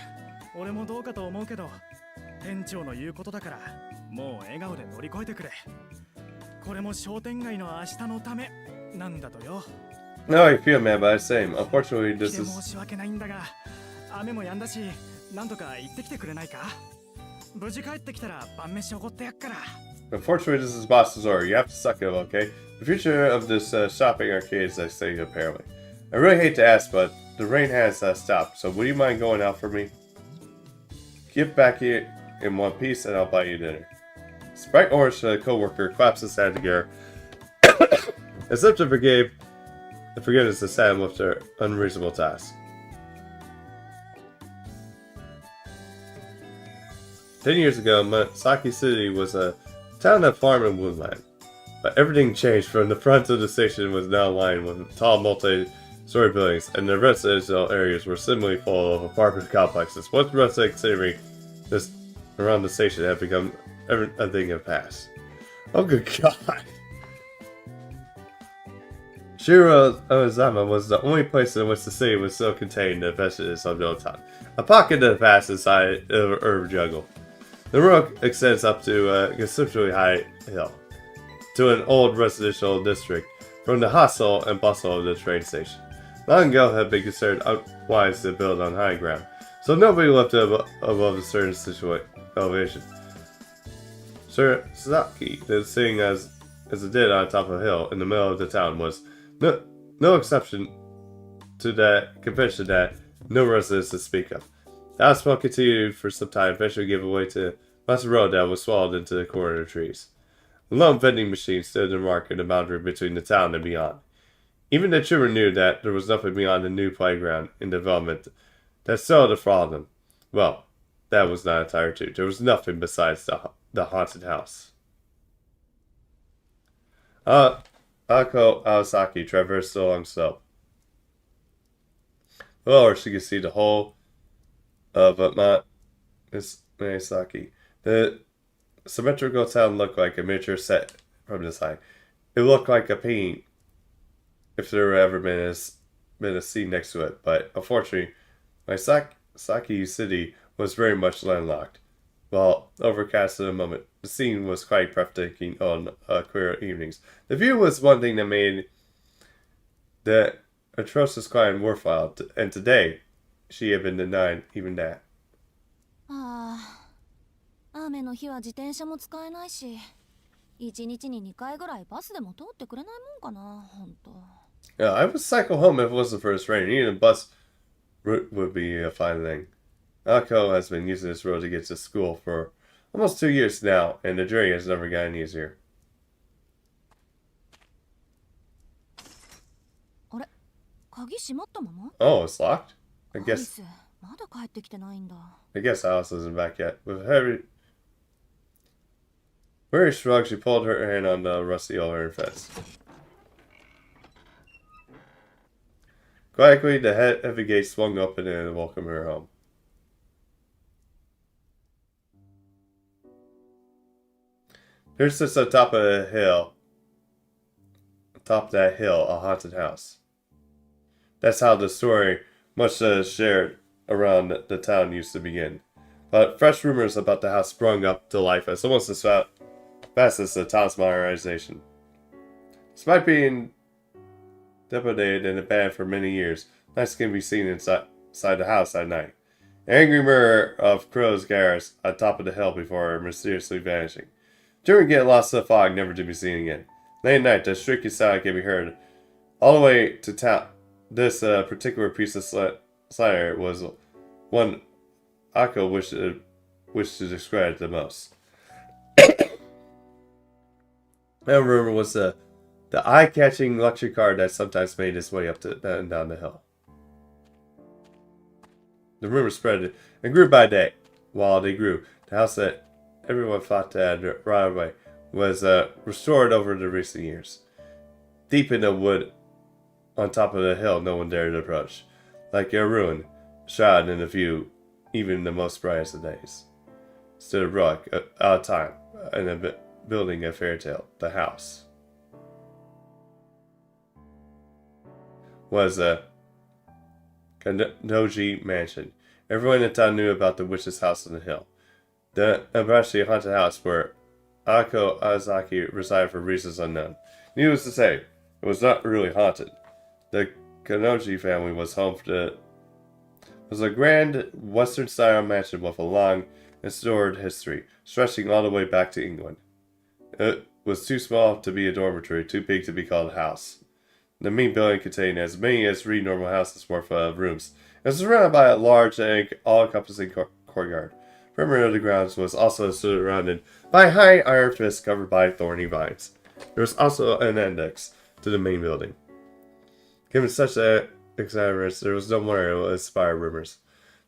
俺もどうかと思うけど、店長の言うことだから、もう笑顔で乗り越えてくれ。これも商店街の明日のためなんだとよ。No, I feel man, but I same. Unfortunately, 来 this て is 申し訳ないんだが、雨も止んだし、なんとか行ってきてくれないか？無事帰ってきたら晩飯おごってやっから。unfortunately this is boss's order. You have to suck it up, okay? The future of this shopping arcade is at stake, apparently. I really hate to ask, but the rain has stopped. So would you mind going out for me? Get back here in one piece, and I'll buy you dinner. Sprite Orange, co-worker, claps his hand together, as if to forgive the forgiveness of Sam with their unreasonable task. 10 years ago, Masaki City was a town of farm and woodland. But everything changed from the front of the station was now lined with tall multi-story buildings, and the residential areas were similarly full of apartment complexes. Once rustic scenery this around the station had become a thing of past. Oh good god! Shiro Ozama was the only place in which the city was still contained the vestiges of no time. A pocket of the past inside of an urban jungle. The road extends up to a considerably high hill, to an old residential district from the hustle and bustle of the train station. Long ago had been considered unwise to build on high ground, so nobody lived above a certain elevation. Sir Saki, sitting as it did on top of a hill in the middle of the town, was no exception to that convention that no residents to speak of. The houseboat continued for some time, eventually gave way to much road that was swallowed into the corner of trees. A lone vending machine stood in the market, the boundary between the town and beyond. Even the children knew that there was nothing beyond the new playground in development that still defrauded them. Well, that was not entirely true. There was nothing besides the haunted house. Ako Awasaki traversed the long slope. Lower, she could see the whole of Miss Maesaki. The symmetrical town looked like a miniature set from this height. It looked like a painting if there had ever been a scene next to it, but unfortunately, Saki City was very much landlocked. While overcast at the moment, the scene was quite breathtaking on clear evenings. The view was one thing that made the atrocious crime worthwhile, and today, she had been denied even that. ああ雨の日は自転車も使えないし1日に2回ぐらいバスでも通ってくれないもんかなほんと Yeah, I would cycle home if it wasn't for this rain. Even a bus route would be a fine thing. Alco has been using this road to get to school for almost 2 years now, and the journey has never gotten easier. あれ鍵閉まったまま Oh, it's locked? I アリ guess スまだ帰ってきてないんだ Alice isn't back yet. With heavy very shrug, she pulled her hand on the rusty iron fence. Quietly, the heavy gate swung open and welcomed her home. Here sits on top of a hill. Top of that hill, a haunted house. That's how the story, much shared around the town, used to begin. But fresh rumors about the house sprung up to life as almost as fast as the town's modernization. Despite being depredated and abandoned for many years, lights can be seen inside the house at night. An angry murmur of crows gathers on top of the hill before mysteriously vanishing. Children get lost in the fog, never to be seen again. Late at night, the shrieking sound can be heard all the way to town. This particular piece of slander was one Akko wished to describe the most. That rumor was the eye-catching luxury car that sometimes made its way up and down the hill. The rumor spread and grew by day. While they grew, the house that everyone thought had rotted away was restored over the recent years. Deep in the wood on top of the hill, no one dared approach. Like a ruin, shrouded in the view, even the most brightest of days. Stood a rock, out of time, and a building a fairy tale. The house was a Kanoji mansion. Everyone in town knew about the witch's house on the hill. The especially haunted house where Akko Azaki resided for reasons unknown. Needless to say, it was not really haunted. The Kanoji family was home was a grand Western-style mansion with a long and storied history, stretching all the way back to England. It was too small to be a dormitory, too big to be called a house. The main building contained as many as 3 normal houses worth of rooms. It was surrounded by a large and all-encompassing courtyard. The perimeter of the grounds was also surrounded by high iron fists covered by thorny vines. There was also an index to the main building. Given such exuberance, there was no wonder it would inspire rumors.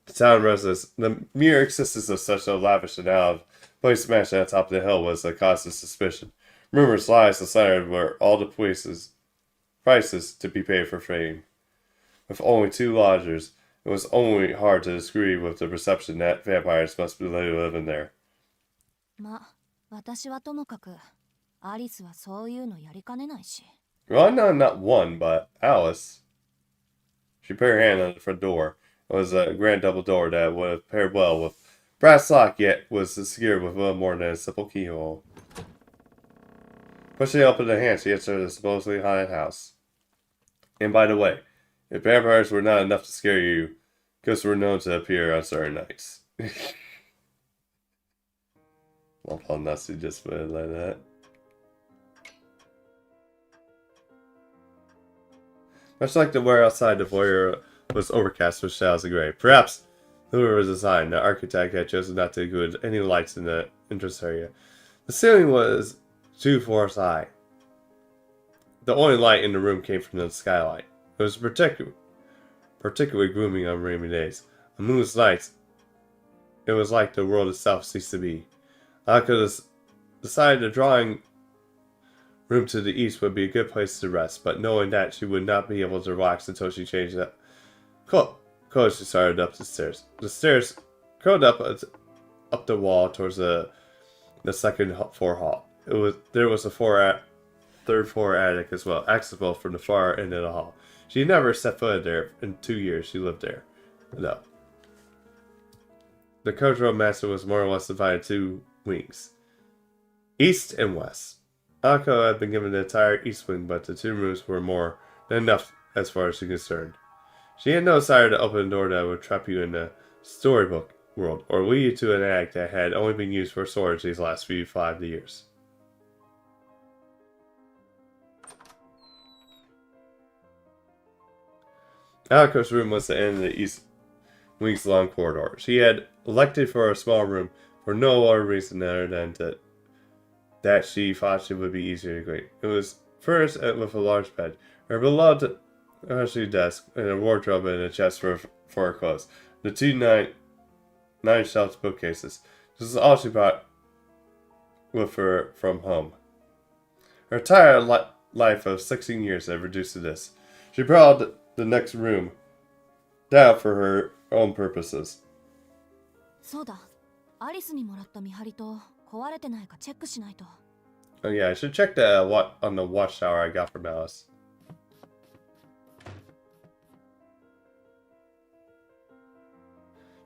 The town residents, the mere existence of such a lavish and out-of-place mansion on top of the hill was a cause of suspicion. Rumors, lies, and slander were all the prices to be paid for fame. With only 2 lodgers, it was only hard to disagree with the perception that vampires must be living there. ま、私はともかく、アリスはそういうのやりかねないし。Well, I know not one, but Alice. She put her hand on the front door. It was a grand double door that would have paired well with brass lock, yet was secured with little more than a simple keyhole. Pushing open the hand, she entered the supposedly haunted house. And by the way, if vampires were not enough to scare you, ghosts were known to appear on certain nights. Love how Nasty just put it like that. Much like the wear outside, the foyer was overcast with shadows of gray. Perhaps whoever was designed, the architect had chosen not to include any lights in the entrance area. The ceiling was 2 floors high. The only light in the room came from the skylight. It was particularly gloomy on rainy days. On moonless nights, it was like the world itself ceased to be. Akko decided the drawing room to the east would be a good place to rest, but knowing that she would not be able to relax until she changed that clothes, she started up the stairs. The stairs curled up the wall towards the second floor hall. There was a third floor attic as well, accessible from the far end of the hall. She never set foot there in 2 years she lived there. No. The cultural master was more or less divided into 2 wings, east and west. Akko had been given the entire east wing, but the 2 rooms were more than enough as far as she was concerned. She had no desire to open a door that would trap you in the storybook world, or lead you to an attic that had only been used for storage these last 5 years. Akko's room was the end of the east wing's long corridor. She had elected for a small room for no other reason other than that she thought it would be easier to clean. It was furnished with a large bed, her beloved desk, and a wardrobe and a chest for her clothes. The 2 nine-shelved bookcases. This is all she brought with her from home. Her entire life of 16 years had reduced to this. She brought the next room down for her own purposes. そうだ、アリスにもらった見張りと壊れてないかチェックしないと。Oh yeah, I should check the what on the watchtower I got from Alice.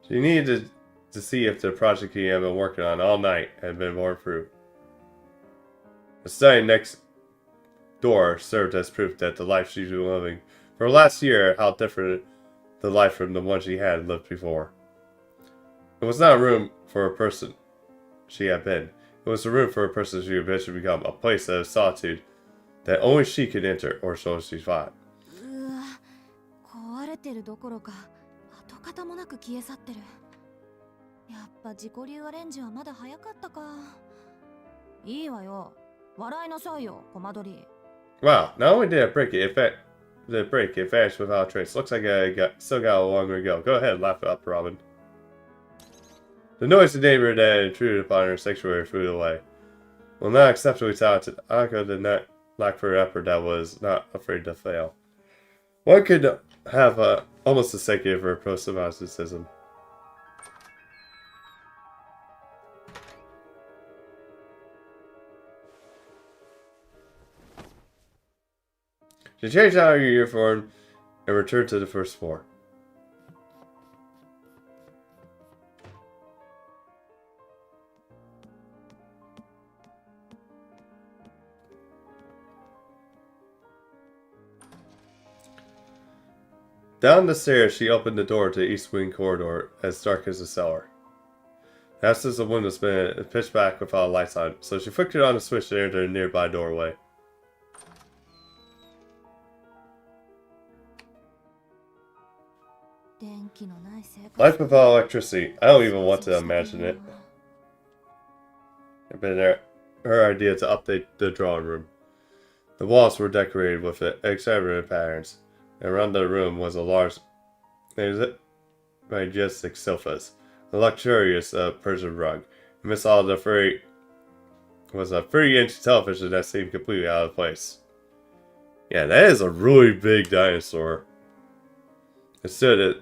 She needed to see if the project he had been working on all night had been borne fruit. The study next door served as proof that the life she'd been living for last year, how different the life from the one she had lived before. It was not a room for a person she had been. It was a room for a person she would eventually become, a place of solitude that only she could enter, or so she thought. うわ、壊れてるどころか跡形もなく消え去ってる。やっぱ自己流アレンジはまだ早かったか。いいわよ、笑いなさいよ、コマ撮り。 Wow, not only did I break it, it vanished without a trace. Looks like still got a long way to go. Go ahead, laugh it up, Robin. The noisy neighbor that had intruded upon her sanctuary flew away. Well, not exceptionally talented, Anko did not lack for an effort that was not afraid to fail. One could have almost a second for post-monasticism. She changed out her uniform and returned to the first floor. Down the stairs, she opened the door to the east wing corridor, as dark as the cellar. The absence of windows made it pitch black without lights on, so she flicked on the switch and entered a nearby doorway. Life without electricity. I don't even want to imagine it. It had been her idea to update the drawing room. The walls were decorated with extravagant patterns, and around the room was a large, majestic sofas, a luxurious Persian rug. Amidst all the furry was a 30-inch television that seemed completely out of place. Yeah, that is a really big dinosaur. It stood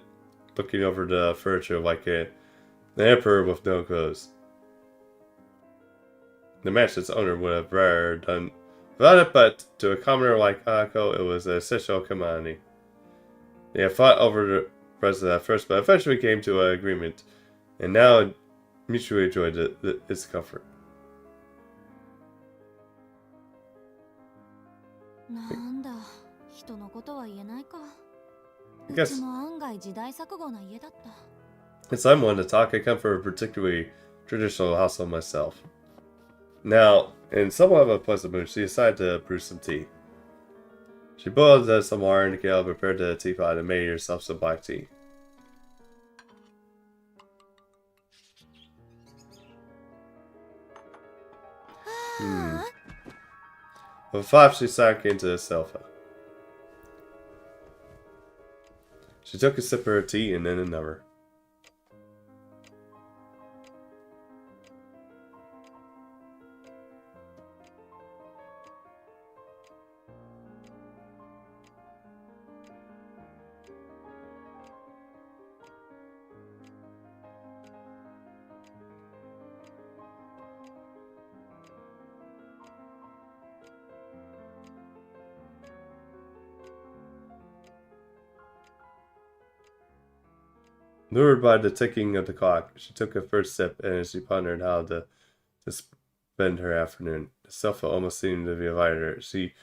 looking over the furniture like the emperor with no clothes. The mansion's owner would have rather done without it, but to a commoner like Anko, it was an essential commodity. They had fought over the president at first, but eventually came to an agreement, and now mutually enjoyed its comfort. なんだ、人のことは言えないか。 I う guess ちも案外時代錯誤な家だった。 since I'm one to talk, I come from a particularly traditional household myself. Now, in somewhat of a pleasant mood, she decided to brew some tea. She boiled some water in the kettle, prepared the teapot, and made herself some black tea. With a flap, she sank into the sofa. She took a sip of her tea and then another. Lured by the ticking of the clock, she took a first sip, and as she pondered how to spend her afternoon, the sofa almost seemed to be inviting her. She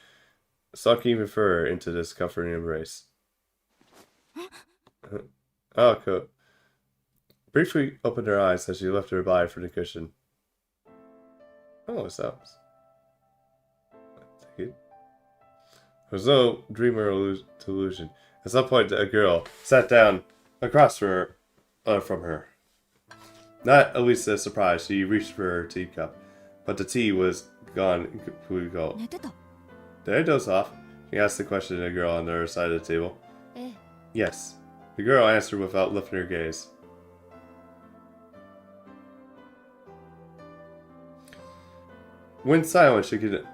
sunk even further into this comforting embrace. Alco briefly opened her eyes as she lifted her body from the cushion. Oh, it sounds. There was no dream or delusion. At some point, a girl sat down across from her. Not at least a surprise, she reached for her teacup, but the tea was gone and completely cold. 寝てた。 Did I doze off? She asked the question to the girl on the other side of the table. ええ。 Yes. The girl answered without lifting her gaze. When silent, she could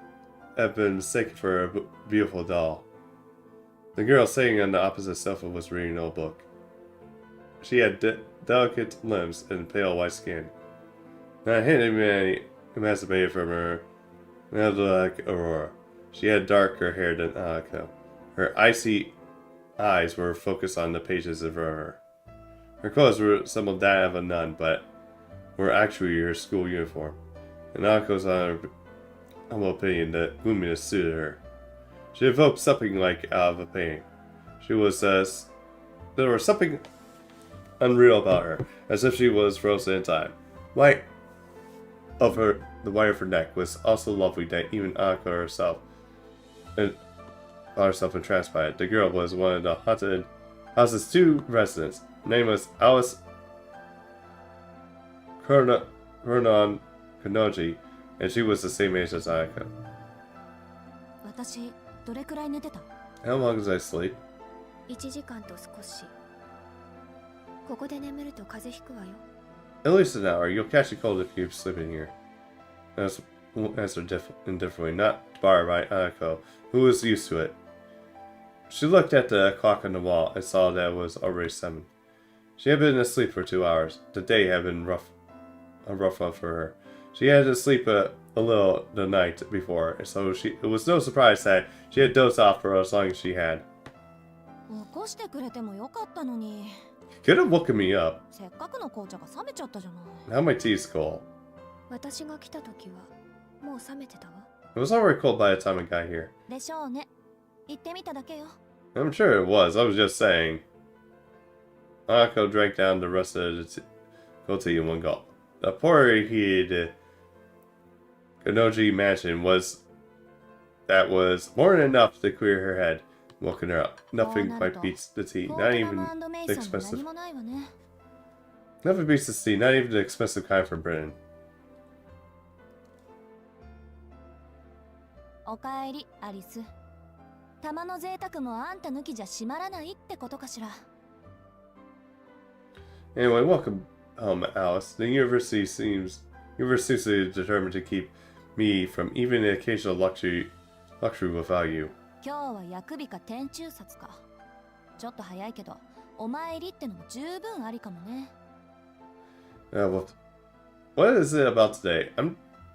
have been mistaken for a beautiful doll. The girl sitting on the opposite sofa was reading an old book. She had delicate limbs and pale white skin. Not a hint of humanity emancipated from her Not like Aurora. She had darker hair than Anako. Her icy eyes were focused on the pages of her. Her clothes resembled that of a nun, but were actually her school uniform. In Anako's humble opinion, the gloominess suited her. She evoked something like out of a painting. She was, there was something unreal about her, as if she was frozen in time. The white of her neck was also lovely that even Anako herself found herself entranced by it. The girl was one of the haunted house's 2 residents. Her name was Alice Hernon Kanoji, and she was the same age as Anako. 私どれくらい寝てた？ How long does I sleep? 1時間と少し。ここで眠ると風邪ひくわよ。 At least an hour. You'll catch a cold if you sleep in here. Answered indifferently, not barred by Anako, who was used to it. She looked at the clock on the wall and saw that it was already 7. She had been asleep for 2 hours. The day had been a rough one for her. She had to sleep a little the night before, so it was no surprise that she had dozed off for as long as she had. 起こしてくれてもよかったのに。 Could have woken me up. せっかくの紅茶が冷めちゃったじゃない。 Now my tea's cold. 私が来た時はもう冷めてたわ。 It was already cold by the time I got here. でしょうね。行ってみただけよ。 I'm sure it was. I was just saying. Anako drank down the rest of the cold tea in one gulp. The poorly heated Kanoji mansion was more than enough to clear her head, woken her up. Nothing quite beats the tea, not even the expensive. Nothing beats the tea, not even the expensive kind from Britain. おかえり、アリス。玉の贅沢もあんた抜きじゃ閉まらないってことかしら。 Anyway, welcome home, Alice. The university seems determined to keep me from even the occasional luxury without you. 今日は薬日か天中殺か。ちょっと早いけど、お参りってのも十分ありかもね。What is it about today?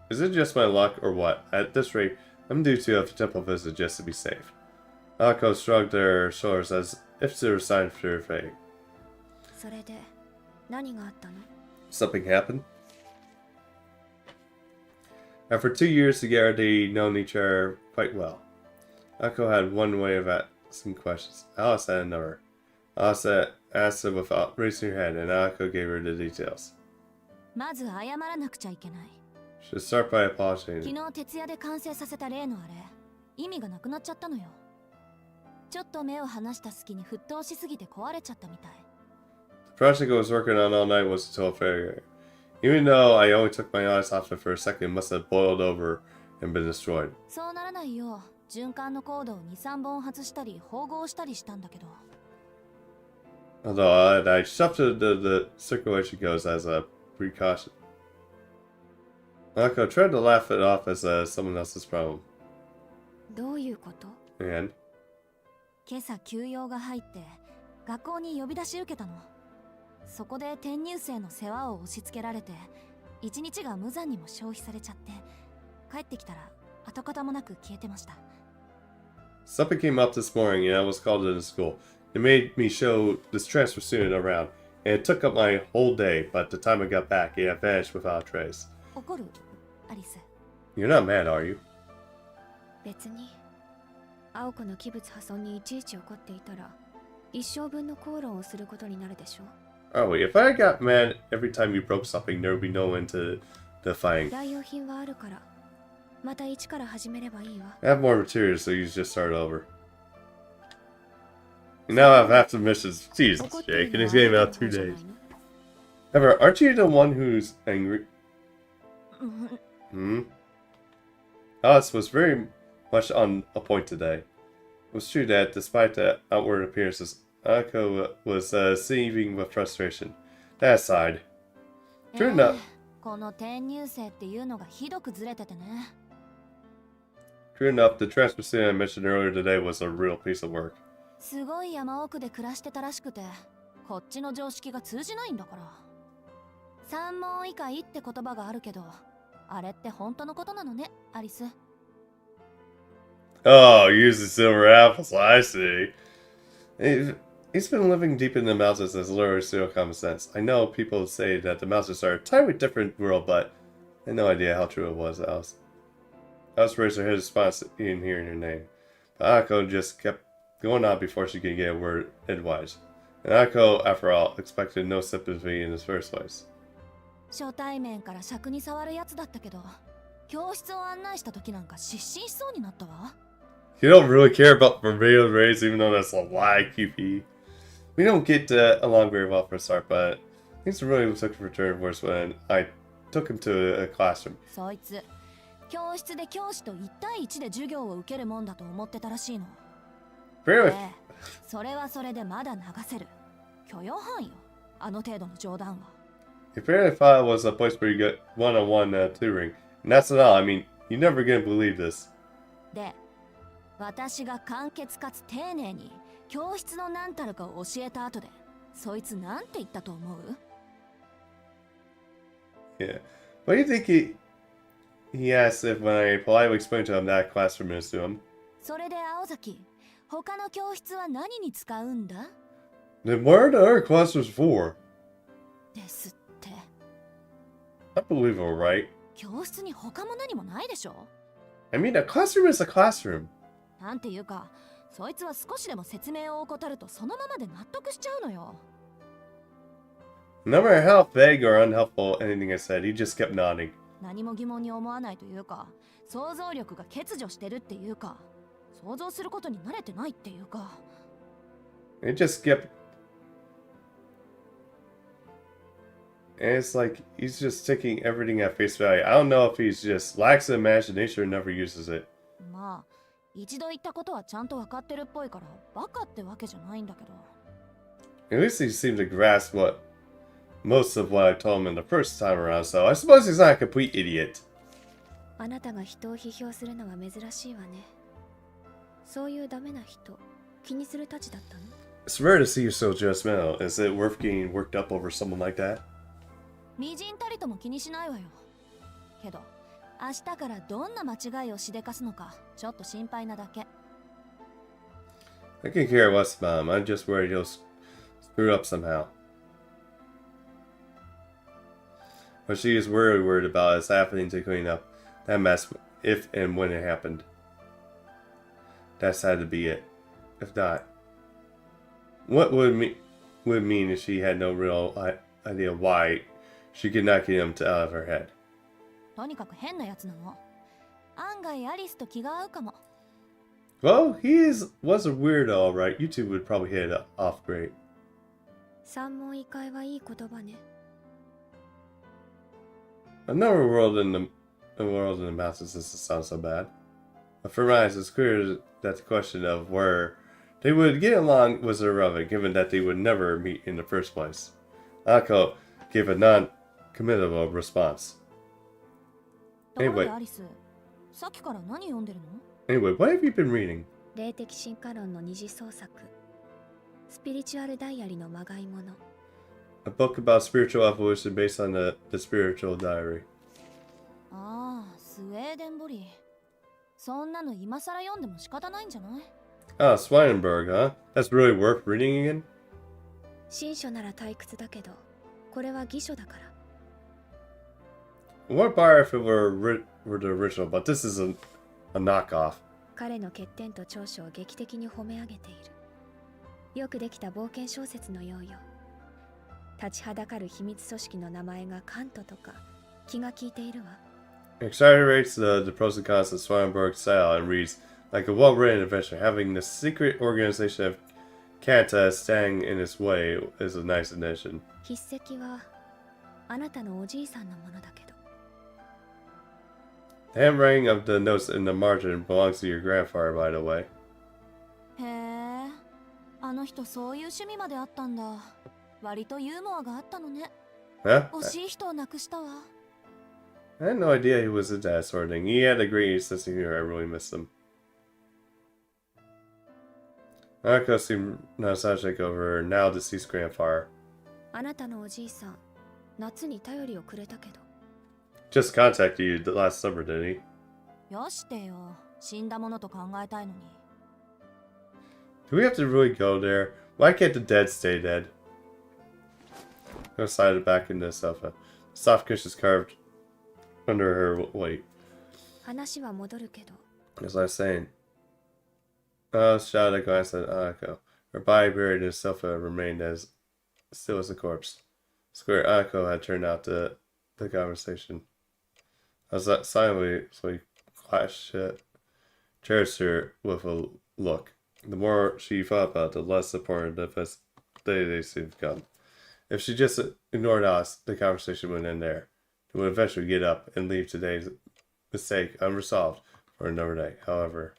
Is it just my luck or what? At this rate, I'm due to have a temple visit just to be safe. Anako shrugged her shoulders as if to resign to her fate. それで何があったの？ Something happened? After 2 years together, they'd known each other quite well. Anako had one way of asking questions. Alice had another. Alice asked her without raising her head, and Anako gave her the details. まず謝らなくちゃいけない。 Should start by apologizing. 昨日徹夜で完成させた例のあれ、意味がなくなっちゃったのよ。ちょっと目を離した隙に沸騰しすぎて壊れちゃったみたい。 The project I was working on all night was a total failure. Even though I only took my eyes off it for a second, it must have boiled over and been destroyed. そうならないよう、循環のコードを2、3本外したり、縫合したりしたんだけど。 Although I shuffled the circulation goes as a precaution. Anako tried to laugh it off as someone else's problem. どういうこと？ And 今朝休養が入って学校に呼び出し受けたの。そこで転入生の世話を押し付けられて一日が無残にも消費されちゃって帰ってきたら跡形もなく消えてました。 something came up this morning and I was called into school. It made me show this transfer student around, and it took up my whole day, but the time I got back, it had vanished without a trace. 怒る？アリス。 You're not mad, are you? 別に青子の器物破損にいちいち怒っていたら一生分の口論をすることになるでしょ。 Are we? If I got mad every time you broke something, there would be no end to the fighting. 代用品はあるからまた一から始めればいいわ。 I have more materials, so you just start over. You now have half the missions. Jesus, Jake, and it's getting about 2 days. However, aren't you the one who's angry? Alice was very much on a point today. It was true that, despite the outward appearances, Anako was seething with frustration. That aside, true enough. この転入生っていうのがひどくずれててね。 True enough, the transfer student I mentioned earlier today was a real piece of work. すごい山奥で暮らしてたらしくて、こっちの常識が通じないんだから。三問以下って言葉があるけど、あれって本当のことなのね、アリス。 Oh, use the silver apples. I see. He- He's been living deep in the mountains as literally zero common sense. I know people say that the mountains are a entirely different world, but I had no idea how true it was. Alice raised her head in response to Ian hearing her name. But Anako just kept going on before she could get a word edgewise. And Anako, after all, expected no sympathy in the first place. 初対面から尺に触るやつだったけど、教室を案内した時なんか失神しそうになったわ。 You don't really care about Faker and Reines, even though that's a lie, QP. We don't get along very well for a start, but things really took a return worse when I took him to a classroom. そいつ、教室で教師と1対1で授業を受けるもんだと思ってたらしいの。 Really? ええ、それはそれでまだ流せる。許容範囲よ、あの程度の冗談は。 He apparently thought it was a place where you get one-on-one tutoring. And that's not all. I mean, you're never gonna believe this. で、私が簡潔かつ丁寧に教室の何たるかを教えた後で、そいつなんて言ったと思う？ Yeah. What do you think he asked if when I politely explained to him that classroom is to him? それで青崎、他の教室は何に使うんだ？ Then what are the other classrooms for? ですって。 Unbelievable, right? 教室に他も何もないでしょ？ I mean, a classroom is a classroom. なんていうか、そいつは少しでも説明を怠るとそのままで納得しちゃうのよ。 No matter how vague or unhelpful anything I said, he just kept nodding. 何も疑問に思わないというか、想像力が欠如してるっていうか、想像することに慣れてないっていうか。 It just kept... And it's like, he's just taking everything at face value. I don't know if he's just lacks the imagination or never uses it. まあ、一度言ったことはちゃんと分かってるっぽいから、バカってわけじゃないんだけど。 At least he seemed to grasp most of what I told him in the first time around, so I suppose he's not a complete idiot. あなたが人を批評するのは珍しいわね。そういうダメな人、気にするたちだったの？ It's rare to see you so judgmental. Is it worth getting worked up over someone like that? みじんたりとも気にしないわよ。けど、明日からどんな間違いをしでかすのか、ちょっと心配なだけ。 I can care less about him. I'm just worried he'll screw up somehow. What she is worried about is happening to clean up that mess if and when it happened. That's had to be it. If not, what would mean if she had no real idea why she could not get him out of her head? とにかく変なやつなの。案外アリスと気が合うかも。 Well, was a weirdo, alright. You two would probably hit it off great. 三問異界はいい言葉ね。 Another world in the mountains doesn't sound so bad. But for Reines, it's clear that the question of where they would get along was irrelevant, given that they would never meet in the first place. Ako gave a non-committable response. ところで Anyway. アリス、さっきから何読んでるの？ Anyway, what have you been reading? 霊的進化論の二次創作。スピリチュアルダイアリのまがいもの。A book about spiritual evolution based on the spiritual diary. ああ、スウェーデンボリー。そんなの今更読んでも仕方ないんじゃない？ Ah, Swedenborg, huh? That's really worth reading again? 新書なら退屈だけど、これは偽書だから。It would buy if it were the original, but this is a knockoff. 彼の欠点と長所を劇的に褒め上げている。よくできた冒険小説のようよ。立ちはだかる秘密組織の名前がカントとか気が利いているわ。It exaggerates the pros and cons of Swedenborg's style and reads like a well-written adventure. Having the secret organization of Kanta standing in its way is a nice addition. 筆跡はあなたのおじいさんのものだけど。The handwriting of the notes in the margin belongs to your grandfather, by the way. へえ、あの人そういう趣味まであったんだ。割とユーモアがあったのね。 Huh? 惜しい人を亡くしたわ。 I had no idea he was into that sort of thing. He had a great sense of humor. I really missed him. Marco seemed nostalgic over her now deceased grandfather. あなたのおじいさん、夏に頼りをくれたけど。just contacted you the last summer, didn't he? よしてよ、死んだものと考えたいのに。 Do we have to really go there? Why can't the dead stay dead? Go slide it back into the sofa. Soft cushions carved under her weight. 話は戻るけど、 As I was saying. Shot a glance at Anako. Her body buried in the sofa remained as still as a corpse. Square Anako had turned out the conversation. As that silently clashed it, cherished her with a look. The more she thought about it, the less important they seemed to become. If she just ignored us, the conversation would end there. She would eventually get up and leave today's mistake unresolved for another day. However,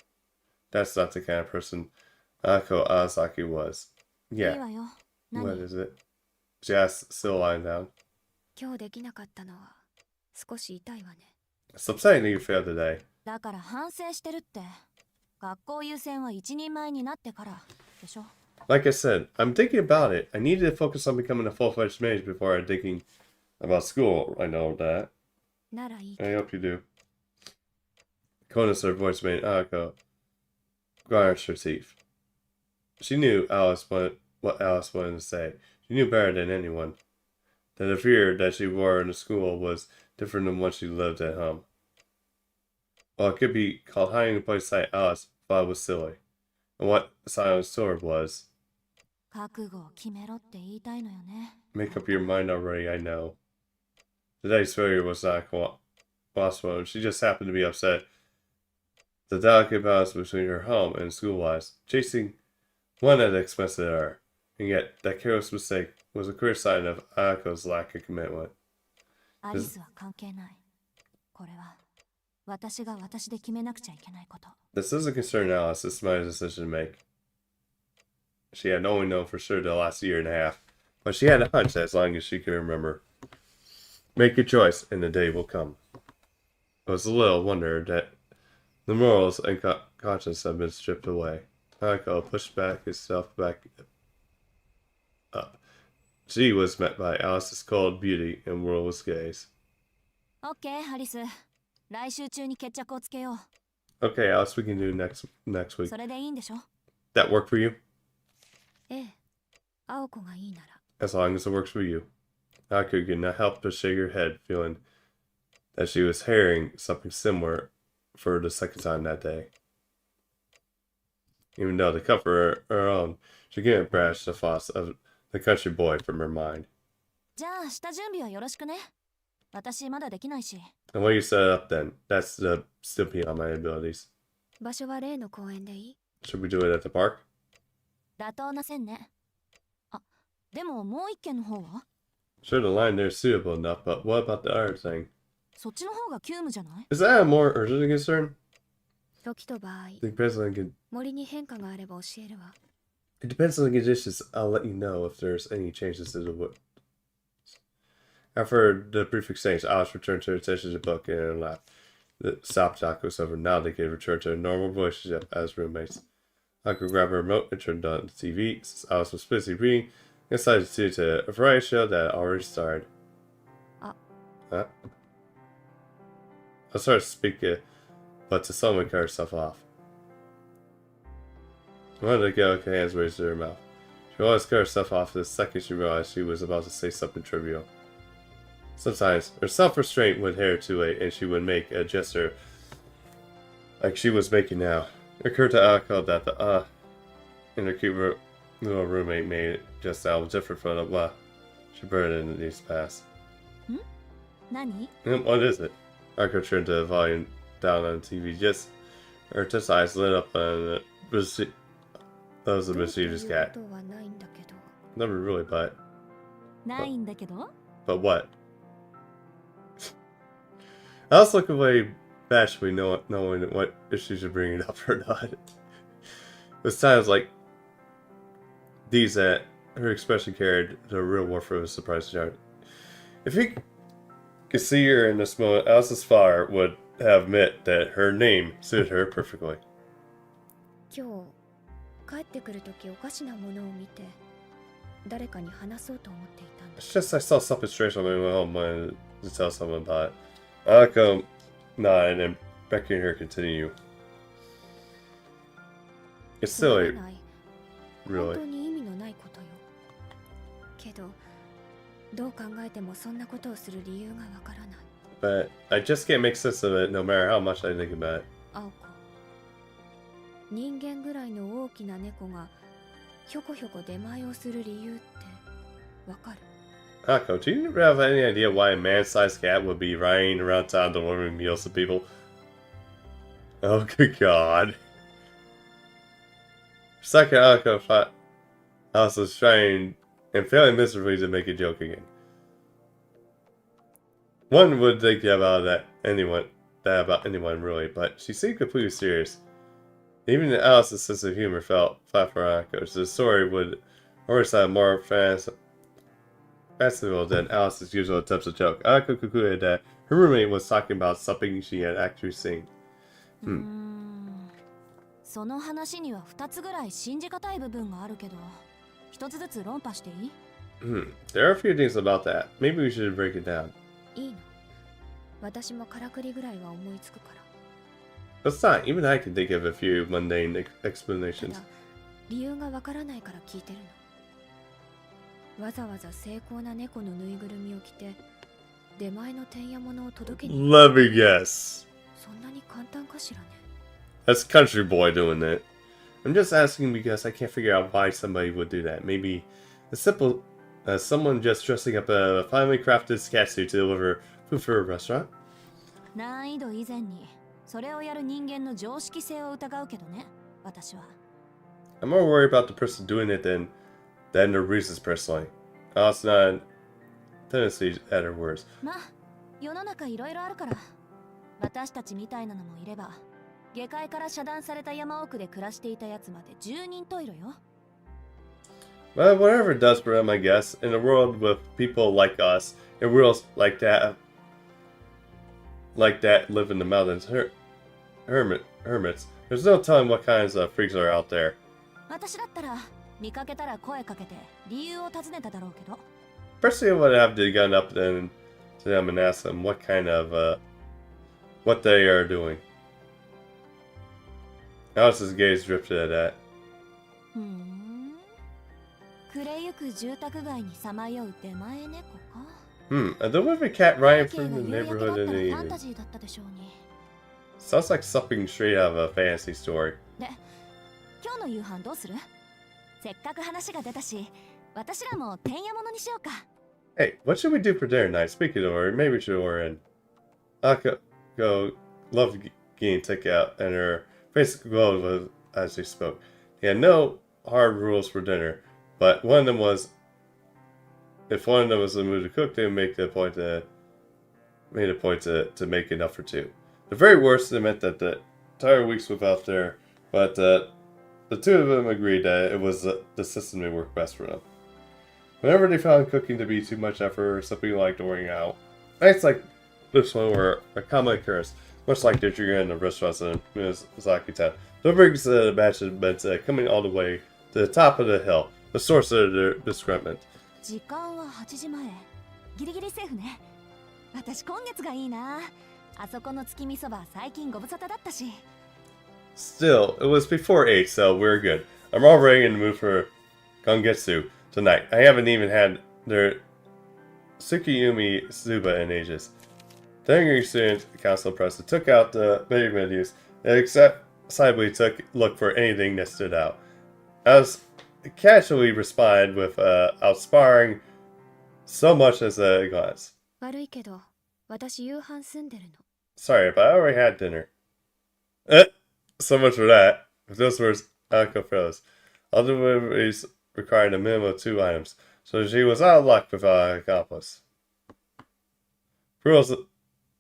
that's not the kind of person Anako Alasaki was. いい Yeah, わよ。 what 何？ is it? She asked, still lying down. 今日できなかったのは少し痛いわね。 It's upsetting that you failed today. だから反省してるって。学校優先は一人前になってからでしょ。 Like I said, I'm thinking about it. I needed to focus on becoming a full-fledged mage before I'm thinking about school. I know that. ならいい I hope you do. Coldness in her voice made Anako grind her teeth. She knew what Alice wanted to say. She knew better than anyone that the fear that she wore in the school was different than what she lived at home. While it could be called hiding in plain sight, Alice thought it was silly. And what Silent Sword was. 覚悟を決めろって言いたいのよね。 Make up your mind already, I know. Today's failure was not a lost one. She just happened to be upset. The delicate balance between her home and school lives, chasing one at the expense of the other. And yet, that careless mistake was a clear sign of Ayako's lack of commitment. アリスは関係ない。これは私が私で決めなくちゃいけないこと。 This doesn't concern Alice, it's my decision to make. She had only known for sure the last year and a half, but she had a hunch as long as she could remember. Make your choice, and the day will come. It was a little wonder that the morals and conscience had been stripped away. Ayako pushed herself back up. She was met by Alice's cold beauty and worldless gaze. オッケー、アリス。来週中に決着をつけよ Okay, Alice, we can do next う。 week. それでいいんでしょ？ That work for you? ええ、青子がいいなら。 As long as it works for you. Ayako could not help but shake her head, feeling that she was hearing something similar for the second time that day. Even though to comfort her own, she couldn't brush the thoughts of the country boy from her mind. じゃあ下準備はよろしくね。私まだできないし。 And what you set up then, that's still beyond my abilities. 場所は例の公園でいい？ Should we do it at the park? 妥当な線ね。あ、でももう一件の方は？ Sure, the line there's suitable enough, but what about the other thing? そっちの方が急務じゃない？ Is that a more urgent concern? 時と場合、 It depends on the, 森に変化があれば教えるわ。 it depends on the conditions. I'll let you know if there's any changes to the wood. After the brief exchange, Alice returned her attention to the book and her lap. The stop talk was over. Now they could return to a normal relationship as roommates. Uncle grabbed her remote and turned on the TV. Since Alice was busy reading, they decided to tune to a variety show that had already started. Ah. Huh? I started speaking, but to someone cut herself off. One of the gal with hands raised to her mouth. She always cut herself off the second she realized she was about to say something trivial. Sometimes, her self-restraint would hit her too late, and she would make a gesture like she was making now. It occurred to Ayako that the in her cute little roommate made it just now different from the she burned in these past. 何？ What is it? Ayako turned the volume down on the TV. Just her just eyes lit up on that was a mischievous cat. とはないんだけど。 Never really, but ないんだけど？ what? I was looking away bashfully, knowing what issues are bringing up or not. It was times like these that her expression carried the real warfare of a surprise charge. If he could see her in this moment, Alice's father would have admit that her name suited her perfectly. 今日帰ってくるときおかしなものを見て誰かに話そうと思っていたんだ。 It's just I saw something strange on my way home. Wanted to tell someone about it. Akko nodded and beckoned her continue. It's つまら silly, ない本当 really. に意味のないことよ。けどどう考えてもそんなことをする理由がわからない。 But I just can't make sense of it no matter how much I think about it. 青子、人間ぐらいの大きな猫がひょこひょこ出前をする理由ってわかる？ Akko, do you have any idea why a man-sized cat would be riding around town delivering meals to people? Oh, good God. Second, Akko thought Alice was trying and failing miserably to make a joke again. One would think about anyone really, but she seemed completely serious. Even Alice's sense of humor felt flat for Akko. So the story would always have more fanciful than Alice's usual attempts at joke. Akko concluded that her roommate was talking about something she had actually seen. その話には2つぐらい信じがたい部分があるけど、一つずつ論破していい？ There are a few things about that. Maybe we should break it down. いいの？私もからくりぐらいは思いつくから。 Let's not. Even I can think of a few mundane た explanations. だ理由がわからないから聞いてるの。わざわざ精巧な猫のぬいぐるみを着て出前のてんやものを届けに Let me guess. そんなに簡単かしらね。 That's Country Boy doing that. I'm just asking because I can't figure out why somebody would do that. Maybe as simple as someone just dressing up a finely crafted cat suit to deliver food for a restaurant. 難易度以前にそれをやる人間の常識性を疑うけどね、私は。 I'm more worried about the person doing it than the reasons personally. Alice nodded tendency at her words. まあ、世の中いろいろあるから。私たちみたいなのもいれば、下界から遮断された山奥で暮らしていたやつまで10人十色よ。 But whatever it does for them, I guess, in a world with people like us, in worlds like that live in the mountains, hermits, there's no telling what kinds of freaks are out there. 私だったら見かけたら声かけて理由を尋ねただろうけど。 Personally, I would have to gun up then to them and ask them what kind of, what they are doing. Alice's gaze drifted at that. ふん。暮れゆく住宅街にさまよう出前猫か。A delivery cat riding 風景 through が the 夕焼けだ neighborhood った in ら the ファンタ evening. ジーだったでしょうに。 Sounds like something straight out of a fantasy story. で、今日の夕飯どうする？せっかく話が出たし、私らもてんやものにしようか。 Hey, what should we do for dinner tonight? Speaking of order, maybe we should order in. Akko loved getting takeout, and her face glowed as she spoke. He had no hard rules for dinner, but one of them was, if one of them was in the mood to cook, they would made a point to make enough for two. The very worst, it meant that the entire weeks without dinner, but the two of them agreed that it was the system that worked best for them. Whenever they found cooking to be too much effort or something like ordering out, nights like this one were a common occurrence, much like that you're in the restaurants in Miyazaki Town. The brings the match meant coming all the way to the top of the hill, the source of their disagreement. 時間は8時前。ギリギリセーフね。私今月がいいな。あそこの月見そば最近ご無沙汰だったし。 Still, it was before 8, so we're good. I'm already in the mood for Gongetsu tonight. I haven't even had their Tsukiyumi Tsuba in ages. The angry student council president took out the menu menus and excitedly took a look for anything that stood out. I was casually responded with outsparring so much as a glance. 悪いけど私夕飯済んでるの。 Sorry, but I already had dinner. So much for that. With those words, Anko froze. All deliveries required a minimum of 2 items, so she was out of luck without an accomplice. Rules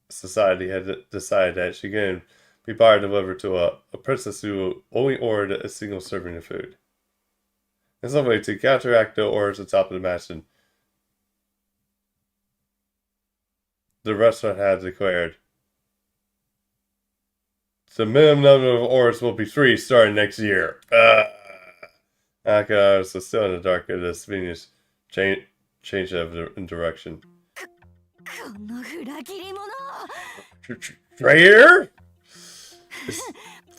Society had decided that she couldn't be bar delivered to a princess who only ordered a single serving of food. In some way, to counteract the orders at the top of the mansion, the restaurant had declared, the minimum number of orders will be 3 starting next year. Aka was still in the dark of this Venus change of direction. この裏切り者 Traitor?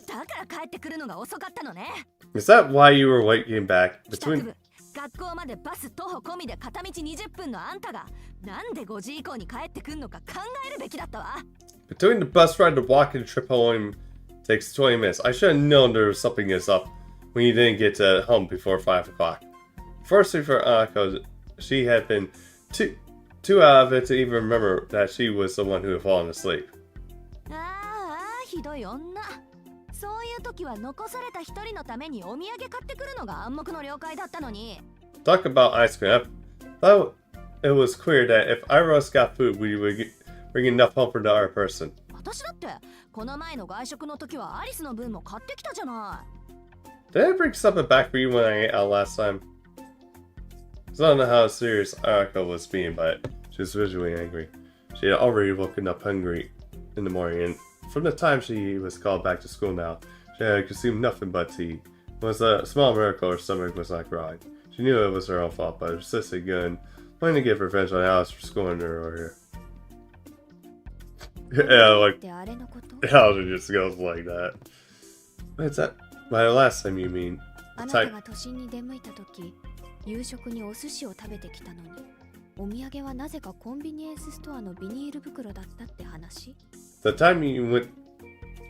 だから帰ってくるのが遅かったのね Is that why you were waiting back 帰宅 between 部学校までバス徒歩込みで片道20分のあんたがなんで5時以降に帰ってくんのか考えるべきだったわ between the bus ride to walking trip home takes 20 minutes. I should have known there was something is up when you didn't get to home before 5 o'clock. Firstly, for Anako, she had been too out of it to even remember that she was the one who had fallen asleep. ああひどい女そういう時は残された一人のためにお土産買ってくるのが暗黙の了解だったのに Talk about ice cream. I thought it was clear that if Iros got food, we would bring enough home for the other person. 私だってこの前の外食の時はアリスの分も買ってきたじゃない Did I bring something back for you when I ate out last time? I don't know how serious Arako was being, but she was visually angry. She had already woken up hungry in the morning, and from the time she was called back to school now, she had consumed nothing but tea. It was a small miracle her stomach was not growing. She knew it was her own fault, but persisted good, planning to get revenge on Alice for schooling her earlier. Yeah, like, ってあれのこと how it just goes like that. What's that? By the last time you mean? あなたが都心に出向いた時夕食にお寿司を食べてきたのにお土産はなぜかコンビニエンスストアのビニール袋だったって話 The time you went.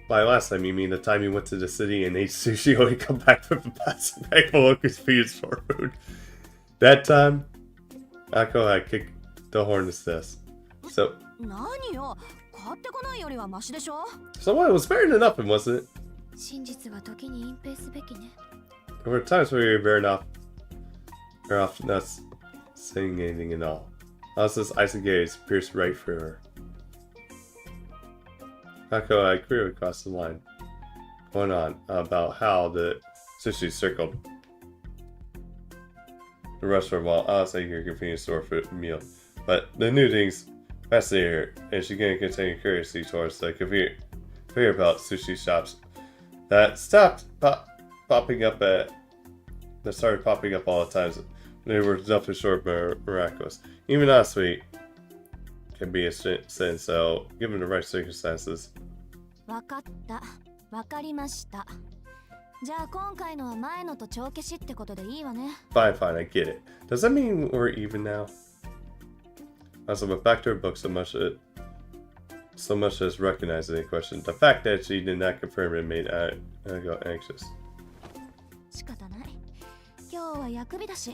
By last time you mean the time you went to the city and ate sushi when you come back from the plastic bag full of convenience store food. That time, Ako had kicked the hornet's nest. So, 何よ買ってこないよりはマシでしょ so what? It was fair enough, wasn't it? 真実は時に隠蔽すべきね There were times where you were very off not saying anything at all. Alice's icy gaze pierced right through her. Ako had clearly crossed the line, going on about how the sushi circled the restaurant while Alice ate her convenience store food meal. But the new things fascinated her, and she began to continue curiously towards the conveyor belt sushi shops that popping up that started popping up all the times. They were nothing short of miraculous. Even honestly can be a sin, so given the right circumstances. わかったわかりましたじゃあ今回のは前のと帳消しってことでいいわね Fine, I get it. Does that mean we're even now? Also went back to her book so much as recognizing the question. The fact that she did not confirm it made Anako anxious. 仕方ない今日は薬日だし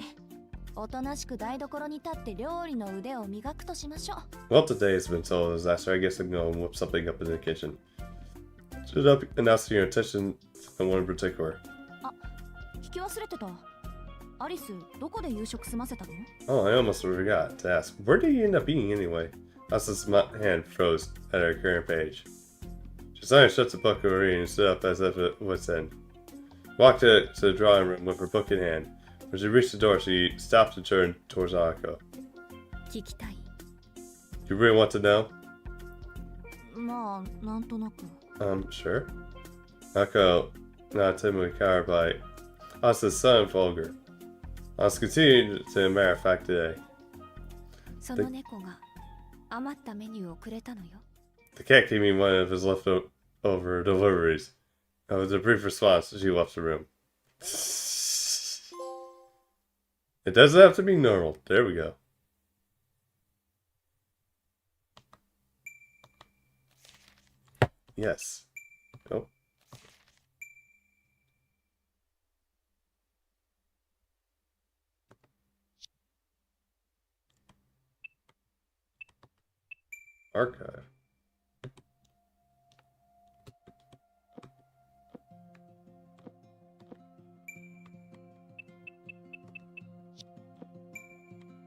おとなしく台所に立って料理の腕を磨くとしましょう Well, today has been total disaster. I guess I'm gonna whip something up in the kitchen. Should up announcing your attention to one in particular. 聞き忘れてたアリスどこで夕食済ませたの Oh, I almost forgot to ask. Where did you end up eating anyway? Alice's hand froze at her current page. She suddenly shut the book of reading and stood up as if it was end. Walked to the drawing room with her book in hand. When she reached the door, she stopped and turned towards Ako. 聞きたい You really want to know? まあなんとなく Sure. Ako, not timidly cowered by Alice's son, Vulgar. Alice continued to matter of fact today. その猫が余ったメニューをくれたのよ The cat gave me one of his leftover deliveries. With a brief response, she left the room. It doesn't have to be normal. There we go. Yes. Oh. Archive.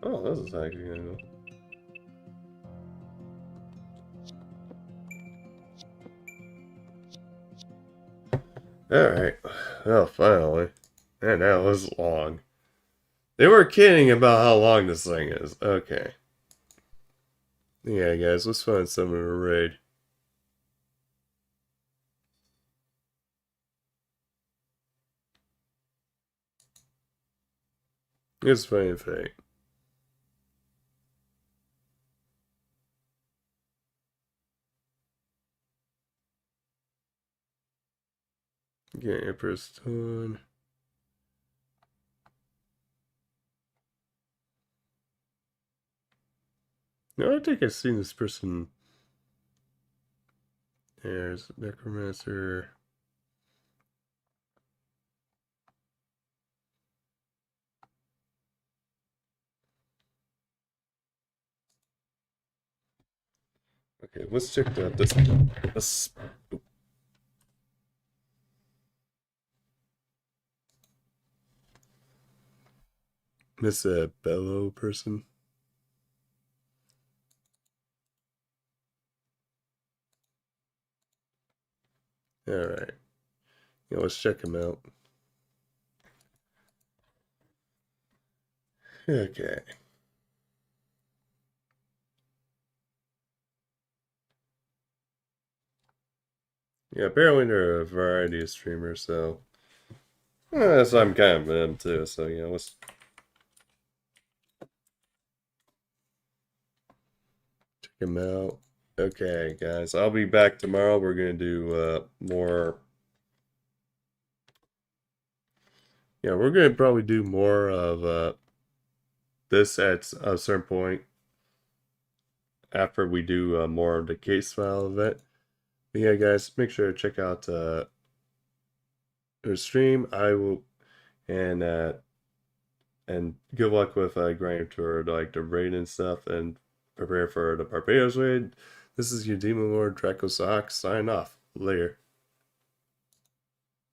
Oh, this is actually gonna go. Alright. Well, finally. Man, that was long. They were kidding about how long this thing is. Okay. Yeah, guys, let's find someone to raid. Let's find Fate. Get Empress Stone. No, I think I've seen this person. There's Necromancer. Okay, let's check out this. This bellow person. All right. Yeah, let's check him out. Okay. Yeah, apparently there are a variety of streamers, so so I'm kind of them too. So let's check him out. Okay, guys, I'll be back tomorrow. We're gonna do more. Yeah, we're gonna probably do more of this at a certain point after we do more of the case file event. But yeah, guys, make sure to check out her stream. I will, and good luck with grinding toward like the raid and stuff, and prepare for the Barbados raid. This is your Demon Lord Draco Sox. Sign off. Later.